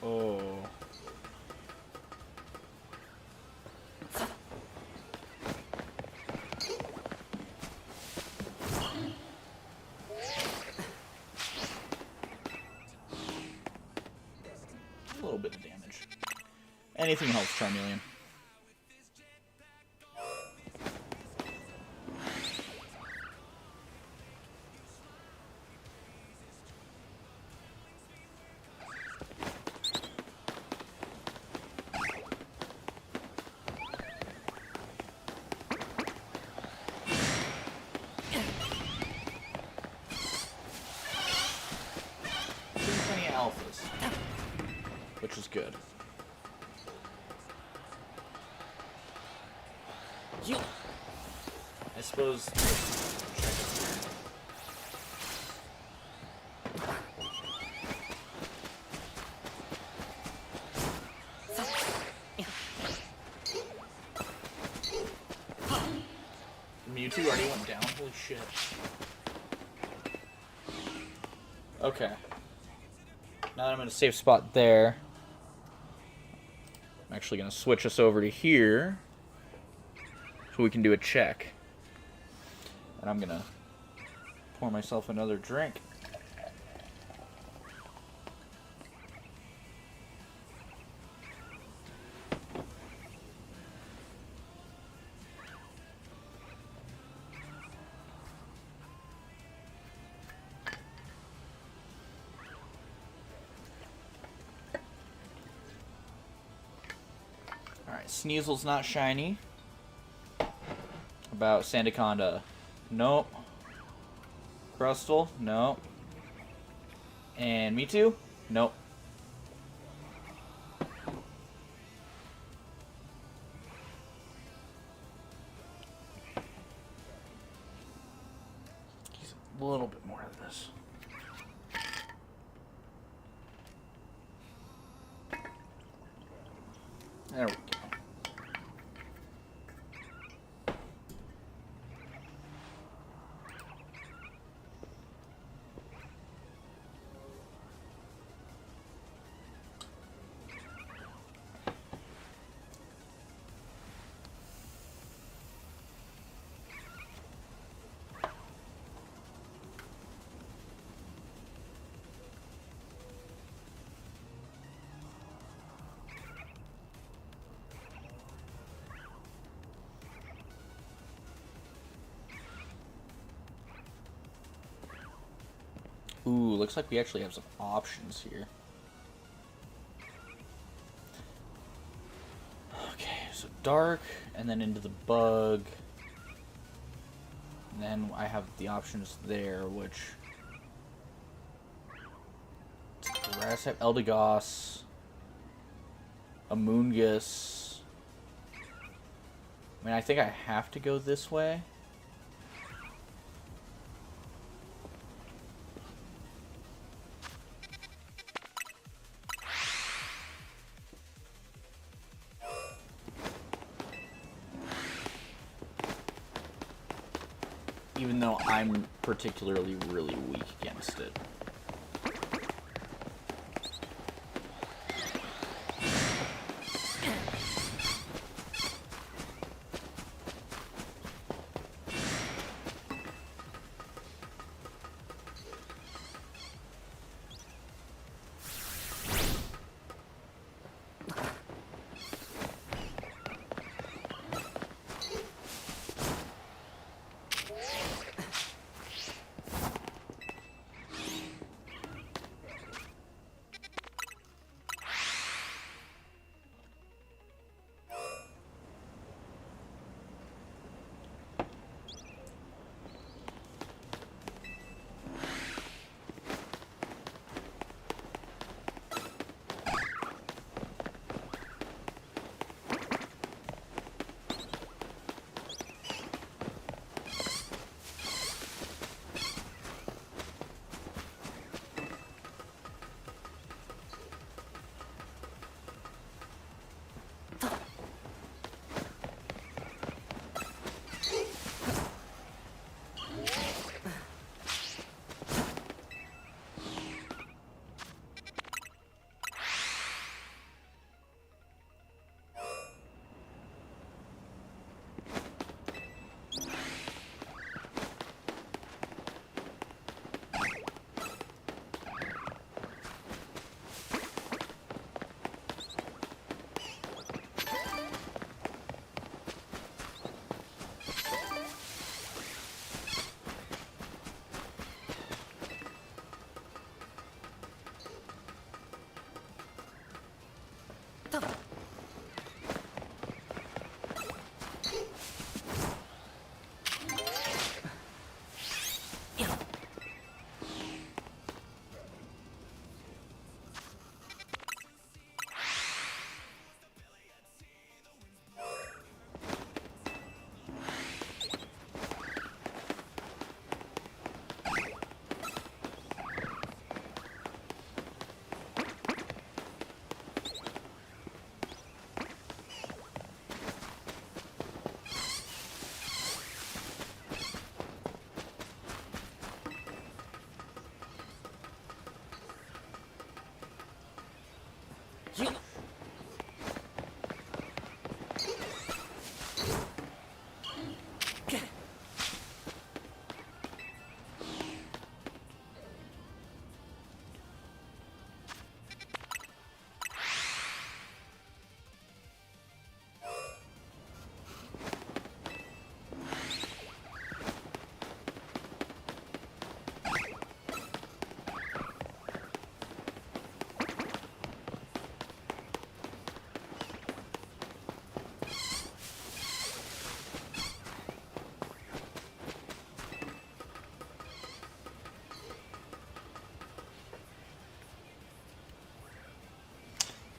Oh. A little bit of damage. Anything helps, Charmeleon. Alphas, which is good. I suppose. Check Mewtwo already went down. Holy shit. Okay. Now that I'm in a safe spot there, I'm actually going to switch us over to here so we can do a check. And I'm going to pour myself another drink. Sneasel's not shiny. About Sandaconda. Nope. Crustle? No. And me too? Nope. Just a little bit more of this. There we go. Ooh, looks like we actually have some options here. Okay, so dark, and then into the bug. And then I have the options there, which... Grass have Eldegoss, Amoonguss. I mean, I think I have to go this way. Even though I'm particularly really weak against it.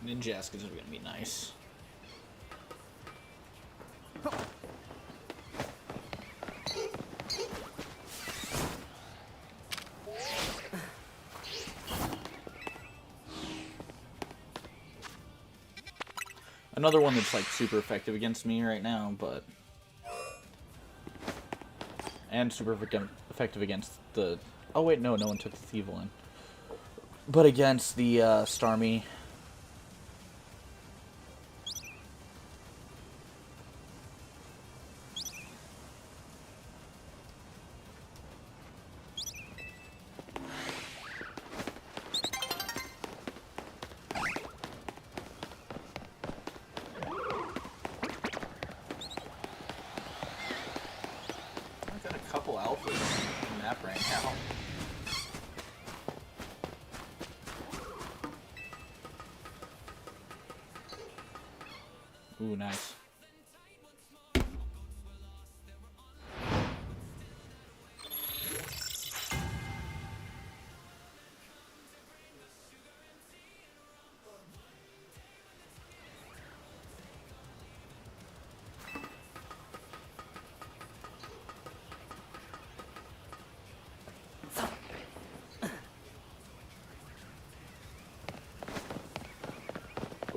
Ninjask is gonna be nice. Another one that's like super effective against me right now, but and super effective against the. Oh wait, no one took the Thievelin. But against the Starmie. I've got a couple alphas on the map right now. Ooh, nice.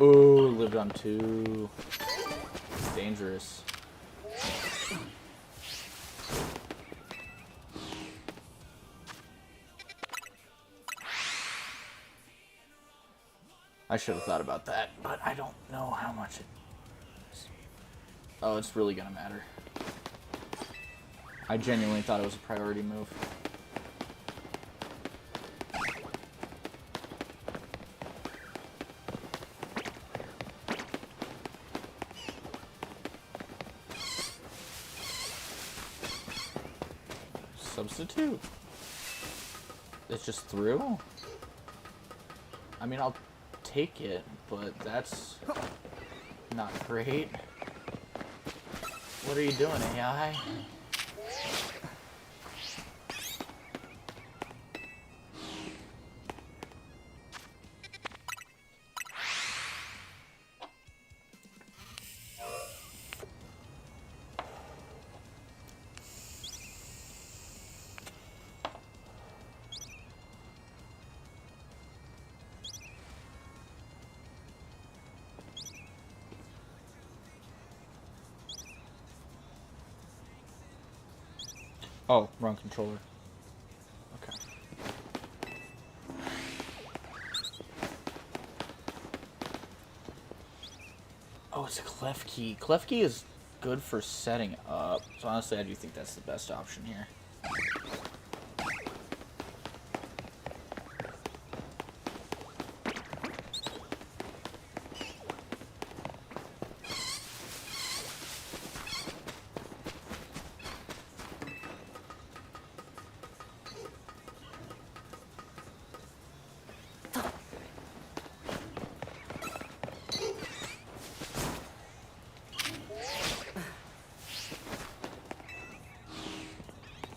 Ooh, lived on 2. Dangerous. I should have thought about that, but I don't know how much it is. Oh, it's really gonna matter. I genuinely thought it was a priority move. Substitute. It's just through? I mean, I'll take it, but that's not great. What are you doing, AI? Oh, wrong controller. Okay. Oh, it's a clef key. Clef key is good for setting up. So honestly, I do think that's the best option here.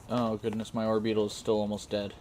Oh goodness, my Orbeetle is still almost dead.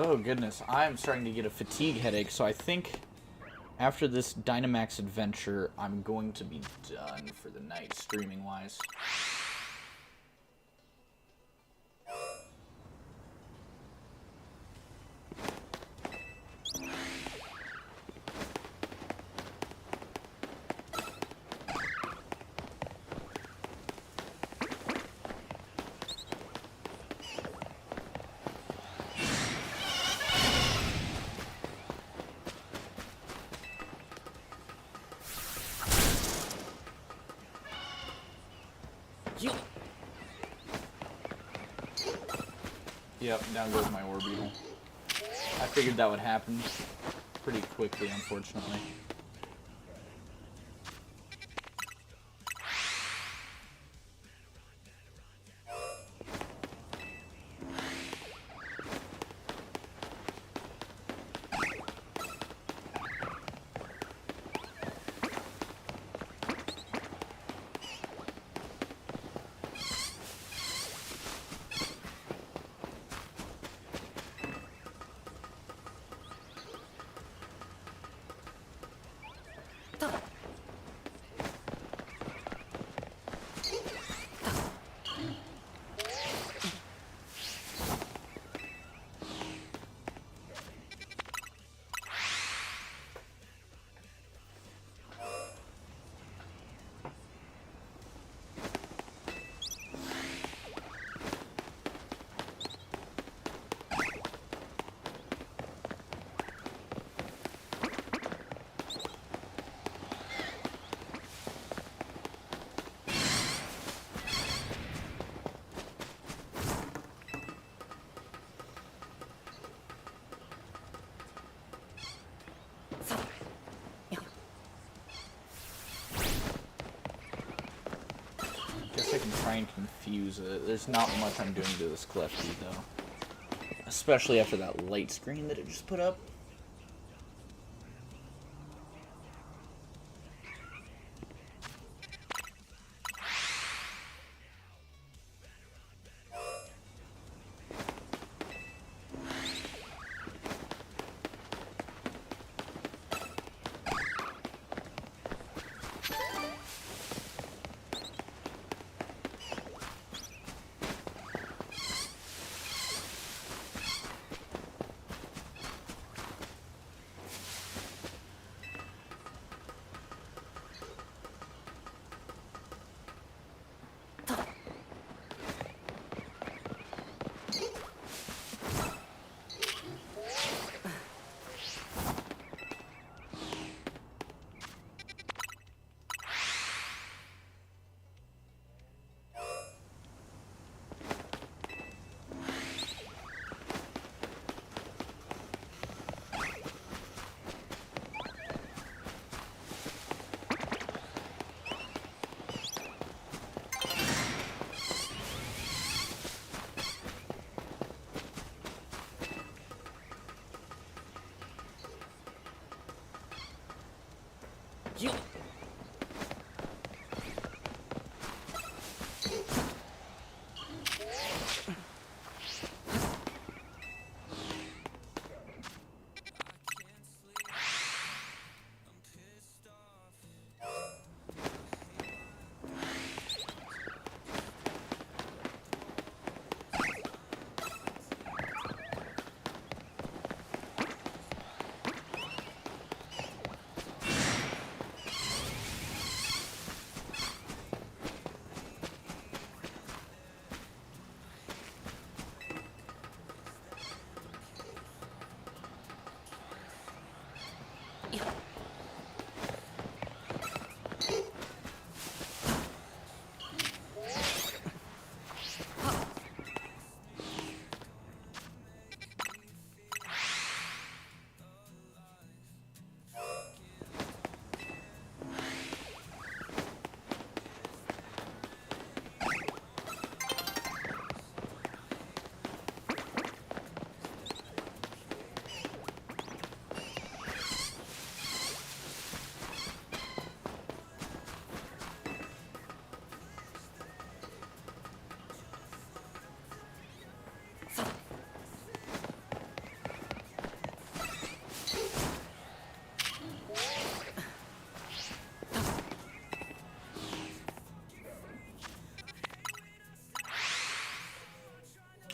Oh goodness, I'm starting to get a fatigue headache, so I think after this Dynamax adventure, I'm going to be done for the night, streaming-wise. You. Yep, down goes my Orbeetle. I figured that would happen pretty quickly, unfortunately. Guess I can try and confuse it. There's not much I'm doing to this Klefki, though. Especially after that light screen that it just put up.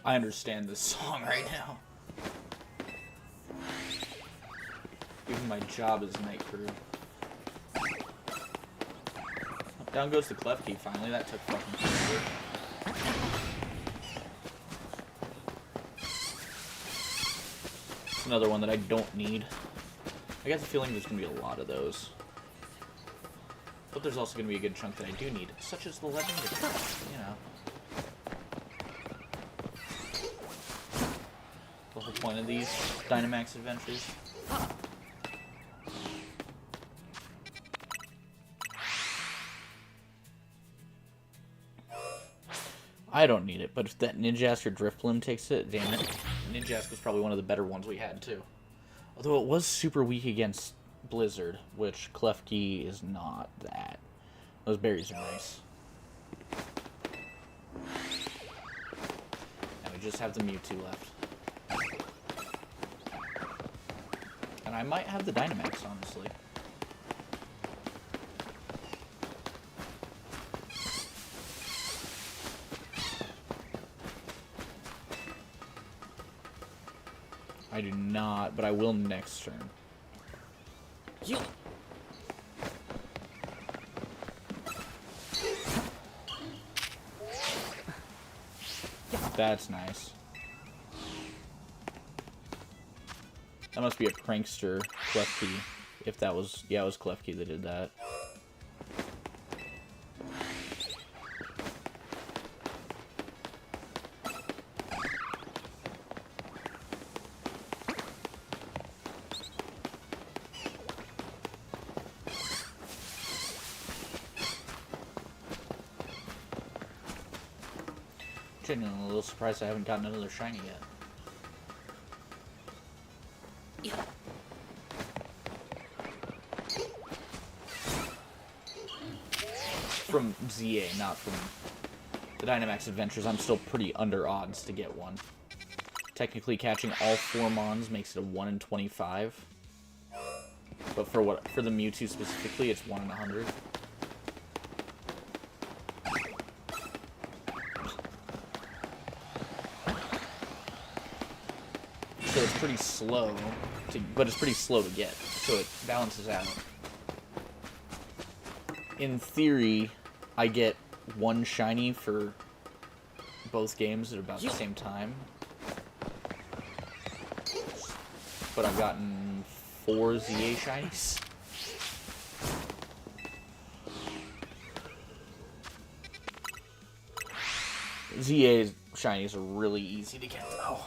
I understand this song right now. Even my job is night crew. Down goes the clef key finally. That took fucking forever. It's another one that I don't need. I get the feeling there's going to be a lot of those. But there's also going to be a good chunk that I do need, such as the legendary, you know. The whole point of these Dynamax adventures. I don't need it, but if that Ninjask or Drifblim takes it, damn it. Ninjask was probably one of the better ones we had, too. Although it was super weak against Blizzard, which Klefki is not that. Those berries are nice. And we just have the Mewtwo left. And I might have the Dynamax, honestly. I do not, but I will next turn. That's nice. That must be a prankster Klefki. If that was... Yeah, it was Klefki that did that. Genuinely a little surprised I haven't gotten another shiny yet. Yeah. From ZA, not from the Dynamax Adventures. I'm still pretty under odds to get one. Technically, catching all 4 Mons makes it a 1 in 25. But for the Mewtwo specifically, it's 1 in 100. So it's pretty slow, but it's pretty slow to get, so it balances out. In theory, I get 1 shiny for both games at about the same time. But I've gotten 4 ZA shinies. ZA shinies are really easy to get, though.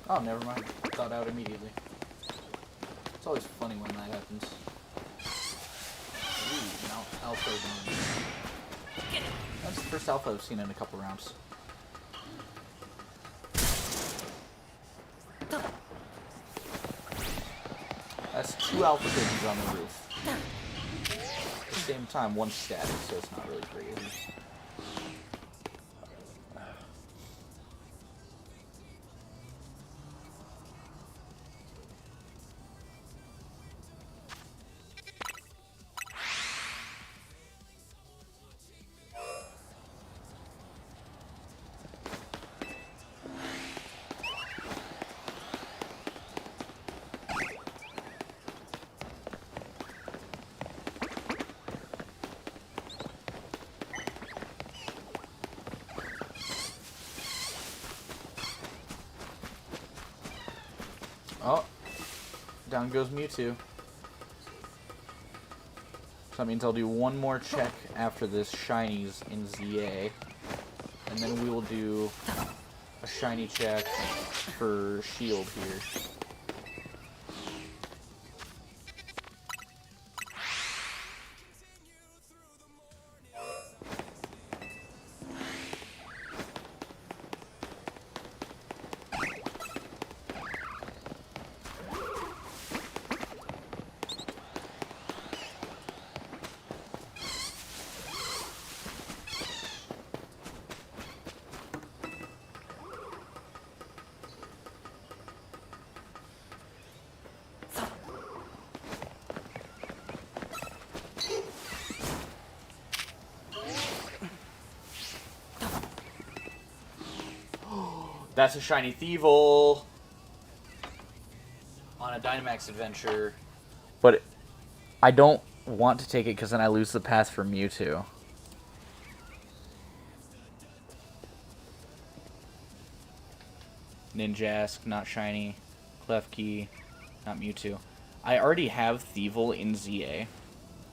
Oh, never mind. Thought out immediately. It's always funny when that happens. Ooh, now alpha again. That's the first alpha I've seen in a couple rounds. That's 2 alpha pigeons on the roof. At the same time, 1 static, so it's not really crazy. down goes Mewtwo. So that means I'll do one more check after this shinies in ZA. And then we will do a shiny check for Shield here. That's a shiny Thievul on a Dynamax adventure. But I don't want to take it because then I lose the path for Mewtwo. Ninjask, not shiny. Klefki, not Mewtwo. I already have Thievul in ZA,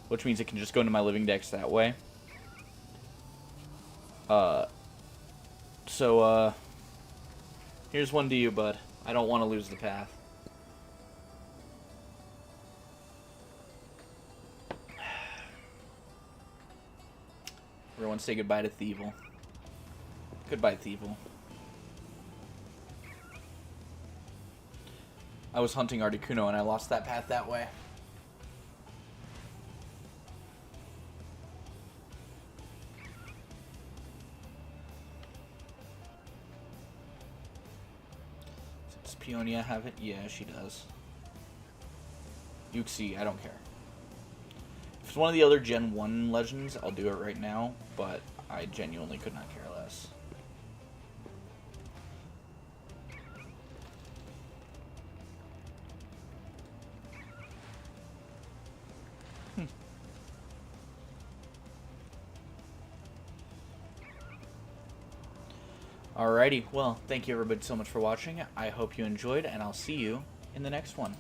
which means it can just go into my living dex that way. Here's one to you, bud. I don't want to lose the path. Everyone say goodbye to Thievul. Goodbye, Thievul. I was hunting Articuno and I lost that path that way. Does Peonia have it? Yeah, she does. Uxie, I don't care. If it's one of the other Gen 1 legends, I'll do it right now, but I genuinely could not care less. Alrighty, well, thank you everybody so much for watching. I hope you enjoyed, and I'll see you in the next one.